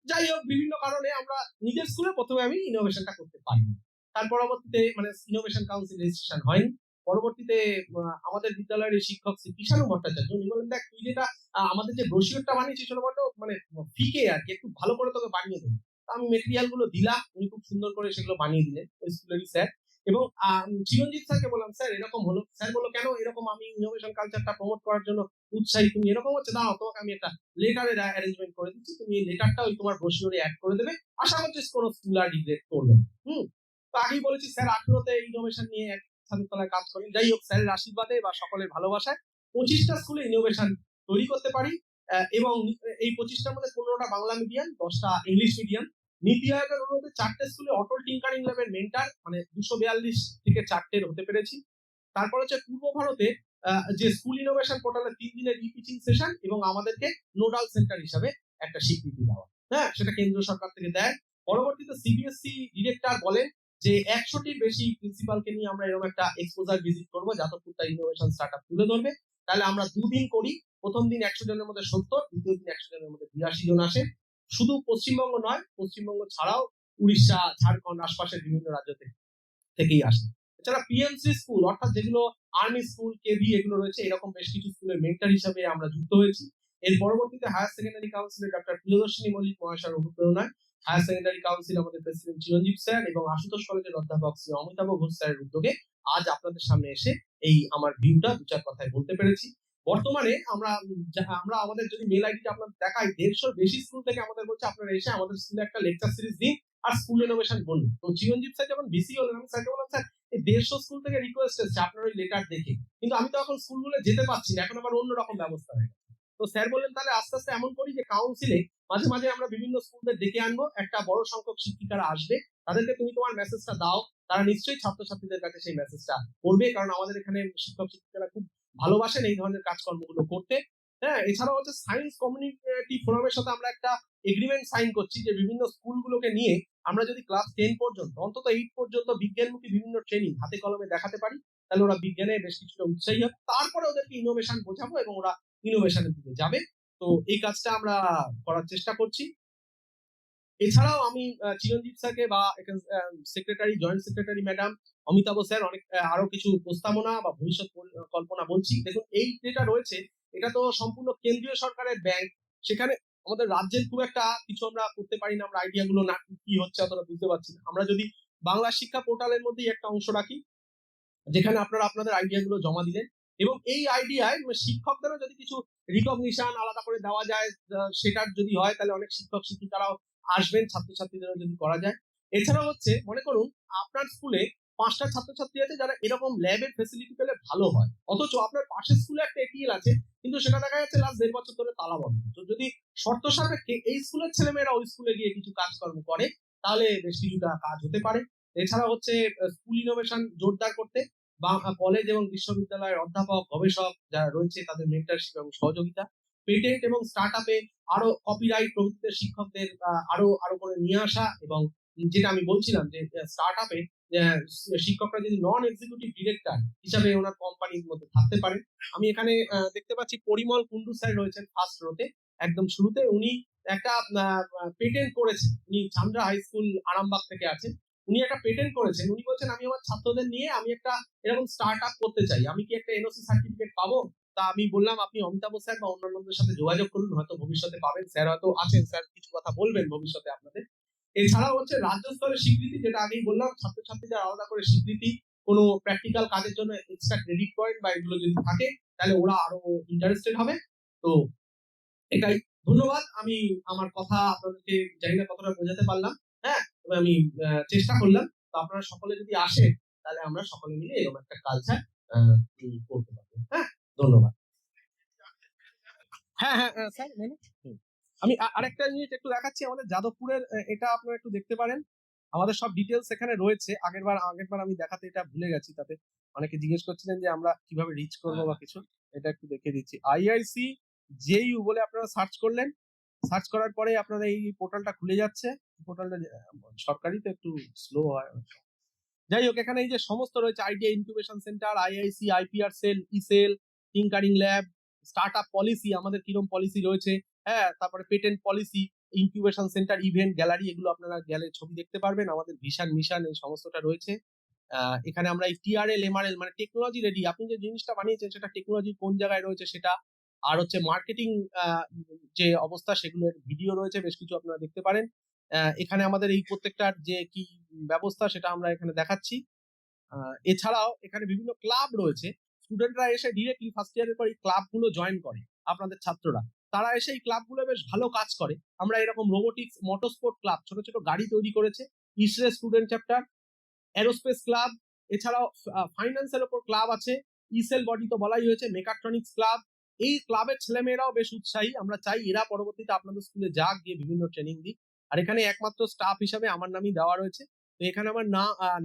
যাই হোক, বিভিন্ন কারণে আমরা নিজের স্কুলে প্রথমে আমি ইনোভেশনটা করতে পারিনি। তার পরবর্তীতে মানে ইনোভেশন কাউন্সিল রেজিস্ট্রেশন হয়নি। পরবর্তীতে আমাদের বিদ্যালয়ের শিক্ষক শ্রী কিষাণু ভট্টাচার্য, উনি বলেন দেখ তুই যেটা আমাদের যে ব্রোশিওরটা বানিয়েছিস সেটা বড্ড মানে ফিকে আর কি, একটু ভালো করে তোকে বানিয়ে দেবো। আমি মেটেরিয়াল গুলো দিলাম, উনি খুব সুন্দর করে সেগুলো বানিয়ে দিলেন, ওই স্কুলেরই স্যার। এবং চিরঞ্জিত স্যারকে বললাম স্যার এরকম হলো। স্যার বললো কেন এরকম, আমি ইনোভেশন কালচারটা প্রমোট করার জন্য উৎসাহী, তুমি এরকম হচ্ছে দাঁড়াও, তোমাকে আমি একটা লেটারের অ্যারেঞ্জমেন্ট করে দিচ্ছি, তুমি এই লেটারটা ওই তোমার ব্রোশিওরে অ্যাড করে দেবে, আশা করছি কোনো স্কুল আর রিগ্রেট করবে না। তো আগেই বলেছি স্যার 18তে ইনোভেশন নিয়ে এক ছাত্রতলায় কাজ করেন। যাই হোক, স্যারের আশীর্বাদে বা সকলের ভালোবাসায় 25টা স্কুলে ইনোভেশন তৈরি করতে পারি। এবং এই 25টার মধ্যে 15টা বাংলা মিডিয়াম, 10টা ইংলিশ মিডিয়াম। নীতি আয়োগের অনুরোধে 4টে স্কুলে অটল টিঙ্কারিং ল্যাবের মেন্টার, মানে 242 থেকে 4টে হতে পেরেছি। তারপর হচ্ছে পূর্ব ভারতে যে স্কুল ইনোভেশন পোর্টালের 3 দিনের রিপিচিং সেশন এবং আমাদেরকে নোডাল সেন্টার হিসাবে একটা স্বীকৃতি দেওয়া, হ্যাঁ, সেটা কেন্দ্র সরকার থেকে দেয়। পরবর্তীতে সিবিএসসি ডিরেক্টর বলেন যে 100টির বেশি প্রিন্সিপালকে নিয়ে আমরা এরকম একটা এক্সপোজার ভিজিট করবো, যাদবপুর তার ইনোভেশন স্টার্টআপ তুলে ধরবে। তাহলে আমরা 2 দিন করি, প্রথম দিন 100 জনের মধ্যে 70, দ্বিতীয় দিন 100 জনের মধ্যে 82 জন আসে। শুধু পশ্চিমবঙ্গ নয়, পশ্চিমবঙ্গ ছাড়াও উড়িষ্যা, ঝাড়খণ্ড, আশপাশের বিভিন্ন রাজ্য থেকেই আসে। এছাড়া পিএমসি স্কুল অর্থাৎ যেগুলো আর্মি স্কুল, কেভি এগুলো রয়েছে, এরকম বেশ কিছু স্কুলের মেন্টর হিসেবে আমরা যুক্ত হয়েছি। এর পরবর্তীতে হায়ার সেকেন্ডারি কাউন্সিলের ডক্টর প্রিয়দর্শিনী মল্লিক মহাশয়ের অনুপ্রেরণায় হায়ার সেকেন্ডারি কাউন্সিল আমাদের প্রেসিডেন্ট চিরঞ্জীব স্যার এবং আশুতোষ কলেজের অধ্যাপক শ্রী অমিতাভ ঘোষ স্যারের উদ্যোগে আজ আপনাদের সামনে এসে এই আমার ভিউটা 2-4 কথায় বলতে পেরেছি। বর্তমানে আমরা আমাদের যদি মেল আইডিটা আপনাদের দেখাই, 150 বেশি স্কুল থেকে আমাদের বলছে আপনারা এসে আমাদের স্কুলে একটা লেকচার সিরিজ দিন আর স্কুল ইনোভেশন বলুন। তো চিরঞ্জীব স্যার যখন ভিসি হলেন, আমি স্যারকে বললাম স্যার এই 150 স্কুল থেকে রিকোয়েস্ট এসেছে আপনার ওই লেটার দেখে, কিন্তু আমি তো এখন স্কুলগুলো যেতে পারছি না, এখন আবার অন্যরকম ব্যবস্থা হয়ে গেছে। তো স্যার বললেন তাহলে আস্তে আস্তে এমন করি যে কাউন্সিলে মাঝে মাঝে আমরা বিভিন্ন স্কুলদের ডেকে আনবো, একটা বড় সংখ্যক শিক্ষিকারা আসবে, তাদেরকে তুমি তোমার মেসেজটা দাও, তারা নিশ্চয়ই ছাত্রছাত্রীদের কাছে সেই মেসেজটা করবে, কারণ আমাদের এখানে শিক্ষক শিক্ষিকারা খুব ভালোবাসেন এই ধরনের কাজকর্মগুলো করতে। হ্যাঁ, এছাড়াও হচ্ছে সায়েন্স কমিউনিটি ফোরামের সাথে আমরা একটা এগ্রিমেন্ট সাইন করছি যে বিভিন্ন স্কুলগুলোকে নিয়ে আমরা যদি ক্লাস 10 পর্যন্ত, অন্তত 8 পর্যন্ত বিজ্ঞানমুখী বিভিন্ন ট্রেনিং হাতে কলমে দেখাতে পারি, তাহলে ওরা বিজ্ঞানে বেশ কিছুটা উৎসাহী হবে, তারপরে ওদেরকে ইনোভেশন বোঝাবো এবং ওরা ইনোভেশনের দিকে যাবে। তো এই কাজটা আমরা করার চেষ্টা করছি। এছাড়াও আমি চিরঞ্জীব স্যারকে বা secretary, joint secretary madam, Amitabh sir অনেক আরো কিছু প্রস্তাবনা বা ভবিষ্যৎ পরিকল্পনা বলছি। দেখুন এই যেটা রয়েছে এটা তো সম্পূর্ণ কেন্দ্রীয় সরকারের ব্যাংক, সেখানে আমাদের রাজ্যের খুব একটা কিছু আমরা করতে পারি না, আমরা আইডিয়া গুলো না কি হচ্ছে অতটা বুঝতে পারছি না। আমরা যদি বাংলা শিক্ষা পোর্টালের মধ্যেই একটা অংশ রাখি যেখানে আপনারা আপনাদের আইডিয়া গুলো জমা দিলেন এবং এই আইডিয়ায় শিক্ষকদেরও যদি কিছু রিকগনিশন আলাদা করে দেওয়া যায়, সেটার যদি হয় তাহলে অনেক শিক্ষক শিক্ষিকারাও আসবেন, ছাত্রছাত্রীদেরও যদি করা যায়। এছাড়া হচ্ছে মনে করুন আপনার স্কুলে 5টা ছাত্রছাত্রী আছে যারা এরকম ল্যাবের ফেসিলিটি পেলে ভালো হয়, অথচ আপনার পাশের স্কুলে একটা এটিএল আছে কিন্তু সেটা দেখা যাচ্ছে লাস্ট 1.5 বছর ধরে তালা বন্ধ। তো যদি শর্ত সাপেক্ষে এই স্কুলের ছেলেমেয়েরা ওই স্কুলে গিয়ে কিছু কাজকর্ম করে তাহলে বেশ কিছুটা কাজ হতে পারে। এছাড়া হচ্ছে স্কুল ইনোভেশন জোরদার করতে বা কলেজ এবং বিশ্ববিদ্যালয়ের অধ্যাপক, গবেষক যারা রয়েছে তাদের মেন্টরশিপ এবং সহযোগিতা, পেটেন্ট এবং স্টার্টআপে আরো কপিরাইট প্রভৃতিতে শিক্ষকদের আরো আরো করে নিয়ে আসা, এবং যেটা আমি বলছিলাম যে স্টার্টআপে শিক্ষকরা যদি নন এক্সিকিউটিভ ডিরেক্টর হিসাবে ওনার কোম্পানির মধ্যে থাকতে পারে। আমি এখানে দেখতে পাচ্ছি পরিমল কুন্ডু স্যার রয়েছেন ফার্স্ট রোতে, একদম শুরুতে। উনি একটা পেটেন্ট করেছেন, উনি চান্দ্রা হাই স্কুল আরামবাগ থেকে আছেন। উনি একটা পেটেন্ট করেছেন, উনি বলছেন আমি আমার ছাত্রদের নিয়ে আমি একটা এরকম স্টার্টআপ করতে চাই, আমি কি একটা এনওসি সার্টিফিকেট পাবো? তা আমি বললাম আপনি অমিতাভ স্যার বা অন্যান্যদের সাথে যোগাযোগ করুন, হয়তো ভবিষ্যতে পাবেন, স্যার হয়তো আছেন, স্যার কিছু কথা বলবেন ভবিষ্যতে আপনাদের। এছাড়াও হচ্ছে রাজ্য স্তরের স্বীকৃতি, যেটা আগেই বললাম, ছাত্রছাত্রীদের আলাদা করে স্বীকৃতি, কোনো প্র্যাকটিক্যাল কাজের জন্য এক্সট্রা ক্রেডিট পয়েন্ট বা এগুলো যদি থাকে তাহলে ওরা আরো ইন্টারেস্টেড হবে। তো এটাই, ধন্যবাদ। আমি আমার কথা আপনাদেরকে জানি না কতটা বোঝাতে পারলাম, হ্যাঁ, তবে আমি চেষ্টা করলাম। তো আপনারা সকলে যদি আসেন তাহলে আমরা সকলে মিলে এরকম একটা কালচার করতে পারবো। হ্যাঁ, ধন্যবাদ। হ্যাঁ হ্যাঁ স্যার বলুন। আমি আরেকটা জিনিস একটু দেখাচ্ছি আমাদের যাদবপুরের, এটা আপনারা একটু দেখতে পারেন, আমাদের সব ডিটেলস এখানে রয়েছে। আগেরবার আমি দেখাতে এটা ভুলে গেছি, তাতে অনেকে জিজ্ঞেস করছিলেন যে আমরা কিভাবে রিচ করবো বা কিছু, এটা একটু দেখে দিচ্ছি। আইআইসি জেইউ বলে আপনারা সার্চ করলেন, সার্চ করার পরে আপনারা এই পোর্টালটা খুলে যাচ্ছে। পোর্টালটা সরকারি তো একটু স্লো হয়, যাই হোক এখানে এই যে সমস্ত রয়েছে, idea incubation centre, IIC, IPR cell, e cell, tinkering lab, startup policy, আমাদের কিরকম পলিসি রয়েছে, হ্যাঁ, তারপরে patent policy, incubation centre, event gallery, এগুলো আপনারা গেলে ছবি দেখতে পারবেন। আমাদের ভিশন মিশন এই সমস্তটা রয়েছে। এখানে আমরা এই টিআরএল এমআরএল মানে টেকনোলজি রেডি, আপনি যে জিনিসটা বানিয়েছেন সেটা টেকনোলজি কোন জায়গায় রয়েছে সেটা, আর হচ্ছে মার্কেটিং যে অবস্থা সেগুলোর ভিডিও রয়েছে বেশ কিছু, আপনারা দেখতে পারেন। এখানে আমাদের এই প্রত্যেকটার যে কি ব্যবস্থা সেটা আমরা এখানে দেখাচ্ছি। এছাড়াও এখানে বিভিন্ন ক্লাব রয়েছে, স্টুডেন্টরা এসে ডিরেক্টলি ফার্স্ট ইয়ারের পর এই ক্লাবগুলো জয়েন করে, আপনাদের ছাত্ররা তারা এসে এই ক্লাবগুলো বেশ ভালো কাজ করে। আমরা এরকম রোবোটিক্স, মোটরস্পোর্ট ক্লাব, ছোট ছোট গাড়ি তৈরি করেছে, ইসরে স্টুডেন্ট চ্যাপ্টার, এরোস্পেস ক্লাব, এছাড়াও ফাইন্যান্সের ওপর ক্লাব আছে, ইসেল বডি তো বলাই হয়েছে, মেকাট্রনিক্স ক্লাব। এই ক্লাবের ছেলেমেয়েরাও বেশ উৎসাহী, আমরা চাই এরা পরবর্তীতে আপনাদের স্কুলে যাক, গিয়ে বিভিন্ন ট্রেনিং দিক। আর এখানে একমাত্র স্টাফ হিসাবে আমার নামই দেওয়া রয়েছে। তো এখানে আমার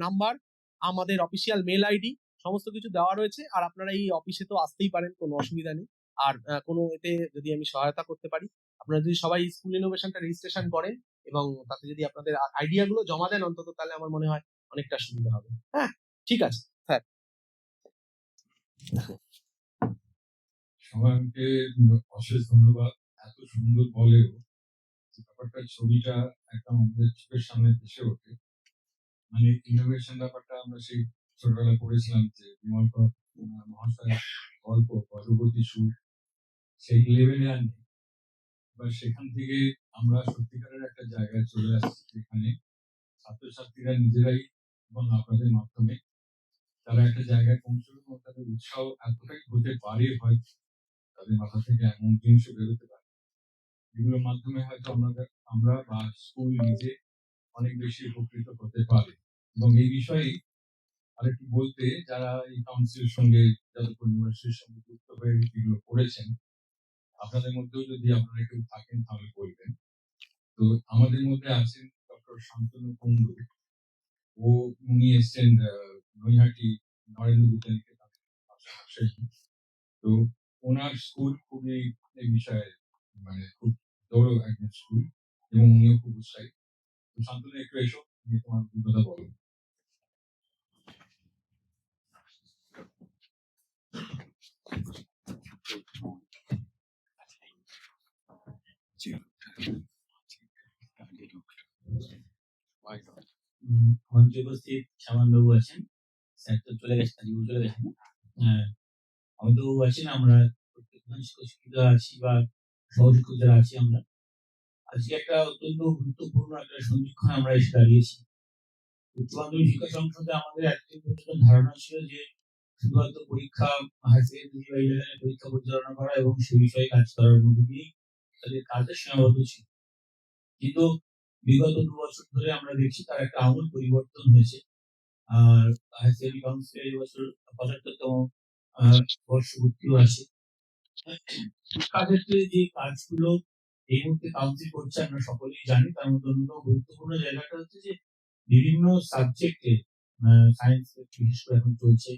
নাম্বার, আমাদের অফিসিয়াল মেল আইডি সমস্ত কিছু দেওয়া রয়েছে। আর আপনারা এই অফিসে তো আসতেই পারেন, কোনো অসুবিধা নেই। আর কোনো এতে যদি আমি সহায়তা করতে পারি, আপনারা যদি সবাই স্কুল ইনোভেশনটা রেজিস্ট্রেশন করেন এবং তাতে যদি আপনাদের আইডিয়া গুলো জমা দেন অন্তত, তাহলে আমার মনে হয় অনেকটা সুবিধা হবে। হ্যাঁ, ঠিক আছে স্যার। সবাইকে অশেষ ধন্যবাদ। এত সুন্দর বলেও যে ব্যাপারটা, ছবিটা একদম আমাদের চোখের সামনে ভেসে ওঠে। মানে ইনোভেশন ব্যাপারটা আমরা সেই ছোটবেলায় পড়েছিলাম যে বিমল কর মহাশয় গল্প গজপতি সুর, সেই লেভেলে আর নেই। এবার সেখান থেকে আমরা সত্যিকারের একটা জায়গায় চলে আসছি, যেখানে ছাত্রছাত্রীরা নিজেরাই এবং আপনাদের মাধ্যমে তারা একটা জায়গায় পৌঁছবে এবং তাদের উৎসাহ এতটাই হতে পারে, হয়তো তাদের মাথা থেকে এমন জিনিসও বেরোতে পারে, এগুলোর মাধ্যমে হয়তো আমরা বা স্কুল নিজে অনেক বেশি উপকৃত হতে পারে। এবং এই বিষয়ে আরেকটু বলতে, যারা এই কাউন্সিলের সঙ্গে যাদবপুর ইউনিভার্সিটির সঙ্গে যুক্ত হয়ে এগুলো করেছেন, আপনাদের মধ্যেও যদি আপনারা কেউ থাকেন তাহলে বলবেন। তো আমাদের মধ্যে আছেন ডক্টর শান্তনু কুণ্ডু। উনি এসছেন নৈহাটি নরেন্দ্র বিদ্যানিকেতনের পাশাপাশি। তো ওনার স্কুল খুবই এই বিষয়ে মানে খুব বড় একজন স্কুল, এবং উনিও খুব উৎসাহী। তো শান্তনু, একটু এসো, তুমি তোমার অভিজ্ঞতা বলো। মঞ্চে উপস্থিত সামানবাবু আছেন, স্যার তো চলে গেছেন, আজকে চলে গেছেন। অমিতবাবু আছেন, আমরা প্রত্যেকজন শিক্ষিত আছি বা সহশিক্ষক যারা আছি আমরা। আজকে একটা অত্যন্ত গুরুত্বপূর্ণ একটা সন্ধিক্ষণ আমরা এসে দাঁড়িয়েছি। উচ্চ মাধ্যমিক শিক্ষা সংসদে আমাদের এতদিন পর্যন্ত ধারণা ছিল যে শুধুমাত্র পরীক্ষা, হায়ার সেকেন্ডারি বা ইলেভেনের পরীক্ষা পরিচালনা করা এবং সে বিষয়ে কাজ করার মধ্যে দিয়েই তাদের কাজে সীমাবদ্ধ ছিল। কিন্তু বিগত 2 বছর ধরে আমরা দেখছি তার একটা আমূল পরিবর্তন হয়েছে। আর হায়ার সেকেন্ডারি কাউন্সিলের এবছর 75তম বর্ষপূর্তিও আছে। শিক্ষাক্ষেত্রে যে কাজগুলো এই মুহূর্তে কাউন্সিল করছে আমরা সকলেই জানি, তার মধ্যে অন্যতম গুরুত্বপূর্ণ জায়গাটা হচ্ছে যে বিভিন্ন সাবজেক্টে সায়েন্স বিশেষ করে এখন চলছে,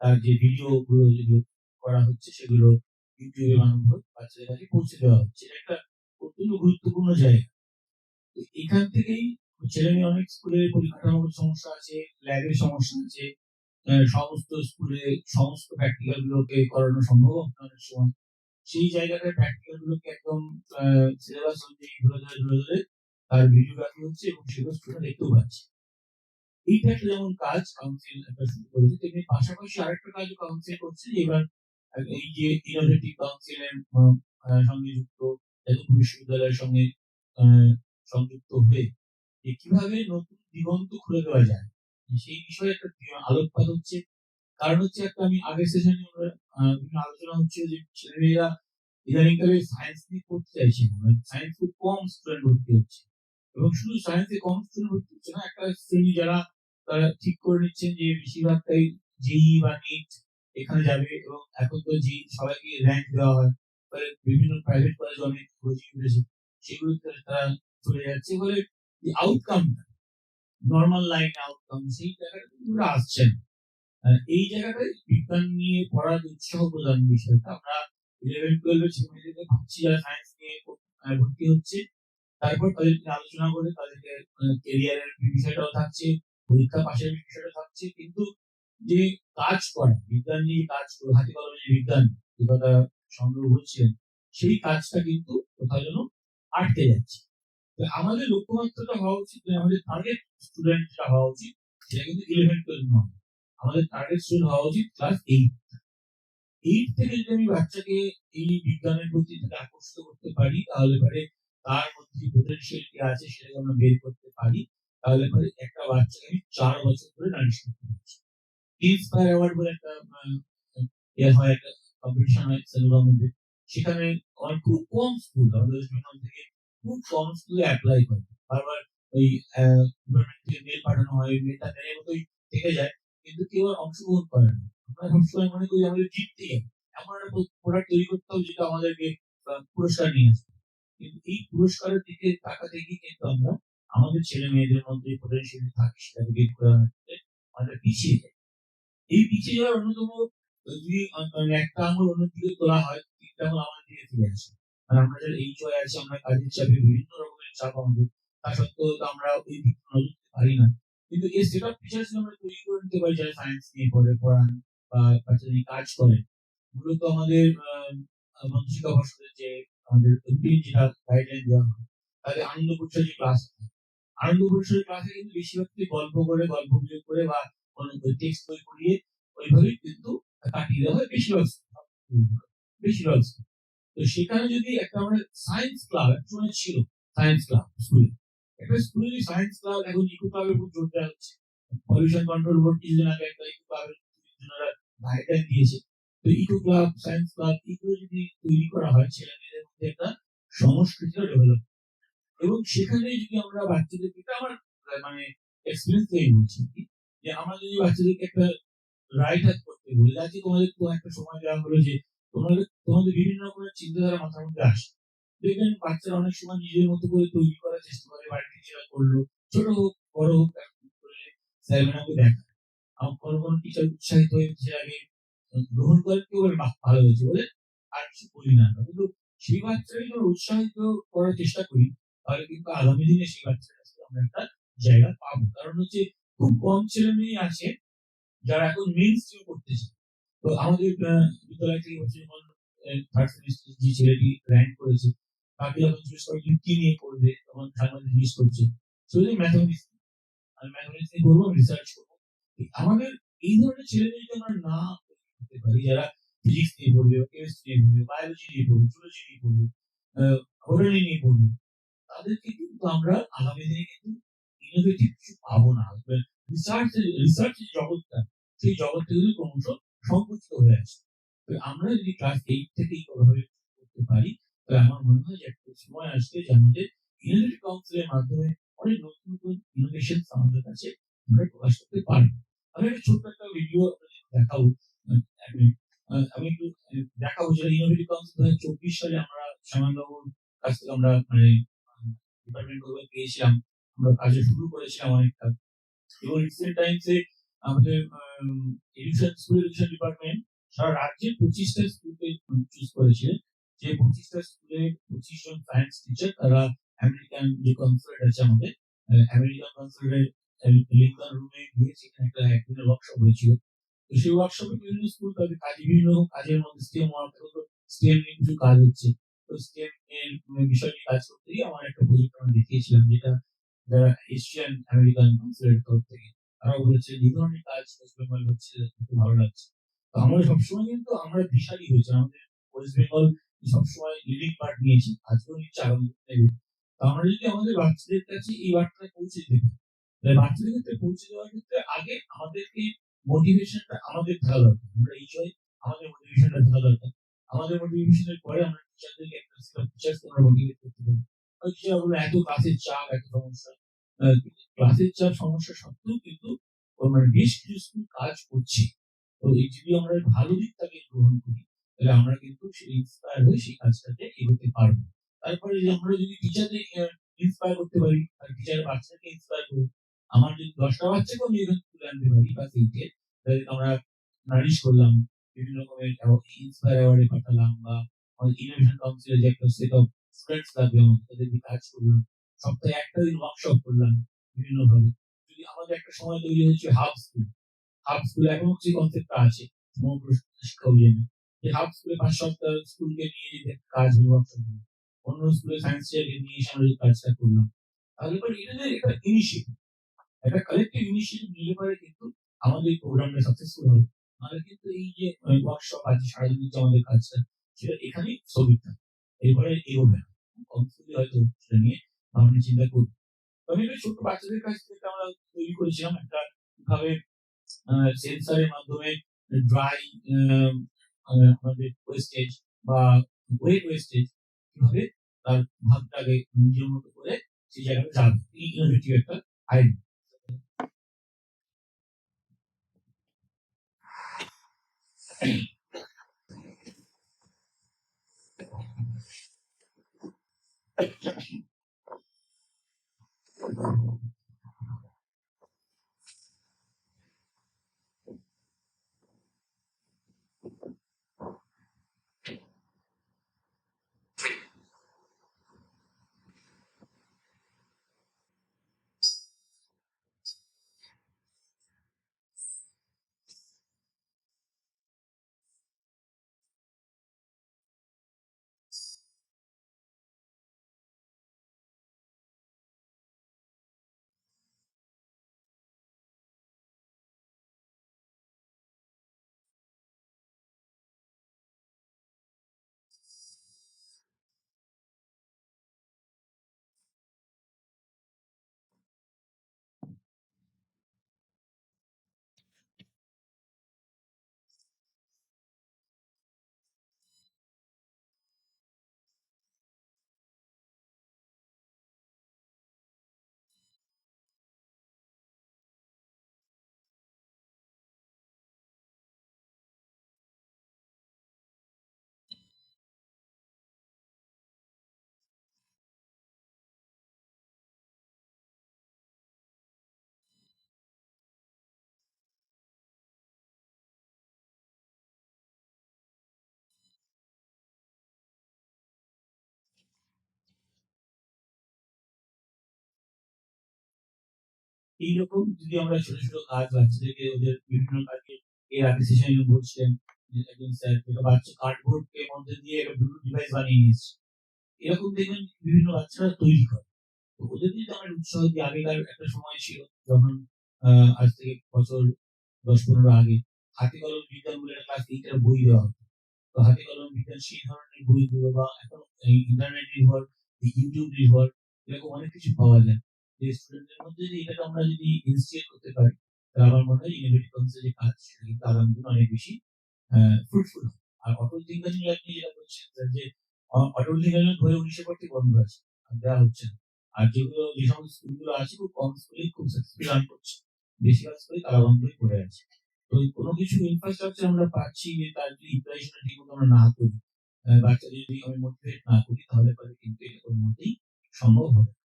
তার যে ভিডিও গুলো যেগুলো করা হচ্ছে সেগুলো ইউটিউবে মানব বাচ্চাদের কাছে পৌঁছে দেওয়া হচ্ছে। এটা একটা অত্যন্ত গুরুত্বপূর্ণ জায়গা। তো এখান থেকেই ছেলে মেয়ে, অনেক স্কুলে পরিকাঠামোগত সমস্যা আছে, ল্যাবের সমস্যা আছে, সমস্ত স্কুলে সমস্ত প্র্যাকটিক্যাল গুলোকে করানো সম্ভব হবে না অনেক সময়। সেই জায়গাটায় প্র্যাকটিক্যাল গুলোকে একদম সিলেবাস অনুযায়ী ধরে ধরে তার ভিডিওগ্রাফি হচ্ছে এবং সেগুলো স্টুডেন্ট দেখতেও পাচ্ছে। এইটা একটা যেমন কাজ কাউন্সিল একটা শুরু করেছে, তেমনি পাশাপাশি আরেকটা কাজ কাউন্সিল করছে যে এবার এই যে ইনোভেটিভ কাউন্সিলের সঙ্গে যুক্ত যাদবপুর বিশ্ববিদ্যালয়ের সঙ্গে সংযুক্ত হয়ে যে কিভাবে নতুন দিগন্ত খুলে দেওয়া যায় সেই বিষয়ে একটা আলোকপাত হচ্ছে। কারণ হচ্ছে একটা, আমি আগের সেশনে বিভিন্ন আলোচনা হচ্ছে যে ছেলেমেয়েরা ইদানিংকালে সায়েন্স নিয়ে পড়তে চাইছে না, সায়েন্স খুব কম স্টুডেন্ট ভর্তি হচ্ছে। এবং শুধু সায়েন্সে কম স্টুডেন্ট ভর্তি হচ্ছে না, একটা শ্রেণী যারা তারা ঠিক করে নিচ্ছেন যে বেশিরভাগটাই জেই বা নিট এখানে যাবে, এবং এখন তো জেই সবাইকে র্যাঙ্ক দেওয়া হয়, ফলে বিভিন্ন প্রাইভেট কলেজ অনেক কোচিং উঠেছে, সেগুলোতে তারা চলে যাচ্ছে। ফলে যে আউটকামটা নর্মাল লাইন আউটকাম, সেই জায়গাটা কিন্তু আসছে না। এই জায়গাটায় বিজ্ঞান নিয়ে পড়ার উৎসাহ প্রদান বিষয়টা আমরা 11-12 ছেলেমেয়েদেরকে ভাবছি যারা সায়েন্স নিয়ে ভর্তি হচ্ছে, তারপর তাদেরকে আলোচনা করে তাদেরকে কেরিয়ারের বিষয়টাও থাকছে, পরীক্ষা পাশের বিষয়টা থাকছে, কিন্তু যে কাজ করা বিজ্ঞান নিয়ে কাজ করে হাতে কলমে যে বিজ্ঞান যে কথা সংগ্রহ হচ্ছেন, সেই কাজটা কিন্তু কোথাও যেন আটকে যাচ্ছে। আমাদের লক্ষ্যমাত্রাটা হওয়া উচিত, আমাদের টার্গেট স্টুডেন্টটা হওয়া উচিত সেটা কিন্তু 11-12 নয়, আমাদের টার্গেট স্টুডেন্ট হওয়া উচিত ক্লাস 8 থেকে। যদি আমি বাচ্চাকে এই বিজ্ঞানের প্রতি আকর্ষিত করতে পারি, তাহলে পরে তার মধ্যে যে পোটেনশিয়ালটি আছে সেটাকে আমরা বের করতে পারি, তাহলে পরে একটা বাচ্চাকে আমি 4 বছর ধরে নারিশ করতে পারছি। ইন্সপায়ার অ্যাওয়ার্ড বলে একটা হয়, একটা কম্পিটিশন হয় সেন্ট্রাল গভর্নমেন্টের, সেখানে খুব কম স্কুল আমাদের ওয়েস্ট বেঙ্গল থেকে খুব কম স্কুলে অ্যাপ্লাই করে, বারবার ওই গভর্নমেন্ট থেকে মেল পাঠানো হয়, মেলটা মেলের মতোই থেকে যায়, কিন্তু কেউ আর অংশগ্রহণ করে না। আমরা সবসময় মনে করি আমাদের জিততেই হবে, এমন একটা প্রোডাক্ট তৈরি করতে হবে যেটা আমাদেরকে পুরস্কার নিয়ে আসবে। কিন্তু এই পুরস্কারের দিকে তাকাতে গিয়ে কিন্তু আমরা আমাদের ছেলে মেয়েদের মধ্যে পোটেনশিয়াল থাকে সেটাকে বের করে আনতে আমাদের পিছিয়ে যাই। এই পিছিয়ে যাওয়ার অন্যতম যদি মানে একটা আঙুল অন্যদিকে তোলা হয়, তিনটা আঙুল আমাদের দিকে ফিরে আসে। আর আমরা যারা এই চয়ে আছি, আমরা কাজের চাপে বিভিন্ন রকমের চাপ আমাদের, তা সত্ত্বেও তো আমরা ওই দিকে নজর দিতে পারি না। কিন্তু এই সেট অফ টিচার্স আমরা তৈরি করে নিতে পারি, যারা সায়েন্স নিয়ে পড়ান বা বাচ্চাদের নিয়ে কাজ করেন। মূলত আমাদের মন্ত্রী শিক্ষা পর্ষদের যে আমাদের রুটিন, যেটা গাইডলাইন দেওয়া হয়, তাদের আনন্দ পরিচয় যে ক্লাস, আনন্দ পরিসরের ক্লাসে কিন্তু বেশিরভাগ গল্প করে, গল্প গুজব করে বা কোনো টেক্সট বই পড়িয়ে ওইভাবেই কিন্তু কাটিয়ে দেওয়া হয় বেশিরভাগ বেশিরভাগ school। তো সেখানে যদি একটা আমাদের সায়েন্স ক্লাব একসময় ছিল, সায়েন্স ক্লাব স্কুলে, একটা স্কুলে যদি সায়েন্স ক্লাব, এখন ইকো ক্লাবের উপর জোর দেওয়া হচ্ছে। পলিউশন কন্ট্রোল বোর্ড কিছুদিন আগে একটা ইকো ক্লাবের গাইডলাইন দিয়েছে। তো ইকো ক্লাব, সায়েন্স ক্লাব, এগুলো যদি তৈরি করা হয়, ছেলে মেয়েদের মধ্যে একটা সংস্কৃতিও ডেভেলপ, এবং সেখানে যদি আমরা বাচ্চাদেরকে, এটা আমার মানে এক্সপিরিয়েন্স থেকে বলছি কি, যে আমরা যদি বাচ্চাদেরকে একটা রাইট হাত করতে বলি, আজকে তোমাদের তো একটা সময় দেওয়া হলো যে তোমাদের বিভিন্ন রকমের চিন্তাধারা মাথার মধ্যে আসে। দেখবেন বাচ্চারা অনেক সময় নিজের মতো করে তৈরি করার চেষ্টা করে, বাড়িতে যেটা করলো, ছোট হোক বড় হোক, স্যার ম্যাডামকে দেখা, কোনো কোনো টিচার উৎসাহিত হয়ে সেটাকে গ্রহণ করে, কেউ বলে বাহ ভালো হয়েছে বলে আর কিছু বলি না আমরা। কিন্তু সেই বাচ্চাকে যখন উৎসাহিত করার চেষ্টা করি, তাহলে কিন্তু আগামী দিনে সেই বাচ্চার কাছে আমরা একটা জায়গা পাবো। কারণ হচ্ছে খুব কম ছেলে মেয়ে আছে যারা এখন মেইন স্ট্রিম করতেছে। তো আমাদের বিদ্যালয় থেকে হচ্ছে যখন থার্ড সেমিস্টার যে ছেলেটি র্যাঙ্ক করেছে, তাকে যখন জিজ্ঞেস করে তুমি কি নিয়ে পড়বে, তখন সাংবাদিক জিজ্ঞেস করছে শুধু ম্যাথমেটিক্স, আমি ম্যাথমেটিক্স নিয়ে পড়বো, আমি রিসার্চ করবো। আমাদের এই ধরনের ছেলেদের যদি আমরা না করতে পারি, যারা ফিজিক্স নিয়ে পড়বে, কেমিস্ট্রি নিয়ে পড়বে, বায়োলজি নিয়ে পড়বে, জুলজি নিয়ে পড়বে, হোরালি নিয়ে পড়বে, তাদেরকে কিন্তু আমরা আগামী দিনে কিন্তু ইনোভেটিভ কিছু পাবো না। রিসার্চ যে জগৎটা, সেই জগৎটা কিন্তু ক্রমশ সংকুচিত হয়ে আসছে। তো আমরা যদি ক্লাস 8 থেকেই কোনোভাবে করতে পারি, তাহলে আমার মনে হয় যে একটা সময় আসবে যে আমাদের ইনোভেটিভ কাউন্সিলের মাধ্যমে অনেক নতুন নতুন ইনোভেশন আমাদের কাছে আমরা প্রকাশ করতে পারবো। আমি একটা ছোট্ট একটা ভিডিও দেখাবো, এক মিনিট। আমি একটু দেখাবো, যেটা ইনোভেটিভ কাউন্সিল 2024 সালে আমরা শ্যামানবাবুর কাছ থেকে আমরা মানে ডিপার্টমেন্ট গুলো পেয়েছিলাম, আমরা কাজে শুরু করেছিলাম অনেকটা। এবং রিসেন্ট টাইমসে আমাদের স্কুল এডুকেশন ডিপার্টমেন্ট সারা রাজ্যের 25টা স্কুলকে চুজ করেছে, যে 25টা স্কুলে 25 জন সায়েন্স টিচার, তারা আমেরিকান যে কনসুলেট আছে আমাদের, আমেরিকান কনসুলেটের লিঙ্কন রুমে গিয়ে সেখানে একটা একদিনের ওয়ার্কশপ হয়েছিল। তো সেই ওয়ার্কশপে বিভিন্ন স্কুল তাদের কাজে, বিভিন্ন কাজের মধ্যে স্টেম ওয়ার্ক, স্টেম নিয়ে কিছু কাজ হচ্ছে। তো স্টেম এর বিষয় নিয়ে কাজ করতে গিয়ে আমার একটা প্রজেক্ট আমরা দেখিয়েছিলাম, যেটা যারা এশিয়ান আমেরিকান কনসুলেটের তরফ থেকে, তারাও বলেছে এই ধরনের কাজ ওয়েস্ট বেঙ্গল হচ্ছে, খুব ভালো লাগছে। তো আমরা সবসময় কিন্তু আমরা দিশারি হয়েছে, আমাদের ওয়েস্ট বেঙ্গল সবসময় লিডিং পার্ট নিয়েছি, আজকেও নিচ্ছে, আগামী নেবে। তো আমরা যদি আমাদের বাচ্চাদের কাছে এই বার্তাটা পৌঁছে দিতে পারি, তাহলে বাচ্চাদের ক্ষেত্রে পৌঁছে দেওয়ার ক্ষেত্রে আগে আমাদেরকে মোটিভেশনটা আমাদের থাকা দরকার, আমরা এই বিষয়ে আমাদের মোটিভেশনটা থাকা দরকার। আমাদের মোটিভেশনের পরে আমরা টিচারদেরকে একটা টিচার্সকে আমরা মোটিভেট করতে পারি। টিচার বলে এত ক্লাসের চাপ, এত সমস্যা, ক্লাসের চাপ সমস্যা সত্ত্বেও কিন্তু মানে বেশ কিছু স্কুল কাজ করছে। তো এই যদি আমরা ভালো দিকটাকে গ্রহণ করি, তাহলে আমরা কিন্তু সেই ইন্সপায়ার হয়ে সেই কাজটাতে এগোতে পারবো। তারপরে যে আমরা যদি টিচারদের ইন্সপায়ার করতে পারি, আর টিচার বাচ্চাকে ইন্সপায়ার করি, আমার যদি 10টা বাচ্চাকে আমি এখানে তুলে আনতে পারি ক্লাস 8-এ, তাহলে আমরা নারিশ করলাম, বিভিন্ন রকমের ইন্সপায়ার অ্যাওয়ার্ডে পাঠালাম, বা আমাদের ইনোভেশন কাউন্সিলের যে একটা সেট অফ স্টুডেন্টস লাগবে আমাদের, তাদেরকে কাজ করলাম, সপ্তাহে একটা দিন ওয়ার্কশপ করলাম বিভিন্ন ভাবে। যদি আমাদের একটা সময় তৈরি হয়েছে হাব স্কুল, হাব স্কুল এখনো যে কনসেপ্টটা আছে সমগ্র শিক্ষা অভিযানে, যে হাব স্কুলে 5 সপ্তাহ স্কুলকে নিয়ে যদি একটা কাজ ওয়ার্কশপ হলো, অন্য স্কুলে সায়েন্স টিচারকে নিয়ে এসে আমরা যে কাজটা করলাম, তাহলে পরে এটা যে একটা ইনিশিয়েটিভ, একটা কালেক্টিভ ইনিশিয়েটিভ নিলে পরে কিন্তু আমাদের এই প্রোগ্রামটা সাকসেসফুল হবে। নাহলে কিন্তু এই যে ওয়ার্কশপ আছে সারাদিনের যে আমাদের কাজটা, সেটা এখানেই স্থগিত থাকে, এরপরে এগোবে না। কনফিউজ হয়তো সেটা নিয়ে ভাবনা চিন্তা করবো। আমি একটা ছোট্ট বাচ্চাদের কাছ থেকে আমরা তৈরি করেছিলাম একটা কিভাবে সেন্সারের মাধ্যমে ড্রাই আমাদের ওয়েস্টেজ বা ওয়েট ওয়েস্টেজ, কিভাবে তার ভাগটাকে নিজের মতো করে সেই জায়গাটা যাবে, এই ইনোভেটিভ একটা আইডিয়া। এইরকম যদি আমরা ছোট ছোট কাজ বাচ্চাদেরকে ওদের বিভিন্ন কাজে এর আগে সেশনে বলছিলেন যে একজন স্যার একটা বাচ্চা কার্ডবোর্ড এর মধ্যে দিয়ে একটা ব্লুটুথ ডিভাইস বানিয়ে নিয়েছে, এরকম দেখবেন বিভিন্ন বাচ্চারা তৈরি করে। তো ওদের যদি আমরা উৎসাহ দিই, আগেকার একটা সময় ছিল যখন আজ থেকে বছর 10-15 আগে হাতে কলম বিজ্ঞান বলে একটা ক্লাস 8 এর বই দেওয়া হতো। তো হাতে কলম বিজ্ঞান সেই ধরনের বইগুলো বা এখন এই ইন্টারনেট নির্ভর, এই ইউটিউব নির্ভর এরকম অনেক কিছু পাওয়া যায়। যে স্টুডেন্টদের মধ্যে যদি এটাকে আমরা যদি ইনস্টিল করতে পারি, তাহলে আমার মনে হয় ইনোভেটিভ কাউন্সিল যে কাজ সেটা কিন্তু আগামী দিনে অনেক বেশি ফ্রুটফুল হবে। আর অটল টিঙ্কারিং ল্যাব নিয়ে যেটা বলছেন স্যার, যে অটল টিঙ্কারিং ল্যাব 2019 পর থেকে বন্ধ আছে, আর দেওয়া হচ্ছে না। আর যেগুলো যে সমস্ত স্কুলগুলো আছে খুব কম স্কুলেই খুব সাকসেসফুল রান করছে, বেশিরভাগ স্কুলে তালা বন্ধ হয়ে পড়ে আছে। তো কোনো কিছু ইনফ্রাস্ট্রাকচার আমরা পাচ্ছি যে তার যদি ইমপ্লিমেন্টেশন ঠিক মতো আমরা না করি, বাচ্চাদের যদি আমি মোটিভেট না করি, তাহলে পরে কিন্তু এটা কোনো মতেই সম্ভব হবে না।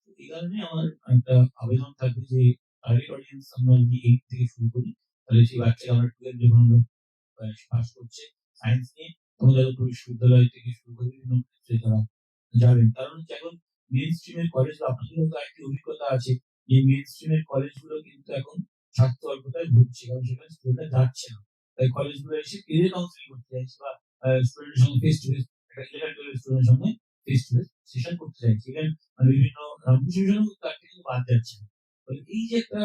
তো এই কারণে আমার একটা আবেদন থাকবে যে টার্গেট অডিয়েন্স আমরা যদি 8 থেকে শুরু করি, তাহলে সেই বাচ্চাকে আমরা 12 যখন আমরা পাস করছে সায়েন্স নিয়ে, তখন যাদবপুর বিশ্ববিদ্যালয় থেকে শুরু করে বিভিন্ন ক্ষেত্রে তারা যাবেন। কারণ হচ্ছে এখন মেইন স্ট্রিমের কলেজ, আপনাদের হয়তো একটি অভিজ্ঞতা আছে যে মেইন স্ট্রিমের কলেজগুলো কিন্তু এখন ছাত্র অল্পতায় ভুগছে, কারণ সেখানে স্টুডেন্টরা যাচ্ছে না। তাই কলেজগুলো এসে কেরিয়ার কাউন্সিলিং করতে চাইছে বা স্টুডেন্টের সঙ্গে ফেস টু ফেস, একটা 11-12 স্টুডেন্টের সঙ্গে ফেস টু ফেস সেশন করতে চাইছে। ইভেন বিভিন্ন রামকৃষ্ণ তার থেকে বাদ যাচ্ছে না। ফলে এই যে একটা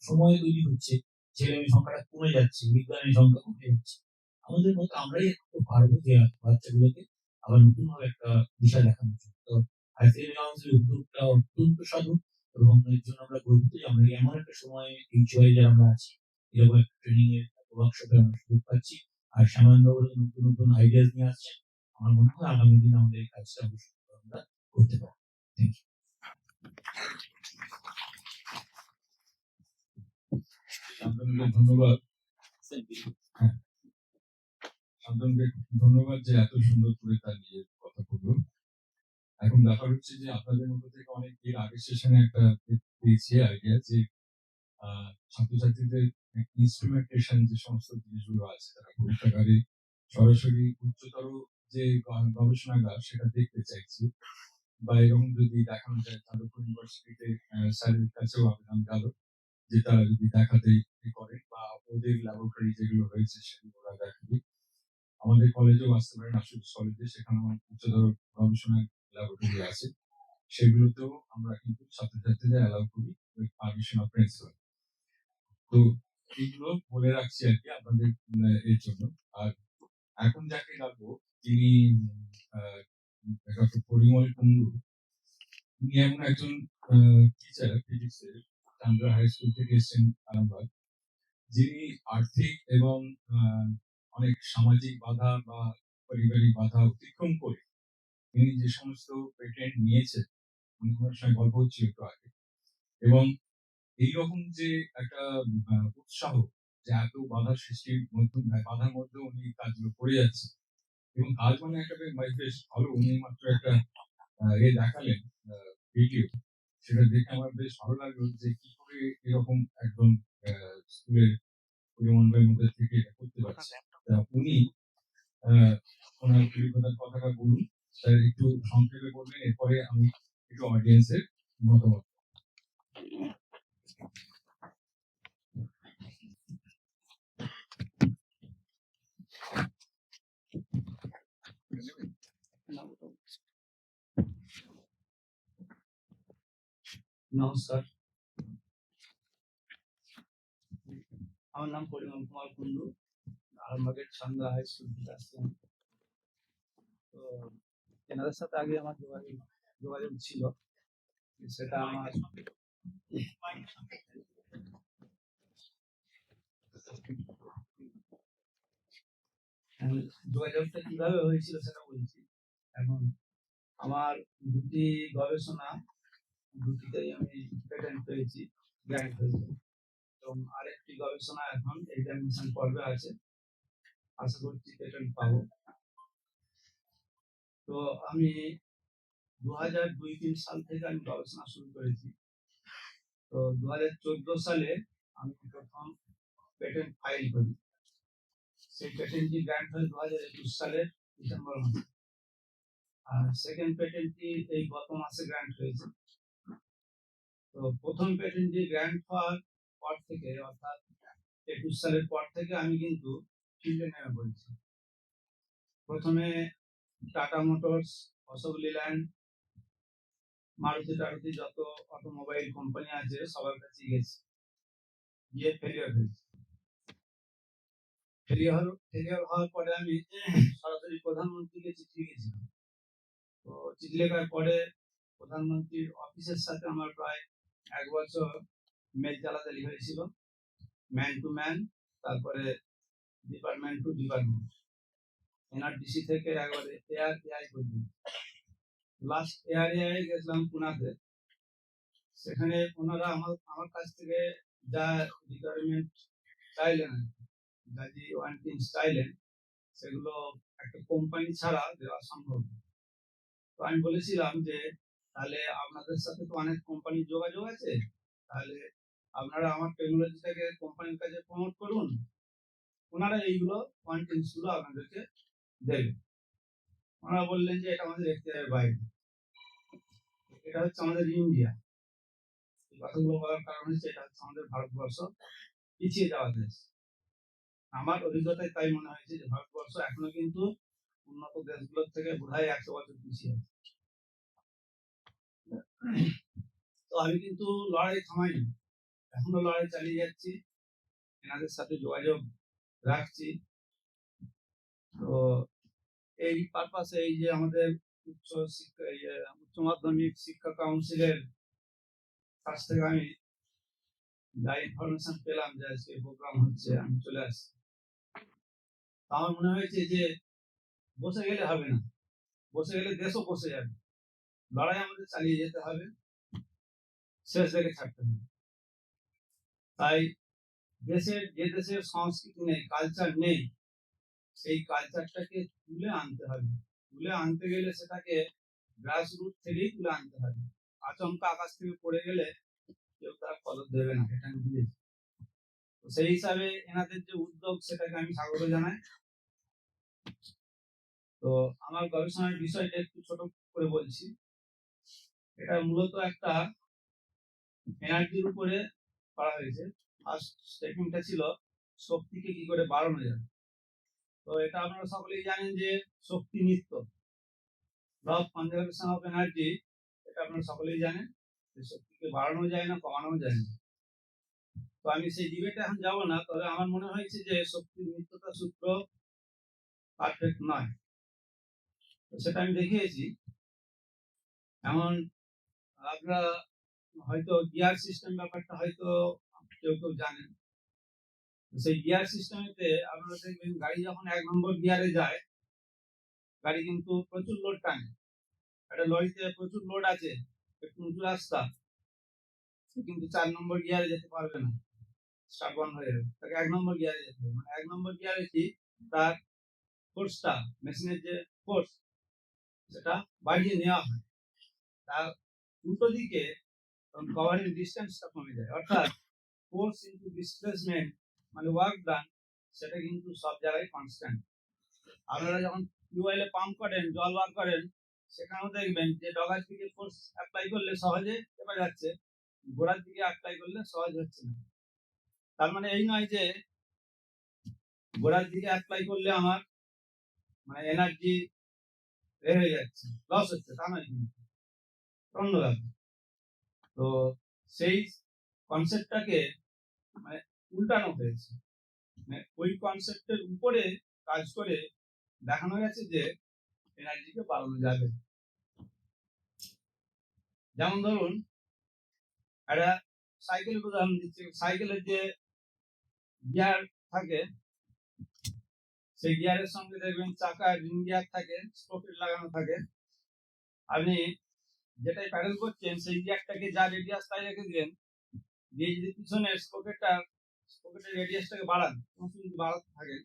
সময় তৈরি হচ্ছে, ছেলে মেয়ে সংখ্যাটা কমে যাচ্ছে, বিজ্ঞানের সংখ্যা কমে যাচ্ছে, আমাদের মতো আমরাই একটু পারবো যে বাচ্চাগুলোকে আবার নতুন ভাবে একটা দিশা দেখানোর জন্য। তো আইসিএল কাউন্সিলের উদ্যোগটা অত্যন্ত সাধু, এবং এর জন্য আমরা গর্বিত যে আমরা এমন একটা সময় এইচওয়াই যারা আমরা আছি, এরকম একটা ট্রেনিং এর ওয়ার্কশপে আমরা সুযোগ পাচ্ছি। আর শ্যামানন্দ নতুন নতুন আইডিয়াস নিয়ে আসছেন। আমার মনে হয় আগামী দিনে আমাদের এই কাজটা অবশ্যই আমরা করতে পারবো। Thank you. শান্তনুকে ধন্যবাদ। হ্যাঁ, শান্তনুকে ধন্যবাদ যে এত সুন্দর করে তার নিজের কথা বললো। এখন ব্যাপার হচ্ছে যে আপনাদের মধ্যে থেকে অনেক এর আগের সেশনে একটা পেয়েছি আইডিয়া যে ছাত্রছাত্রীদের ইনস্ট্রুমেন্টেশন যে সমস্ত জিনিসগুলো আছে তারা পরীক্ষাগারে সরাসরি উচ্চতর যে গবেষণাগার সেটা দেখতে চাইছি, বা এরকম যদি দেখানো যায় যাদবপুর ইউনিভার্সিটিতে স্যারের কাছেও আবেদন গেল যে তারা যদি দেখাতে করে বা ওদের ল্যাবরেটরি যেগুলো রয়েছে সেগুলো ওরা দেখাবে। আমাদের কলেজেও আসতে পারেন, আশুতোষ কলেজে, সেখানে উচ্চতর গবেষণা ল্যাবরেটরি আছে, সেগুলোতেও আমরা কিন্তু ছাত্রছাত্রীদের অ্যালাউ করি উইথ পারমিশন অফ প্রিন্সিপাল। তো এইগুলো বলে রাখছি আর কি আপনাদের এর জন্য। আর এখন যাকে ডাকবো তিনি ডক্টর পরিমল কুন্ডু। উনি এমন একজন টিচার ফিজিক্সের, চান্দ্রা হাই স্কুল থেকে এসেছেন আরামবাগ, যিনি আর্থিক এবং অনেক সামাজিক বাধা বা পারিবারিক বাধা অতিক্রম করে তিনি যে সমস্ত পেটেন্ট নিয়েছেন, উনি ওনার সঙ্গে গল্প হচ্ছিল একটু আগে, এবং এইরকম যে একটা উৎসাহ যে এত বাধার সৃষ্টির মধ্যে বাধার মধ্যে উনি কাজগুলো করে যাচ্ছে, এবং কাজ মানে একটা বেশ ভালো, উনি মাত্র একটা দেখালেন ভিডিও, সেটা দেখে আমার বেশ ভালো লাগলো যে কি করে এরকম একদম স্কুলের পরিমণ্ডলের মধ্যে থেকে এটা করতে পারছে। উনি ওনার অভিজ্ঞতার কথাটা বলুন স্যার, একটু সংক্ষেপে বলবেন, এরপরে আমি একটু অডিয়েন্সের মতামত। নমস্কার, আমার নাম পরিমল কুমার কুন্ডু, আরামবাগের চান্দা হাই স্কুল থেকে আসলাম। তো এনাদের সাথে আগে আমার যোগাযোগ ছিল, সেটা আমার যোগাযোগটা কিভাবে হয়েছিল সেটা বলছি। এখন আমার দুটি গবেষণা, দুটিতেই আমি পেটেন্ট পেয়েছি, গ্র্যান্ট হয়েছে, এবং আরেকটি গবেষণা এখন এক্সামিনেশন পর্বে আছে, আশা করছি পেটেন্ট পাবো। তো আমি 2002-03 সাল থেকে আমি গবেষণা শুরু করেছি। তো 2014 সালে আমি প্রথম পেটেন্ট ফাইল করি। সেই পেটেন্টটি গ্র্যান্ট হয় 2021 সালের ডিসেম্বর মাসে, আর সেকেন্ড পেটেন্টটি এই গত মাসে গ্র্যান্ট হয়েছে। তো প্রথম প্যাটেন্টে গ্র্যান্ড পাওয়ার পর থেকে অর্থাৎ 21 সালের পর থেকে আমি কিন্তু ফিল্ডে নেমে পড়েছি। প্রথমে টাটা মোটরস, অশোক লেল্যান্ড, মারুতি টারুতি যত অটোমোবাইল কোম্পানি আছে সবার কাছে গেছি, গিয়ে ফেলিয়ার হয়েছে। ফেলিয়ার হওয়ার পরে আমি সরাসরি প্রধানমন্ত্রীকে চিঠি লিখেছিলাম। তো চিঠি লেখার পরে প্রধানমন্ত্রীর অফিসের সাথে আমার প্রায় 1 বছর মেল চালাচালি হয়েছিল, ম্যান টু ম্যান, তারপরে ডিপার্টমেন্ট টু ডিপার্টমেন্ট, এনআরডিসি থেকে একবারে এআই পর্যন্ত। লাস্ট এআই গেছিলাম পুনাতে। সেখানে ওনারা আমার কাছ থেকে যা রিকোয়ারমেন্ট চাইলেন, যা যে ওয়ান্টিং চাইলেন, সেগুলো একটা কোম্পানি ছাড়া দেওয়া সম্ভব না। তো আমি বলেছিলাম যে তাহলে আপনাদের সাথে তো অনেক কোম্পানির যোগাযোগ আছে, তাহলে আপনারা আমার টেকনোলজিটাকে কোম্পানির কাছে প্রমোট করুন, ওনারা এইগুলো ওয়ান্টিংস গুলো আপনাদেরকে দেবে। ওনারা বললেন যে এটা আমাদের এখতিয়ারের বাইরে, এটা হচ্ছে আমাদের ইন্ডিয়া। এই কথাগুলো বলার কারণ হচ্ছে এটা হচ্ছে আমাদের ভারতবর্ষ পিছিয়ে যাওয়া দেশ। আমার অভিজ্ঞতায় তাই মনে হয়েছে যে ভারতবর্ষ এখনো কিন্তু উন্নত দেশগুলোর থেকে বোধহয় 100 বছর পিছিয়ে আছে। তো আমি কিন্তু লড়াই থামাইনি, এখনো লড়াই চালিয়ে যাচ্ছি, এনাদের সাথে যোগাযোগ রাখছি। তো এই পারপাসে এই যে আমাদের উচ্চ মাধ্যমিক শিক্ষা কাউন্সিলের কাছ থেকে আমি যা ইনফরমেশন পেলাম যে আজকে প্রোগ্রাম হচ্ছে, আমি চলে আসছি। আমার মনে হয়েছে যে বসে গেলে হবে না, বসে গেলে দেশও বসে যাবে, লড়াই আমাদের চালিয়ে যেতে হবে, শেষ দেখে ছাড়তে হবে। তাই যে দেশের সংস্কৃতি নেই, কালচার নেই, সেই কালচারটাকে তুলে আনতে হবে। তুলে আনতে গেলে সেটাকে গ্রাসরুট থেকেই তুলে আনতে হবে। আচমকা আকাশ থেকে পড়ে গেলে কেউ তার কদর দেবে না, এটা আমি বুঝেছি। তো সেই হিসাবে এনাদের যে উদ্যোগ, সেটাকে আমি স্বাগত জানাই। তো আমার গবেষণার বিষয়টা একটু ছোট করে বলছি। এটা মূলত একটা এনার্জির উপরে করা হয়েছে। ফার্স্ট স্টেটমেন্টটা ছিল শক্তিকে কি করে বাড়ানো যাবে। তো এটা আপনারা সকলেই জানেন যে শক্তি নিত্য, law of conservation of energy, এটা আপনারা সকলেই জানেন যে শক্তিকে বাড়ানো যায় না, কমানো যায় না। তো আমি সেই ডিবেটে এখন যাব না, তবে আমার মনে হয়েছে যে শক্তির নিত্যতা সূত্র পারফেক্ট নয়। তো সেটা আমি দেখিয়েছি। এমন আপনারা হয়তো গিয়ার সিস্টেম ব্যাপারটা হয়তো কেউ কেউ জানেন। সেই গিয়ার সিস্টেমেতে আপনারা দেখবেন গাড়ি যখন 1 নম্বর গিয়ারে যায়, গাড়ি কিন্তু প্রচুর লোড টানে। একটা লরিতে প্রচুর লোড আছে, একটু উঁচু রাস্তা, সে কিন্তু 4 নম্বর গিয়ারে যেতে পারবে না, স্টার্ট বন্ধ হয়ে যাবে, তাকে 1 নম্বর গিয়ারে যেতে হবে। মানে 1 নম্বর গিয়ারে কি তার ফোর্সটা, মেশিনের যে ফোর্স, সেটা বাড়িয়ে নেওয়া হয়। তার উল্টো দিকে কভারিং ডিস্টেন্সটা কমে যায়, অর্থাৎ ফোর্স ইনটু ডিসপ্লেসমেন্ট মানে ওয়ার্ক ডান, সেটা কিন্তু সব জায়গায় কনস্ট্যান্ট। আপনারা যখন টিউবওয়েলে পাম্প করেন, জল বার করেন, সেখানেও দেখবেন যে ডগার দিকে ফোর্স অ্যাপ্লাই করলে সহজে চেপে যাচ্ছে, গোড়ার দিকে অ্যাপ্লাই করলে সহজ হচ্ছে না। তার মানে এই নয় যে গোড়ার দিকে অ্যাপ্লাই করলে আমার মানে এনার্জি হয়ে যাচ্ছে, লস হচ্ছে, তা নয় কিন্তু অন্য ব্যাপার। তো সেই কনসেপ্টটাকে মানে উল্টানো হয়েছে, মানে ওই কনসেপ্টের উপরে কাজ করে দেখানো গেছে যে এনার্জিকে বাড়ানো যাবে। যেমন ধরুন একটা সাইকেলের উদাহরণ দিচ্ছি। সাইকেলের যে গিয়ার থাকে, সেই গিয়ারের সঙ্গে দেখবেন চাকার রিং গিয়ার থাকে, স্প্রকেট লাগানো থাকে। আপনি যেটাই প্যাডেল করছেন, সেই গিয়ারটাকে যা রেডিয়াস তাই রেখে দিলেন, দিয়ে যদি পিছনের স্প্রকেটের রেডিয়াসটাকে বাড়ান, যদি বাড়াতে থাকেন,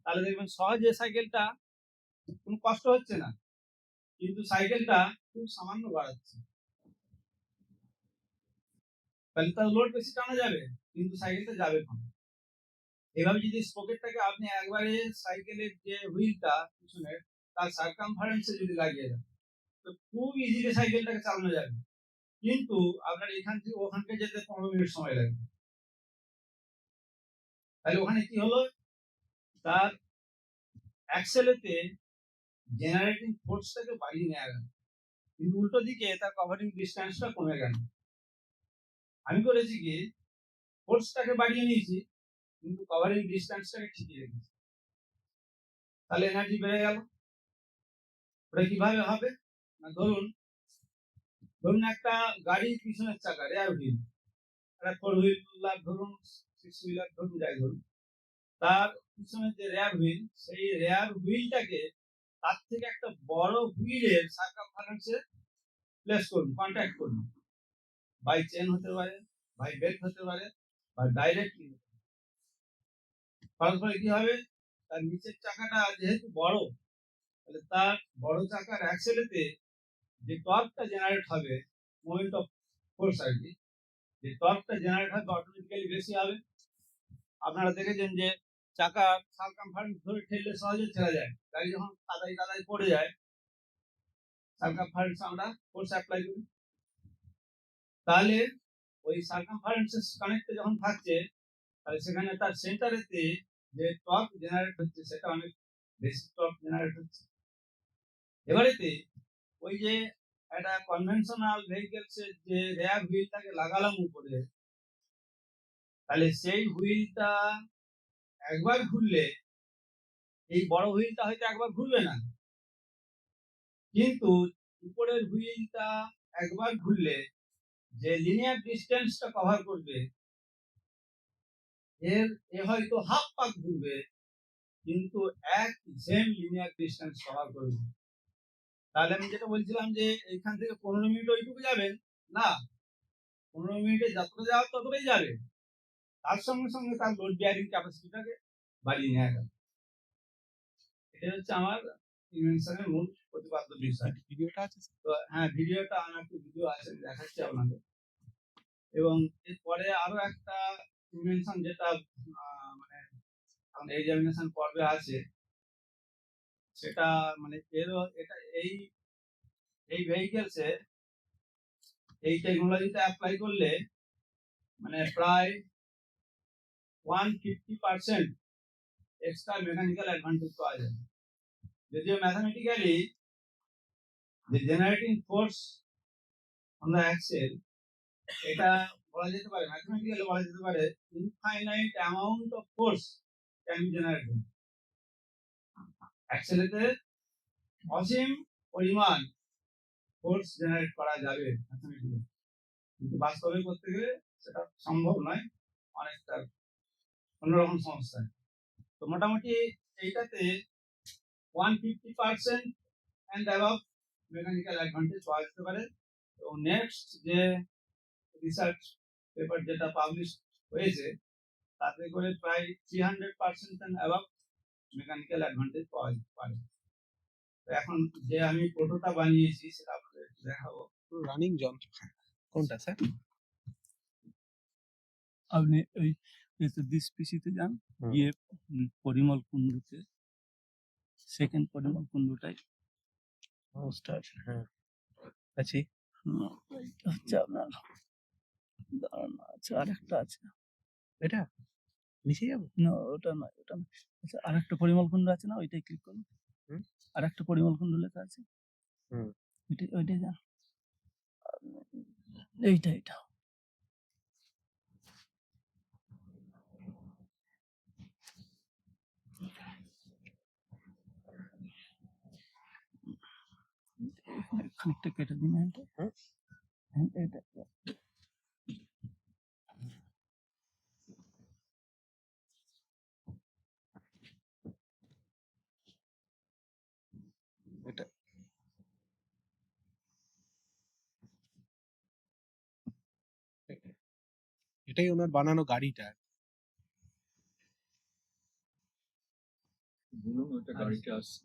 তাহলে দেখবেন সহজে সাইকেলটা কোনো কষ্ট হচ্ছে না, কিন্তু সাইকেলটা খুব সামান্য বাড়াচ্ছে। তাহলে তার লোড বেশি টানা যাবে, কিন্তু সাইকেলটা যাবে কম। এভাবে যদি স্প্রকেটটাকে আপনি একবারে সাইকেলের যে হুইলটা পিছনের, তার সার্কামফারেন্সে যদি লাগিয়ে দেন, তো খুব ইজিলি সাইকেলটাকে চালানো যাবে। কিন্তু আপনার এখান থেকে ওখানকে যেতে 15 মিনিট সময় লাগবে। তাহলে ওখানে কি হলো, তার অ্যাক্সেলেতে জেনারেটিং ফোর্সটাকে বাড়িয়ে নেওয়া গেল, কিন্তু উল্টো দিকে তার কভারিং ডিস্টেন্সটা কমে গেল। আমি করেছি কি, ফোর্সটাকে বাড়িয়ে নিয়েছি কিন্তু কভারিং ডিস্টেন্সটাকে ঠিকই রেখেছি, তাহলে এনার্জি বেড়ে গেল। ওটা কিভাবে হবে না, ধরুন একটা গাড়ির পিছনের চাকা রেয়ার হুইল, একটা 4 হুইলার ধরুন, 6 হুইলার ধরুন, যাই ধরুন, তার পিছনের যে রেয়ার হুইল, সেই রেয়ার হুইলটাকে তার থেকে একটা বড় হুইলের সার্কামফারেন্সে প্লেস করুন, কন্ট্যাক্ট করুন। বাই চেন হতে পারে, বাই বেল্ট হতে পারে, বা ডাইরেক্টলি। ফলে কি হবে, তার নিচের চাকাটা যেহেতু বড়, তাহলে তার বড় চাকার অ্যাক্সেলেতে যে টর্কটা জেনারেট হবে, মোমেন্ট অফ ফোর্স আর কি, যে টর্কটা জেনারেট হবে অটোমেটিক্যালি বেশি হবে। আপনারা দেখেছেন যে চাকা সার্কামফারেন্স ধরে ঠেললে সহজে ছেড়ে যায়, গাড়ি যখন কাদায় পড়ে যায়, সার্কামফারেন্স আমরা ফোর্স অ্যাপ্লাই করি। তাহলে ওই সার্কামফারেন্সের কানেক্টে যখন থাকছে, তাহলে সেখানে তার সেন্টারেতে যে টর্ক জেনারেট হচ্ছে সেটা অনেক বেশি টর্ক জেনারেট হচ্ছে। এবারেতে ওই যে একটা কনভেনশনাল ভেহিকেলসের যে রেয়ার হুইলটাকে লাগালাম উপরে, তাহলে সেই হুইলটা একবার ঘুরলে, এই বড় হুইলটা হয়তো একবার ঘুরবে না, কিন্তু উপরের হুইলটা একবার ঘুরলে যে লিনিয়ার ডিস্টেন্সটা কভার করবে, এ হয়তো হাফ পাক ঘুরবে, কিন্তু এক সেম লিনিয়ার ডিস্টেন্স কভার করবে। তাহলে আমি যেটা বলছিলাম যে এইখান থেকে 15 মিনিট ওইটুকু যাবেন না, 15 মিনিটে যতটা যাওয়ার ততটাই যাবে, তার সঙ্গে সঙ্গে তার লোড বিয়ারিং ক্যাপাসিটিটাকে বাড়িয়ে নেওয়া গেল। এটা হচ্ছে আমার ইনভেনশনের মূল প্রতিপাদ্য বিষয়। ভিডিওটা আছে তো হ্যাঁ, ভিডিওটা আমার একটি ভিডিও আছে, আমি দেখাচ্ছি আপনাদের। এবং এরপরে আরো একটা ইনভেনশন যেটা মানে আমাদের এক্সামিনেশন পর্বে আছে, সেটা মানে এটা এই ভেহিকেলসে এই টেকনোলজিটা অ্যাপ্লাই করলে মানে প্রায় 150% এক্সট্রা মেকানিক্যাল অ্যাডভান্টেজ পাওয়া যাবে। যদিও ম্যাথামেটিক্যালি যে generating force on the axle, এটা বলা যেতে পারে, ম্যাথমেটিক্যালি বলা যেতে পারে infinite amount of force can be generated. অ্যাক্সেলেতে অসীম পরিমাণ ফোর্স জেনারেট করা যাবে ম্যাথমেটিক্যালি, কিন্তু বাস্তবে করতে গেলে সেটা সম্ভব নয়, অনেকটা অন্যরকম সমস্যা। তো মোটামুটি এইটাতে 150% অ্যান্ড অ্যাবাভ মেকানিক্যাল অ্যাডভান্টেজ পাওয়া যেতে পারে। এবং নেক্সট যে রিসার্চ পেপার যেটা পাবলিশ হয়েছে, তাতে করে প্রায় 300% অ্যান্ড অ্যাবাভ মেকানিক্যাল অ্যাডভান্টেজ পাওয়া যেতে পারে। তো এখন যে আমি প্রোটোটা বানিয়েছি সেটা আপনাদের একটু দেখাবো। রানিং যন্ত্র কোনটা স্যার? আপনি ওই দিস পিসিতে যান, গিয়ে পরিমল কুণ্ডুতে, সেকেন্ড পরিমল কুণ্ডুটাই হ্যাঁ আছি। এইটা হচ্ছে আপনার, দাঁড়ান আছে আরেকটা আছে, এটা নিচে যাবো? না ওটা নয়, ওটা নয়। আচ্ছা আরেকটা পরিমল কুণ্ড আছে না, ওইটাই ক্লিক করুন। হুম। আরেকটা পরিমল কুণ্ড লেখা আছে, হুম। ওইটাই যান, এইটা খানিকটা কেটে দিন এটা, এটা এটা এটাই ওনার বানানো গাড়িটা। বলুন ওইটা গাড়িটা আসছে।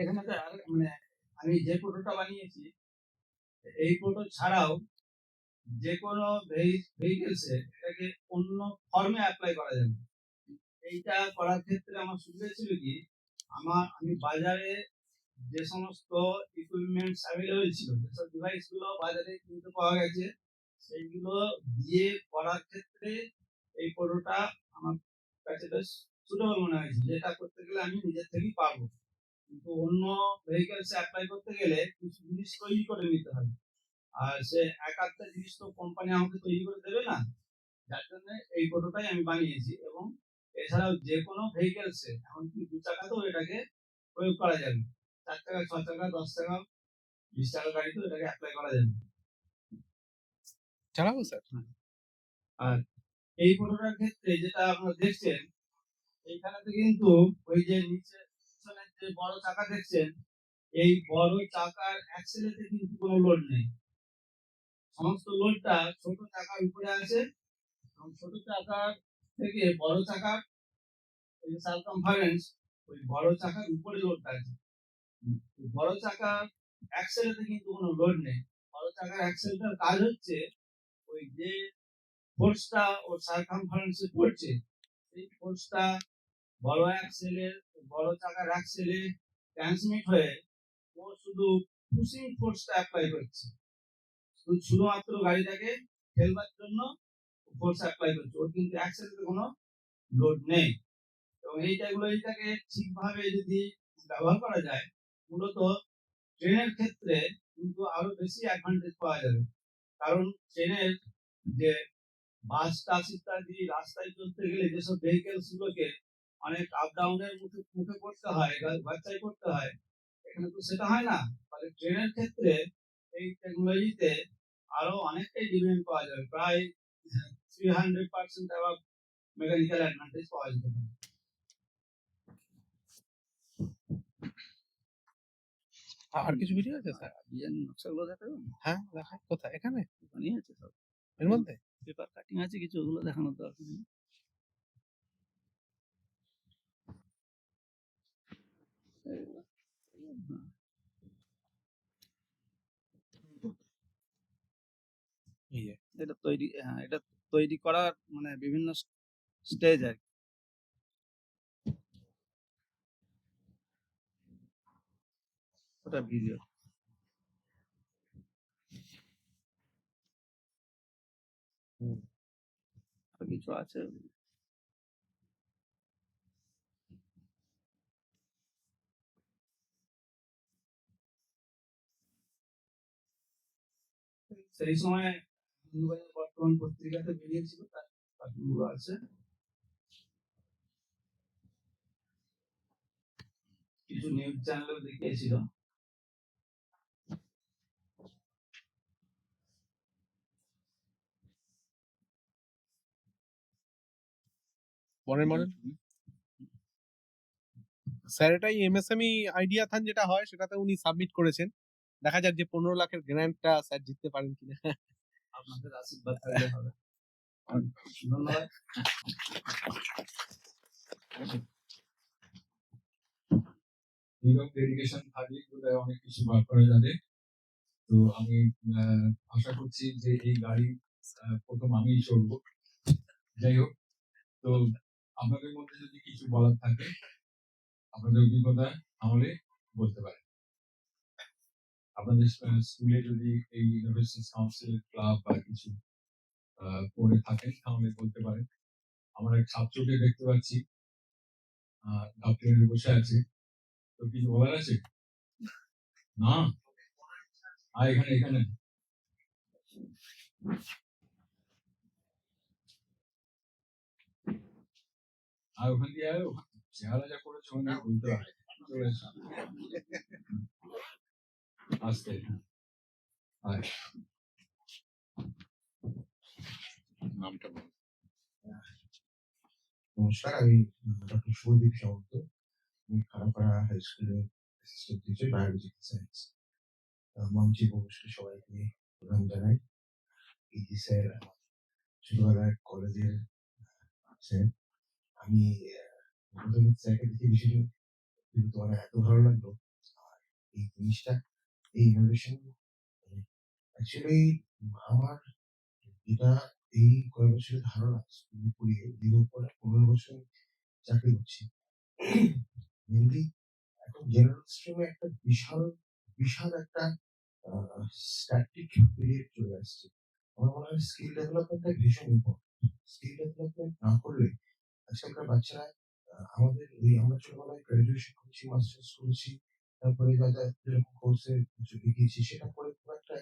এখানে তো মানে আমি যে প্রোটোটা বানিয়েছি, এই প্রোটো ছাড়াও যে কোনো ভেহিকেলসে এটাকে অন্য ফর্মে অ্যাপ্লাই করা যাবে। এইটা করার ক্ষেত্রে আমার সুবিধা ছিল কি, আমি বাজারে যে সমস্ত ইকুইপমেন্টস অ্যাভেলেবেল ছিল, যেসব ডিভাইস গুলো বাজারে কিনতে পাওয়া গেছে, সেইগুলো দিয়ে করার ক্ষেত্রে এই পড়োটা আমার কাছে বেশ সুটেবল মনে হয়েছে। যেটা করতে গেলে আমি নিজের থেকেই পারবো, কিন্তু অন্য ভেহিকেলস অ্যাপ্লাই করতে গেলে কিছু জিনিস তৈরি করে নিতে হবে, আর সে এক আধটা জিনিস তো কোম্পানি আমাকে তৈরি করে দেবে না। যার জন্য এই টোটোটাই আমি বানিয়েছি, এবং এছাড়াও যে কোনো ভেহিকেলসে, এমনকি 2 চাকাতেও এটাকে প্রয়োগ করা যাবে। 4 চাকা, 6 চাকা, 10 চাকা, 20 চাকা গাড়িতেও এটাকে অ্যাপ্লাই করা যাবে। চালাবো স্যার। আর এই টোটোটার ক্ষেত্রে যেটা আপনারা দেখছেন, এইখানেতে কিন্তু ওই যে নিচে পিছনের যে বড় চাকা দেখছেন, এই বড় চাকার অ্যাক্সেলেতে কিন্তু কোনো লোড নেই। সমস্ত লোডটা ছোট চাকার উপরে আছে, এবং ছোট চাকার থেকে বড় চাকার ওই সার্কামফারেন্স, ওই বড় চাকার উপরে লোডটা আছে। বড় চাকার অ্যাক্সেলেতে কিন্তু কোনো লোড নেই। বড় চাকার অ্যাক্সেলটার কাজ হচ্ছে ওই যে ফোর্সটা ওর সার্কামফারেন্সে পড়ছে, সেই ফোর্সটা বড় অ্যাক্সেলের, বড় চাকার অ্যাক্সেলে ট্রান্সমিট হয়ে ও শুধু পুশিং ফোর্সটা অ্যাপ্লাই করছে, শুধুমাত্র গাড়িটাকে ফেলবার জন্য ফোর্স অ্যাপ্লাই করছে, ওর কিন্তু অ্যাক্সেলেতে কোনো লোড নেই। এবং এইটাকে ঠিকভাবে যদি ব্যবহার করা যায়, মূলত ট্রেনের ক্ষেত্রে কিন্তু আরো বেশি অ্যাডভান্টেজ পাওয়া যাবে। কারণ ট্রেনের যে বাস টাস ইত্যাদি রাস্তায় চলতে গেলে যেসব ভেহিকেলস গুলোকে অনেক আপ ডাউনের মুখে পড়তে হয়, বাচ্চাই করতে হয়, এখানে তো সেটা হয় না। ফলে ট্রেনের ক্ষেত্রে এই টেকনোলজিতে আরো অনেকটাই ডিমান্ড পাওয়া যাবে, প্রায় 300% অ্যাবাভ মেকানিক্যাল অ্যাডভান্টেজ পাওয়া যেতে পারে। আর কিছু ভিডিও আছে স্যার? ডিজাইন নকশাগুলো দেখাবেন? হ্যাঁ, দেখাই। কোথায়? এখানে? ওখানেই আছে সব। এর মধ্যে? পেপার কাটিং আছে কিছু, ওগুলো দেখানোর দরকার নেই। এগুলো, হ্যাঁ। এই যে। এটা তৈরি, হ্যাঁ, এটা তৈরি করার মানে বিভিন্ন স্টেজ আর কি। ওটা ভিডিও। আর কিছু আছে? সেই সময় আনন্দবাজার বর্তমান পত্রিকাতে বেরিয়েছিল, তার কার্টুনগুলো আছে। কিছু নিউজ চ্যানেলেও দেখিয়েছিল। মডেল স্যার, এটাই এমএসএমই আইডিয়া থান যেটা হয় সেটাতে উনি সাবমিট করেছেন। দেখা যাক যে 15 লাখের গ্র্যান্টটা স্যার জিততে পারেন কিনা। আপনাদের আশীর্বাদ থাকলে হবে। ধন্যবাদ। এরকম ডেডিকেশন থাকলে বোধহয় অনেক কিছু বার করা যাবে। তো আমি আশা করছি যে এই গাড়ি প্রথম আমিই চড়বো। যাই হোক, তো আপনাদের মধ্যে যদি কিছু বলার থাকে, আপনাদের অভিজ্ঞতা আমলে বলতে পারেন। আপনাদের স্কুলে যদি এই ইনোভেশন কাউন্সিল ক্লাব বা কিছু করে থাকেন তাহলে বলতে পারেন। আমার এক ছাত্রকে দেখতে পাচ্ছি দপ্তরে বসে আছে, তো কিছু বলার আছে? না, এখানে এখানে ওখান দিয়ে চেহারা যা করেছে ওখানে বলতে হয়। আসতে নামটা বল। নমস্কার, আমি ডক্টর সৌদীপ সামন্ত। আমি খারাপাড়া হাই স্কুলের অ্যাসিস্ট্যান্ট টিচার, বায়োলজিক্যাল সায়েন্স। মঞ্চে উপবিষ্ট সবাইকে প্রণাম জানাই। পিজি স্যার ছোটবেলায় কলেজের স্যার। আমি প্রথমে স্যারকে দেখে বিষয়টা কিন্তু আমার এত ভালো লাগলো। আর এই জিনিসটা, এই ইনোভেশন অ্যাকচুয়ালি আমার যেটা এই কয়েক বছরের ধারণা, স্কুলে পড়িয়ে দীর্ঘ 15 বছর চাকরি করছি, মেনলি এখন জেনারেল স্ট্রিমে একটা বিশাল বিশাল একটা স্ট্যাটিক পিরিয়ড চলে আসছে। আমার মনে হয় স্কিল ডেভেলপমেন্টটা ভীষণ ইম্পর্টেন্ট। স্কিল ডেভেলপমেন্ট না করলে আজকালকার বাচ্চারা আমাদের ওই আমরা ছোটবেলায় গ্রাজুয়েশন করেছি, মাস্টার্স করেছি, তারপরে যা যা যেরকম কোর্সে এগিয়েছি সেটা করে খুব একটা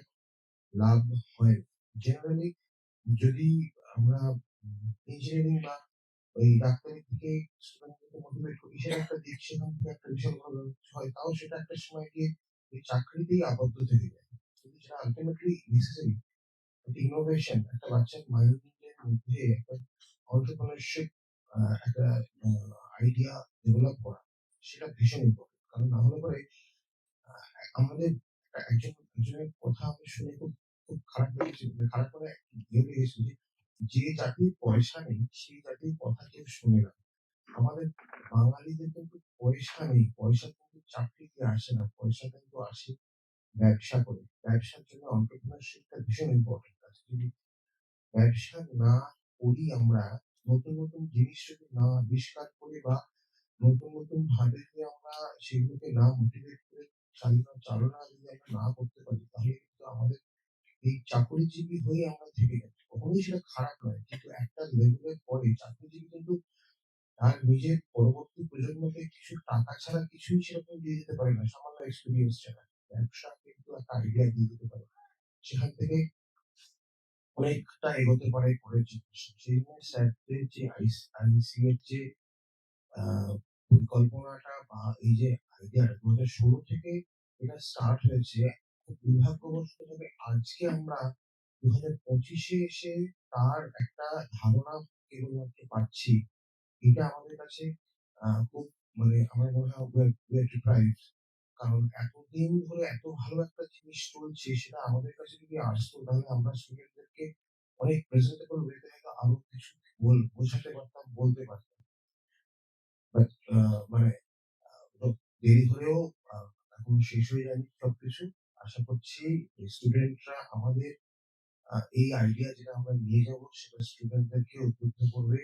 লাভ হয়। জেনারেলি যদি আমরা ইঞ্জিনিয়ারিং বা ওই ডাক্তারের দিকে স্টুডেন্টদেরকে মোটিভেট করি, সেটা একটা দিক, সেখান থেকে একটা বিশাল ভালো কিছু হয়, তাও সেটা একটা সময় গিয়ে ওই চাকরিতেই আবদ্ধ থেকে যায়। কিন্তু যেটা আলটিমেটলি নেসেসারি একটা ইনোভেশন, একটা বাচ্চার মাইন্ডের মধ্যে একটা অন্টারপ্রেনারশিপ একটা আইডিয়া ডেভেলপ করা, সেটা ভীষণ ইম্পর্টেন্ট। কারণ না হলে পরে আমাদের একজনের কথা আমি শুনে খুব খুব খারাপ লেগেছে, মানে খারাপ মানে লেগেছে যে জাতির পয়সা নেই সেই জাতির কথা কেউ শুনে না। আমাদের বাঙালিদের কিন্তু পয়সা নেই, পয়সা কিন্তু চাকরি দিয়ে আসে না, পয়সা কিন্তু আসে ব্যবসা করে। ব্যবসার জন্য অন্টারপ্রেনারশিপটা ভীষণ ইম্পর্টেন্ট আছে। যদি ব্যবসা না করি আমরা, নতুন নতুন জিনিস যদি না আবিষ্কার করি বা নতুন নতুন ভাবে যদি আমরা সেগুলোকে না মোটিভেট করে চালনা যদি আমরা না করতে পারি, তাহলে কিন্তু আমাদের এই চাকরিজীবী হয়ে আমরা থেকে যাচ্ছি। কখনোই সেটা খারাপ নয়, কিন্তু একটা লেভেলের পরে চাকরিজীবী কিন্তু তার নিজের পরবর্তী প্রজন্মকে কিছু টাকা ছাড়া কিছুই সেরকম দিয়ে যেতে পারে না, সামান্য এক্সপিরিয়েন্স ছাড়া। ব্যবসা কিন্তু একটা আইডিয়া দিয়ে যেতে পারে, সেখান থেকে অনেকটা এগোতে পারে পরের জেনারেশন। সেই জন্য স্যারদের যে আইসি এর যে পরিকল্পনাটা বা এই যে আইডিয়াটা 2016 থেকে এটা স্টার্ট হয়েছে, খুব দুর্ভাগ্যবশত ভাবে আজকে আমরা 2025-এ এসে তার একটা ধারণা কেবলমাত্র পাচ্ছি। এটা আমাদের কাছে খুব, মানে আমার মনে হয় we are deprived। কারণ এতদিন ধরে এত ভালো একটা জিনিস চলছে, সেটা আমাদের কাছে যদি আসতো তাহলে আমরা স্টুডেন্টদেরকে অনেক প্রেজেন্টেবল ওয়েতে হয়তো আরো কিছু বোঝাতে পারতাম, বলতে পারতাম। বাট মানে তো দেরি হলেও এখনো শেষ হয়ে যায়নি সবকিছু। আশা করছি স্টুডেন্টরা আমাদের এই আইডিয়া যেটা আমরা নিয়ে যাব সেটা স্টুডেন্টদেরকে উদ্বুদ্ধ করবে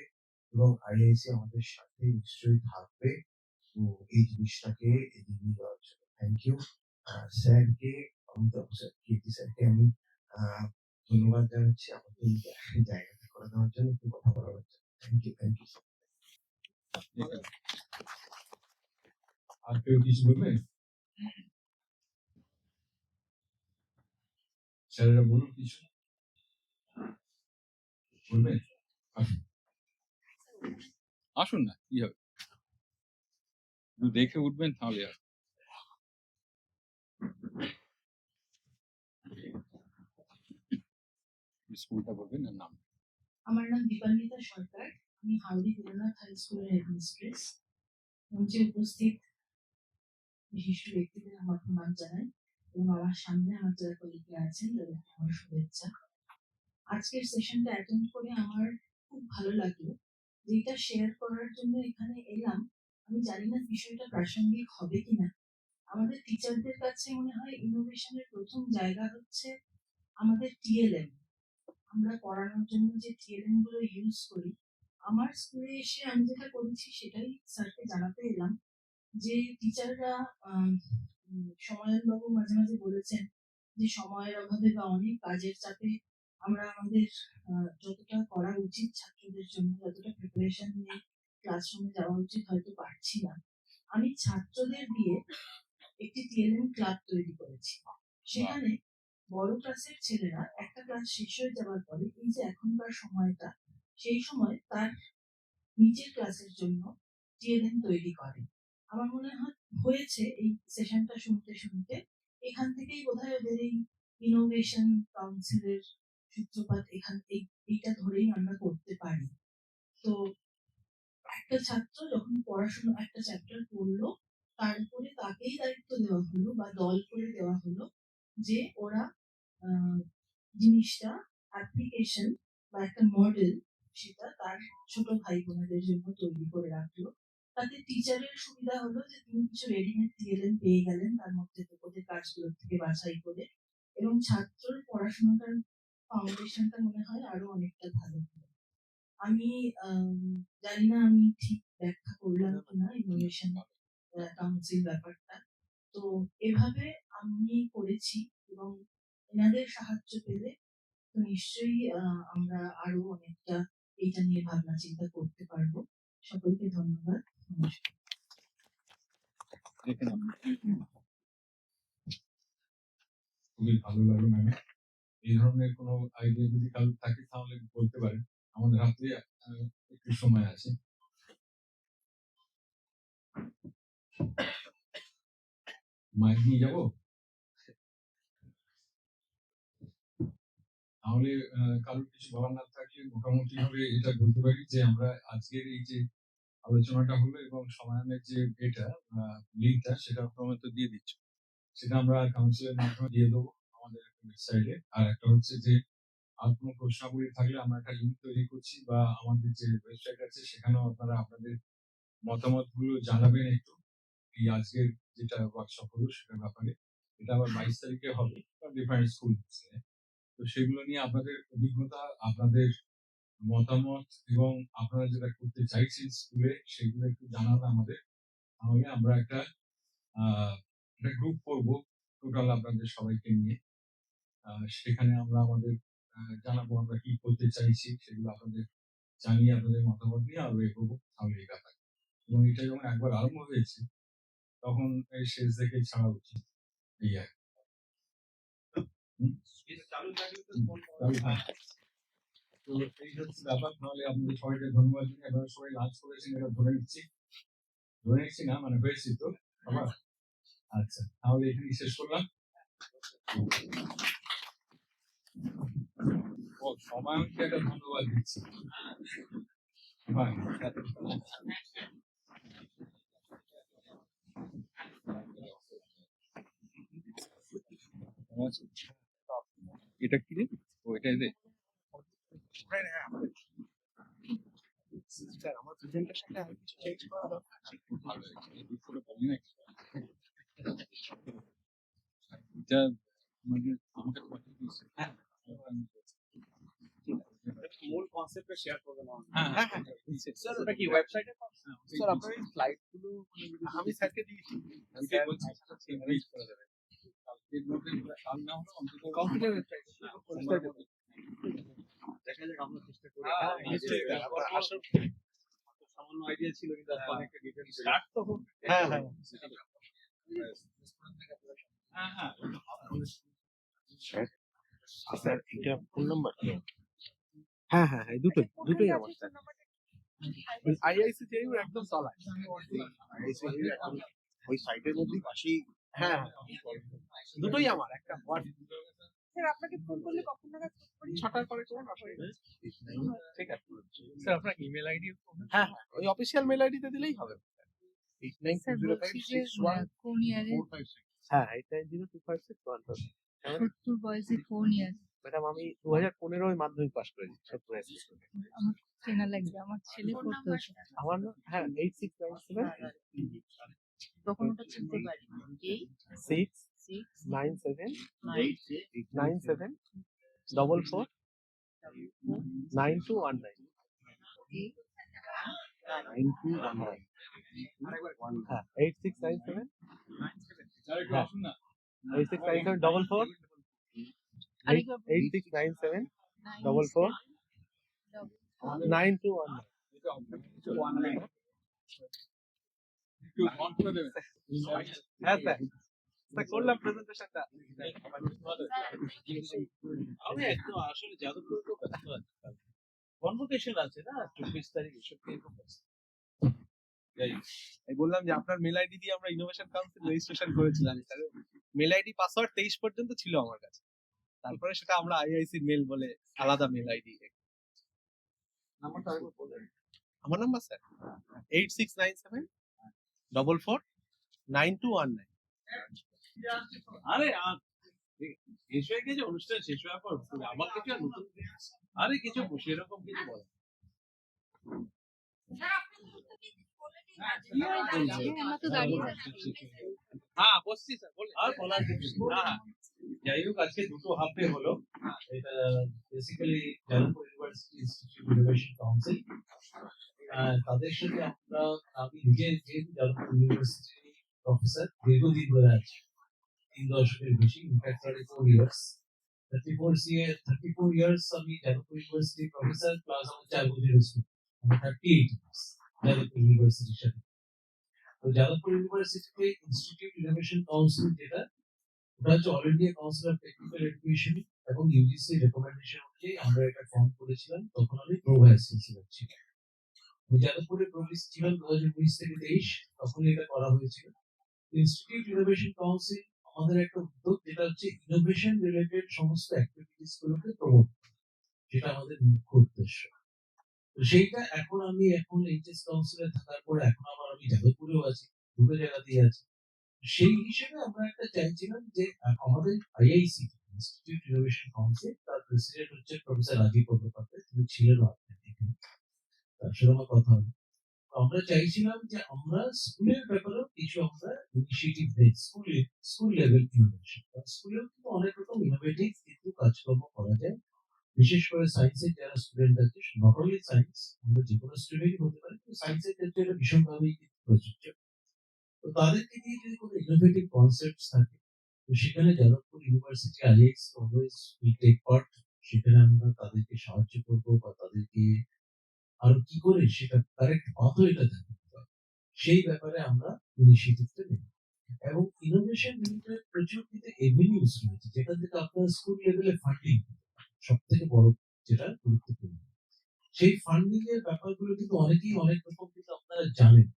এবং আইআইসি আমাদের সাথে নিশ্চয়ই থাকবে এই জিনিসটাকে এগিয়ে নিয়ে যাওয়ার জন্য। থ্যাংক ইউ স্যারকে, অমিতাভ স্যার, কীর্তি স্যারকে আমি ধন্যবাদ জানাচ্ছি আমাকে এই জায়গাটা করে দেওয়ার জন্য, একটু কথা বলার জন্য। Thank you, thank you. আর কেউ কিছু বলবেন? স্যারেরা বলুন কিছু বলবেন। আসুন না, কি হবে, একটু দেখে উঠবেন তাহলে আর স্কুলটা বলবেন আর নাম। আমার নাম দীপান্বিতা সরকার। আমি হাওড়ি গুরুনাথ হাই স্কুলের হেডমিস্ট্রেস। মঞ্চে উপস্থিত বিশিষ্ট ব্যক্তিদের আমার প্রণাম জানাই এবং আমার সামনে আমার যারা কলিগরা আছেন তাদেরকে আমার শুভেচ্ছা। আজকের সেশনটা অ্যাটেন্ড করে আমার খুব ভালো লাগলো। যেটা শেয়ার করার জন্য এখানে এলাম, আমি জানি না বিষয়টা প্রাসঙ্গিক হবে কিনা। আমাদের টিচারদের কাছে মনে হয় ইনোভেশনের প্রথম জায়গা হচ্ছে আমাদের টিএলএম। আমরা পড়ানোর জন্য যে টিএলএম গুলো ইউজ করি, আমার স্কুলে এসে আমি যেটা করেছি সেটাই স্যারকে জানাতে এলাম যে টিচাররা সময়ের বাবু মাঝে মাঝে বলেছেন যে সময়ের অভাবে বা অনেক কাজের চাপে আমরা আমাদের যতটা করা উচিত ছাত্রদের জন্য, যতটা প্রিপারেশন নিয়ে ক্লাসরুমে যাওয়া উচিত হয়তো পারছি না। আমি ছাত্রদের দিয়ে একটি টিএলএম ক্লাব তৈরি করেছি। সেখানে বড় ক্লাসের ছেলেরা একটা ক্লাস শেষ হয়ে যাওয়ার পরে এই যে এখনকার সময়টা, সেই সময় তার নিজের ক্লাসের জন্য টিএলএম তৈরি করে। আমার মনে হয়েছে এই সেশনটা শুনতে শুনতে এখান থেকেই বোধহয় ওদের এই ইনোভেশন কাউন্সিলের সূত্রপাত এইটা ধরেই আমরা করতে পারি। তো একটা ছাত্র যখন পড়াশোনা একটা চ্যাপ্টার পড়লো, তারপরে তাকেই দায়িত্ব দেওয়া হলো বা দল করে দেওয়া হলো যে ওরা জিনিসটা অ্যাপ্লিকেশন বা একটা মডেল সেটা তার ছোট ভাই বোনেদের জন্য তৈরি করে রাখলো। তাতে টিচারের সুবিধা হলো যে তিনি কিছু রেডিমেড টিএলএম পেয়ে গেলেন তার মধ্যে ওদের কাজগুলোর থেকে বাছাই করে, এবং ছাত্রর পড়াশোনাটার ফাউন্ডেশনটা মনে হয় আরো অনেকটা ভালো হলো। আমি জানি না আমি ঠিক ব্যাখ্যা করলাম কিনা ইনোভেশন কাউন্সিল ব্যাপারটা। তো এভাবে আমি করেছি এবং এনাদের সাহায্য পেলে তো নিশ্চয়ই আমরা আরো অনেকটা এটা নিয়ে ভাবনা চিন্তা করতে পারবো। সকলকে ধন্যবাদ। নমস্কার। দেখে নাও। খুবই ভালো লাগলো ম্যাম। এই ধরনের কোনো আইডিয়া যদি কারোর থাকে তাহলে বলতে পারেন, আমাদের হাতে একটু সময় আছে। মাইক নিয়ে যাবো তাহলে? কারোর কিছু বলার না থাকলে মোটামুটি ভাবে এটা বলতে পারি যে আমরা আজকের এই যে আলোচনাটা হলো এবং সমাধানের যে এটা লিঙ্কটা সেটা আপনারা তো দিয়ে দিচ্ছ, সেটা আমরা কাউন্সিলের মাধ্যমে দিয়ে দেবো আমাদের ওয়েবসাইটে। আর একটা হচ্ছে যে আর কোনো প্রশ্নাবলী থাকলে আমরা একটা লিঙ্ক তৈরি করছি বা আমাদের যে ওয়েবসাইট আছে সেখানেও আপনারা আপনাদের মতামত গুলো জানাবেন একটু এই আজকের যেটা ওয়ার্কশপ হলো সেটার ব্যাপারে। এটা আবার 22 তারিখে হবে ডিফারেন্ট স্কুল, তো সেগুলো নিয়ে আপনাদের অভিজ্ঞতা, আপনাদের মতামত এবং আপনারা যেটা করতে চাইছেন স্কুলে সেগুলো একটু জানাবেন আমাদের। তাহলে আমরা একটা গ্রুপ করব টোটাল আপনাদের সবাইকে নিয়ে। সেখানে আমরা আমাদের জানাবো আমরা কি করতে চাইছি, সেগুলো আপনাদের জানিয়ে আপনাদের মতামত নিয়ে আরো এগোবো তাহলে এই ব্যাপারে। এবং এটা যখন একবার আরম্ভ হয়েছে তখন এই শেষ দেখে ছাড়া উচিত। এই আর তো এই হচ্ছে ব্যাপার। তাহলে আপনাদের সবাইকে ধন্যবাদ জানিয়ে আপনারা সবাই লাঞ্চ করেছেন এটা ধরে নিচ্ছি না, মানে হয়েছি তো আবার। আচ্ছা, তাহলে এখানে শেষ করলাম। ও সময়কে একটা ধন্যবাদ দিচ্ছি। এটা কি রে? ও এটাই রে। আমার প্রেজেন্টেশনটা আর কিছু চেঞ্জ করা দরকার। ভালো হয়েছে, এই দুপুরে বলি না এটা মানে আমাকে পাঠিয়ে দিয়েছে। মূল কনসেপ্টটা শেয়ার করবেন। হ্যাঁ স্যার ওটা কি ওয়েবসাইটে স্যার আপনার এই স্লাইড গুলো আমি স্যারকে দিয়েছি। ওইটাই বলছি রিচ করা যাবে কালকের মধ্যে কাল না হলে অন্তত কম্পিউটার ওয়েবসাইট দেখা যাক আমরা চেষ্টা করি। নিশ্চয়ই আসল সামান্য আইডিয়া ছিল কিন্তু আজকে অনেকটা ডিটেইলস স্টার্ট তো হ্যাঁ হ্যাঁ স্যার এটা ফোন নাম্বার হ্যাঁ হ্যাঁ হ্যাঁ দুটোই আমার স্যার আইআইসি জেইউ একদম তলায় ওই সাইটের মধ্যে পাশেই হ্যাঁ দুটোই আমার একটা স্যার আপনাকে ফোন করলে কখন নাগাদ ফোন করি? 6টার পরে করুন ঠিক আছে স্যার আপনার ইমেল আইডি হ্যাঁ ওই অফিসিয়াল মেল আইডিতে দিলেই হবে। 8920561456 হ্যাঁ 8902561456 সত্তর বয়সে কোন ইয়ার? ম্যাডাম আমি 2015 মাধ্যমিক পাস করেছি 70 এসএস। আমার চেনা লাগবে, আমার ছেলে পড়তো। আমার না হ্যাঁ 8697 তখন ওটা চিনতে পারি। 697 97 44 9219 হ্যাঁ 8697 আসুন না 8697 44 8697 44 9219 একটু অন করে দেবেন। হ্যাঁ স্যার করলাম প্রেজেন্টেশনটা। আমি একদম আসলে যাদবপুর তো ব্যস্ত আছি, কনভোকেশন আছে না 24 তারিখ এসব আমি বললাম যে আপনার মেল আইডি দিয়ে আমরা ইনোভেশন কাউন্সিল রেজিস্ট্রেশন করেছিলাম। মেল আইডি পাসওয়ার্ড 23 পর্যন্ত ছিল আমার কাছে, তারপরে সেটা আমরা আইআইসি মেল বলে আলাদা মেল আইডি। নাম্বারটা আরেকবার বলেন। আমার নাম্বার স্যার 8697 44 9219। আরে শেষ হয়ে গেছে অনুষ্ঠান, শেষ হওয়ার পর আমার কিছু আর নতুন আরে কিছু সেরকম কিছু বলে হ্যাঁ বসছি স্যার বলেন। আর বলার কিছু নেই। হ্যাঁ যাই হোক আজকে দুটো হাফ ডে হলো। এটা basically Jadavpur university institute innovation council তাদের সাথে আমি নিজে যেহেতু যাদবপুর ইউনিভার্সিটি প্রফেসর দীর্ঘদিন ধরে আছে, 3 দশকের বেশি, ইনফ্যাক্ট 34 ইয়ার্স। 34 ইয়ার্স আমি যাদবপুর ইউনিভার্সিটি প্রফেসর প্লাস আমার 4 বছরের স্টুডেন্ট, আমার 38 ইয়ার্স যাদবপুর ইউনিভার্সিটির সাথে। তো যাদবপুর ইউনিভার্সিটিতে ইনস্টিটিউট ইনোভেশন কাউন্সিল যেটা, ওটা হচ্ছে all India council of technical education এবং ইউজিসি রেকমেন্ডেশন অনুযায়ী আমরা এটা ফর্ম করেছিলাম। তখন আমি প্রো ভাইস চ্যান্সেলর ছিলাম। যাদবপুরে প্রবেশ ছিলাম 2019 থেকে 23, তখন এটা করা হয়েছিল। ইনস্টিটিউট ইনোভেশন কাউন্সিল আমাদের একটা উদ্যোগ, যেটা হচ্ছে ইনোভেশন রিলেটেড সমস্ত অ্যাক্টিভিটিস গুলোকে প্রমোট, যেটা আমাদের মুখ্য উদ্দেশ্য। তো সেইটা এখন এইচএস কাউন্সিলে থাকার পর এখন আবার আমি যাদবপুরেও আছি, দুটো জায়গাতেই আছি। সেই হিসেবে আমরা একটা চাইছিলাম যে আমাদের আইআইসি ইনস্টিটিউট ইনোভেশন কাউন্সিল, তার প্রেসিডেন্ট হচ্ছে প্রফেসর রাজীব বন্দ্যোপাধ্যায়, তিনি ছিলেন এখানে, তার সাথে আমার কথা হলো। আমরা চাইছিলাম যে আমরা স্কুলের ব্যাপারেও কিছু আমরা ইনিশিয়েটিভ নেই, স্কুল লেভেল ইনোভেশন। স্কুলেও কিন্তু অনেক রকম ইনোভেটিভ কিন্তু কাজকর্ম করা যায়, বিশেষ করে সায়েন্সের যারা স্টুডেন্ট আছে, নট অনলি সায়েন্স, আমরা যে কোনো স্টুডেন্টই হতে পারে, কিন্তু সায়েন্সের ক্ষেত্রে এটা ভীষণভাবেই কিন্তু প্রযোজ্য। তো তাদেরকে নিয়ে যদি কোনো ইনোভেটিভ কনসেপ্ট থাকে, তো সেখানে Jadavpur university IIS always will take part. সেখানে আমরা তাদেরকে সাহায্য করবো বা তাদেরকে আরো কি করে সেটা কারেক্ট পাথওয়েটা দেখাতে পারে, সেই ব্যাপারে আমরা ইনিশিয়েটিভটা নেব। এবং ইনোভেশন রিলেটেড প্রচুর কিন্তু এভিনিউজ রয়েছে, যেখান থেকে আপনার স্কুল লেভেলে ফান্ডিং সব থেকে বড়, যেটা গুরুত্বপূর্ণ। সেই ফান্ডিং এর ব্যাপারগুলো কিন্তু অনেকেই অনেক রকম কিন্তু আপনারা জানেন।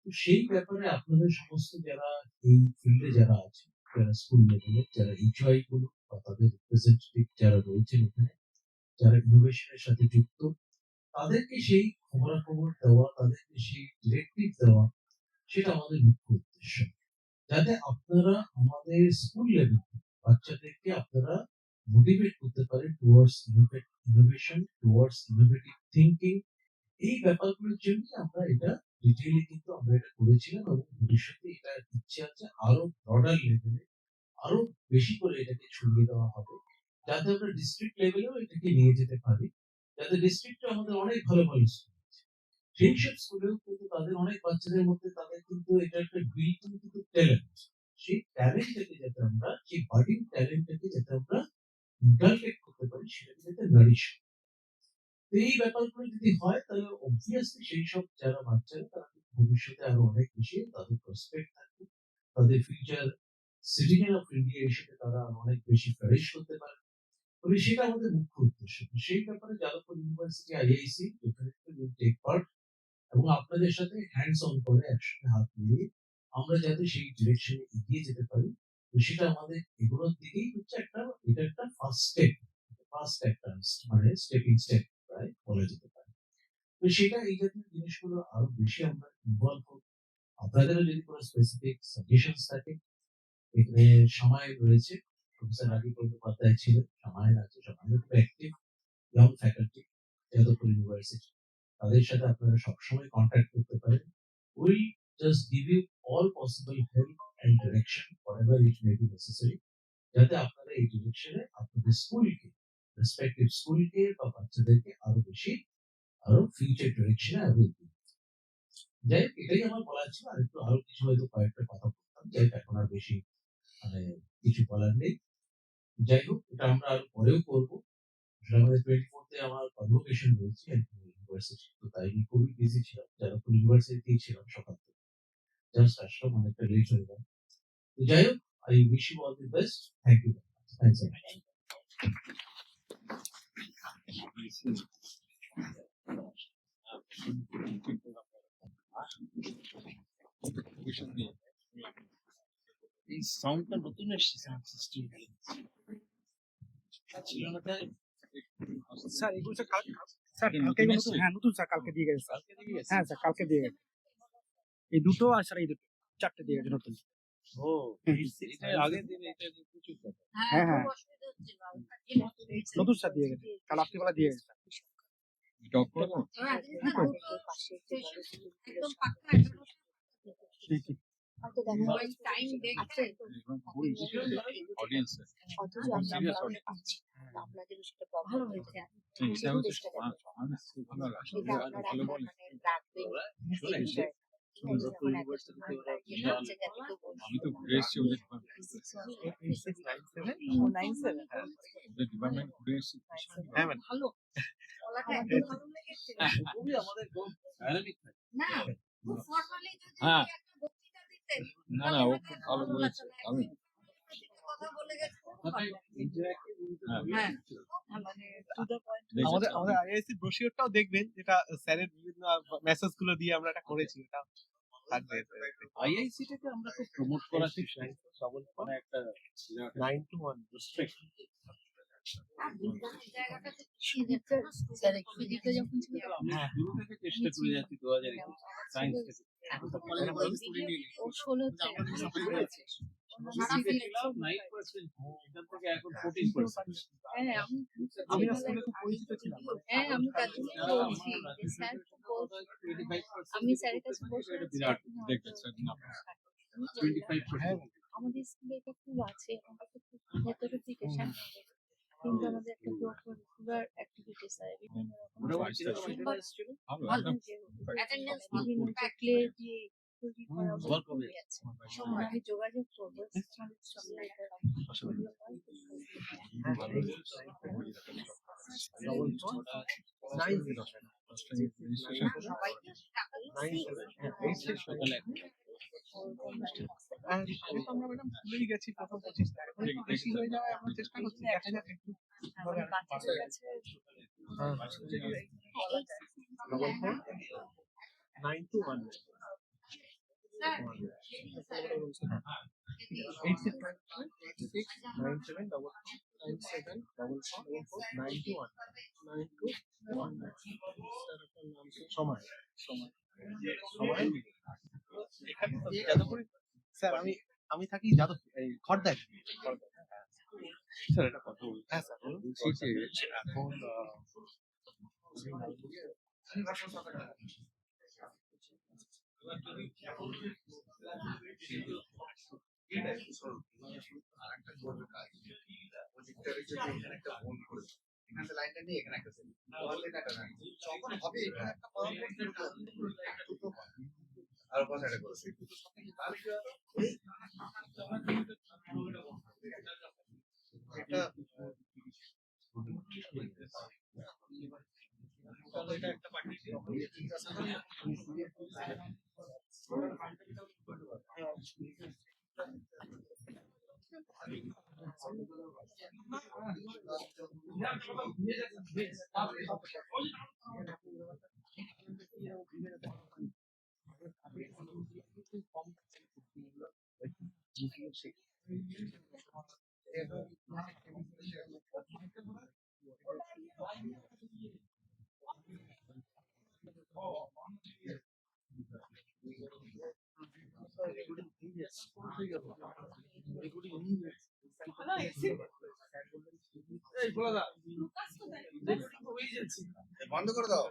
তো সেই ব্যাপারে আপনাদের সমস্ত যারা এই ফিল্ডে যারা আছে, যারা স্কুল লেভেলে, যারা এইচওয়াই গুলো বা তাদের রিপ্রেজেন্টেটিভ যারা রয়েছেন এখানে, যারা ইনোভেশনের সাথে যুক্ত, তাদেরকে সেই খবরাখবর দেওয়া, তাদেরকে সেই ডিরেক্টিভ দেওয়া, সেটা আমাদের মুখ্য উদ্দেশ্য। যাতে আপনারা আমাদের স্কুল লেভেল বাচ্চাদেরকে আপনারা মোটিভেট করতে পারেন towards innovation, towards innovative thinking. এই ব্যাপারগুলোর জন্য আমরা এটা ডিটেইলি কিন্তু আমরা এটা করেছিলাম, এবং ভবিষ্যতে এটা ইচ্ছে আছে আরো ব্রডার লেভেলে আরো বেশি করে এটাকে ছড়িয়ে দেওয়া হবে, যাতে আমরা ডিস্ট্রিক্ট লেভেলেও এটাকে নিয়ে যেতে পারি। যাতে ডিস্ট্রিক্টে আমাদের অনেক ভালো ভালো স্কুল আছে, সেই সব স্কুলেও কিন্তু তাদের অনেক বাচ্চাদের মধ্যে তাদের কিন্তু এটা একটা বিল্ট-ইন কিন্তু ট্যালেন্ট, সেই ট্যালেন্টটাকে যাতে আমরা, সেই বাডিং ট্যালেন্টটাকে যাতে আমরা ইনকালকেট করতে পারি, সেটাকে যাতে নারিশ। তো এই ব্যাপারগুলো যদি হয়, তাহলে অবভিয়াসলি সেই সব যারা বাচ্চারা, তারা ভবিষ্যতে আরো অনেক বেশি তাদের প্রসপেক্ট থাকবে, তাদের ফিউচার সিটিজেন অফ ইন্ডিয়া হিসেবে তারা আরো অনেক বেশি ফ্লারিশ করতে পারে। তবে সেটা আমাদের মুখ্য উদ্দেশ্য। তো সেই ব্যাপারে Jadavpur university IIC definitely will take part, এবং আপনাদের সাথে হ্যান্ডস অন করে একসাথে হাত মিলিয়ে আমরা যাতে সেই ডিরেকশনে এগিয়ে যেতে পারি। তো সেটা আমাদের এগুলোর দিকেই হচ্ছে এটা একটা ফার্স্ট একটা মানে স্টেপিং স্টেপ প্রায় বলা যেতে পারে। তো সেটা এই জাতীয় জিনিসগুলো আরো বেশি আমরা ইনভলভ হব। আপনাদেরও যদি কোনো স্পেসিফিক সাজেশনস থাকে, এখানে সময় রয়েছে, প্রফেসর রাজীব বন্দ্যোপাধ্যায় ছিলেন, সময় আছে, সময় খুব active young faculty Jadavpur university, তাদের সাথে আপনারা সবসময় কন্ট্যাক্ট করতে পারেন। Will just give you all possible help and direction whatever it may be necessary, যাতে আপনারা এই ডিরেকশনে আপনাদের স্কুলকে, রেসপেক্টিভ স্কুলকে বা বাচ্চাদেরকে আরো বেশি আরো ফিউচার ডিরেকশনে আরো এগিয়ে। যাই হোক, এটাই আমার বলার ছিল। আর একটু আরো কিছু হয়তো কয়েকটা কথা বলতাম, যাই হোক এখন আর বেশি মানে কিছু বলার নেই। যাই হোক, এটা আমরা আরো পরেও করবো। আমাদের 24 আমার কনভোকেশন রয়েছে ইউনিভার্সিটি, তো তাই আমি খুবই বিজি ছিলাম, যাদবপুর ইউনিভার্সিটিতেই ছিলাম সকাল থেকে, জাস্ট আসলাম, অনেকটা লেট হয়ে গেল। তো যাই হোক, I wish you all the best, thank you very much, thanks so much. এই সাউন্ডটা নতুন এসেছে, সাউন্ড সিস্টেম ছিল না তাই। স্যার এগুলো স্যার স্যার কালকে নতুন, হ্যাঁ নতুন স্যার কালকে দিয়ে গেছে স্যার। হ্যাঁ স্যার কালকে দিয়ে গেছে এই দুটো, আর স্যার এই দুটো 4টে দিয়ে গেছে নতুন। ও এটা আগে দিন, এটা প্রচুর কথা। হ্যাঁ হ্যাঁ নতুন স্যার দিয়ে গেছে, কাল রাত্রিবেলা দিয়ে গেছে স্যার। এটা অফ করে দাও। একদম পাক্কা ঠিক ঠিক। টাইম দেখছে অডিয়েন্স অথচ আমরা কারণে পাচ্ছি না, আপনাদেরও সেটা প্রবলেম হয়েছে। এটা হচ্ছে ভালো লাগে। সেটা আপনারা মানে রাখবেন এই বিষয়ে। এখন এত হচ্ছে কেন তো বলছি। আমি তো ঘুরে এসেছি ওদের ডিপার্টমেন্ট ঘুরে এসেছি। হ্যাঁ ম্যাডাম ভালো বলাটা এত ভালো লেগেছে না খুব ফর্মালি যদি হ্যাঁ। একটা বক্তৃতা দিতেন না না ও খুব ভালো বলেছে। আমি কথা বলে গেছে হ্যাঁ মানে টু দ্য পয়েন্ট দেখেছি। আমাদের আইআইসি ব্রোশিওরটাও দেখবেন, যেটা স্যারের বিভিন্ন মেসেজ গুলো দিয়ে আমরা এটা করেছি, এটা থাকবে। আইআইসিটাকে আমরা খুব প্রমোট করার চেষ্টা করি। মানে একটা 9 to 1 জায়গাটা তো স্যার ফিজিক্যাল যখন ছিল আমি শুরু থেকে চেষ্টা করে যাচ্ছি 2021 সায়েন্স থেকে। ও 16 তে করেছে। সারা দেখলাম 9% এখান থেকে এখন 14%। হ্যাঁ আমি আসলে খুব পরিচিত ছিলাম। হ্যাঁ আমি তার জন্য বলছি যে স্যার আমি স্যারের কাছে বসে এটা আছি। বিরাট দেখবেন স্যার না 25%। আমাদের স্কুলে এটা খুব আছে, আমাদের খুব ভেতরের দিকে সামনে কিন্তু আমাদের একটা রেগুলার অ্যাক্টিভিটিস হয় বিভিন্ন রকম মোটামুটি কিরকম attendance ছিল? ভালো একদম অ্যাটেন্ডেন্স বিভিন্ন ক্লে দিয়ে তৈরি করা বল কবে? আছে। আমি যোগাযোগ করবো আমাদের সঙ্গে সবাইকে টাকা সকালে আমরা ম্যাডাম ভুলেই গেছি প্রথম 25 টা, এখন একটু বেশি হয়ে যাওয়ায় আমরা চেষ্টা করছি, দেখা যাক একটু। আমাদের বাচ্চাদের কাছে 9 to 1 সময় এখানে তো যাদবপুরে স্যার, আমি থাকি যাদবপুর এই খড়দায়। স্যার এটা কথা বলুন। হ্যাঁ স্যার বলুন। এখন বন্ধ করে দাও।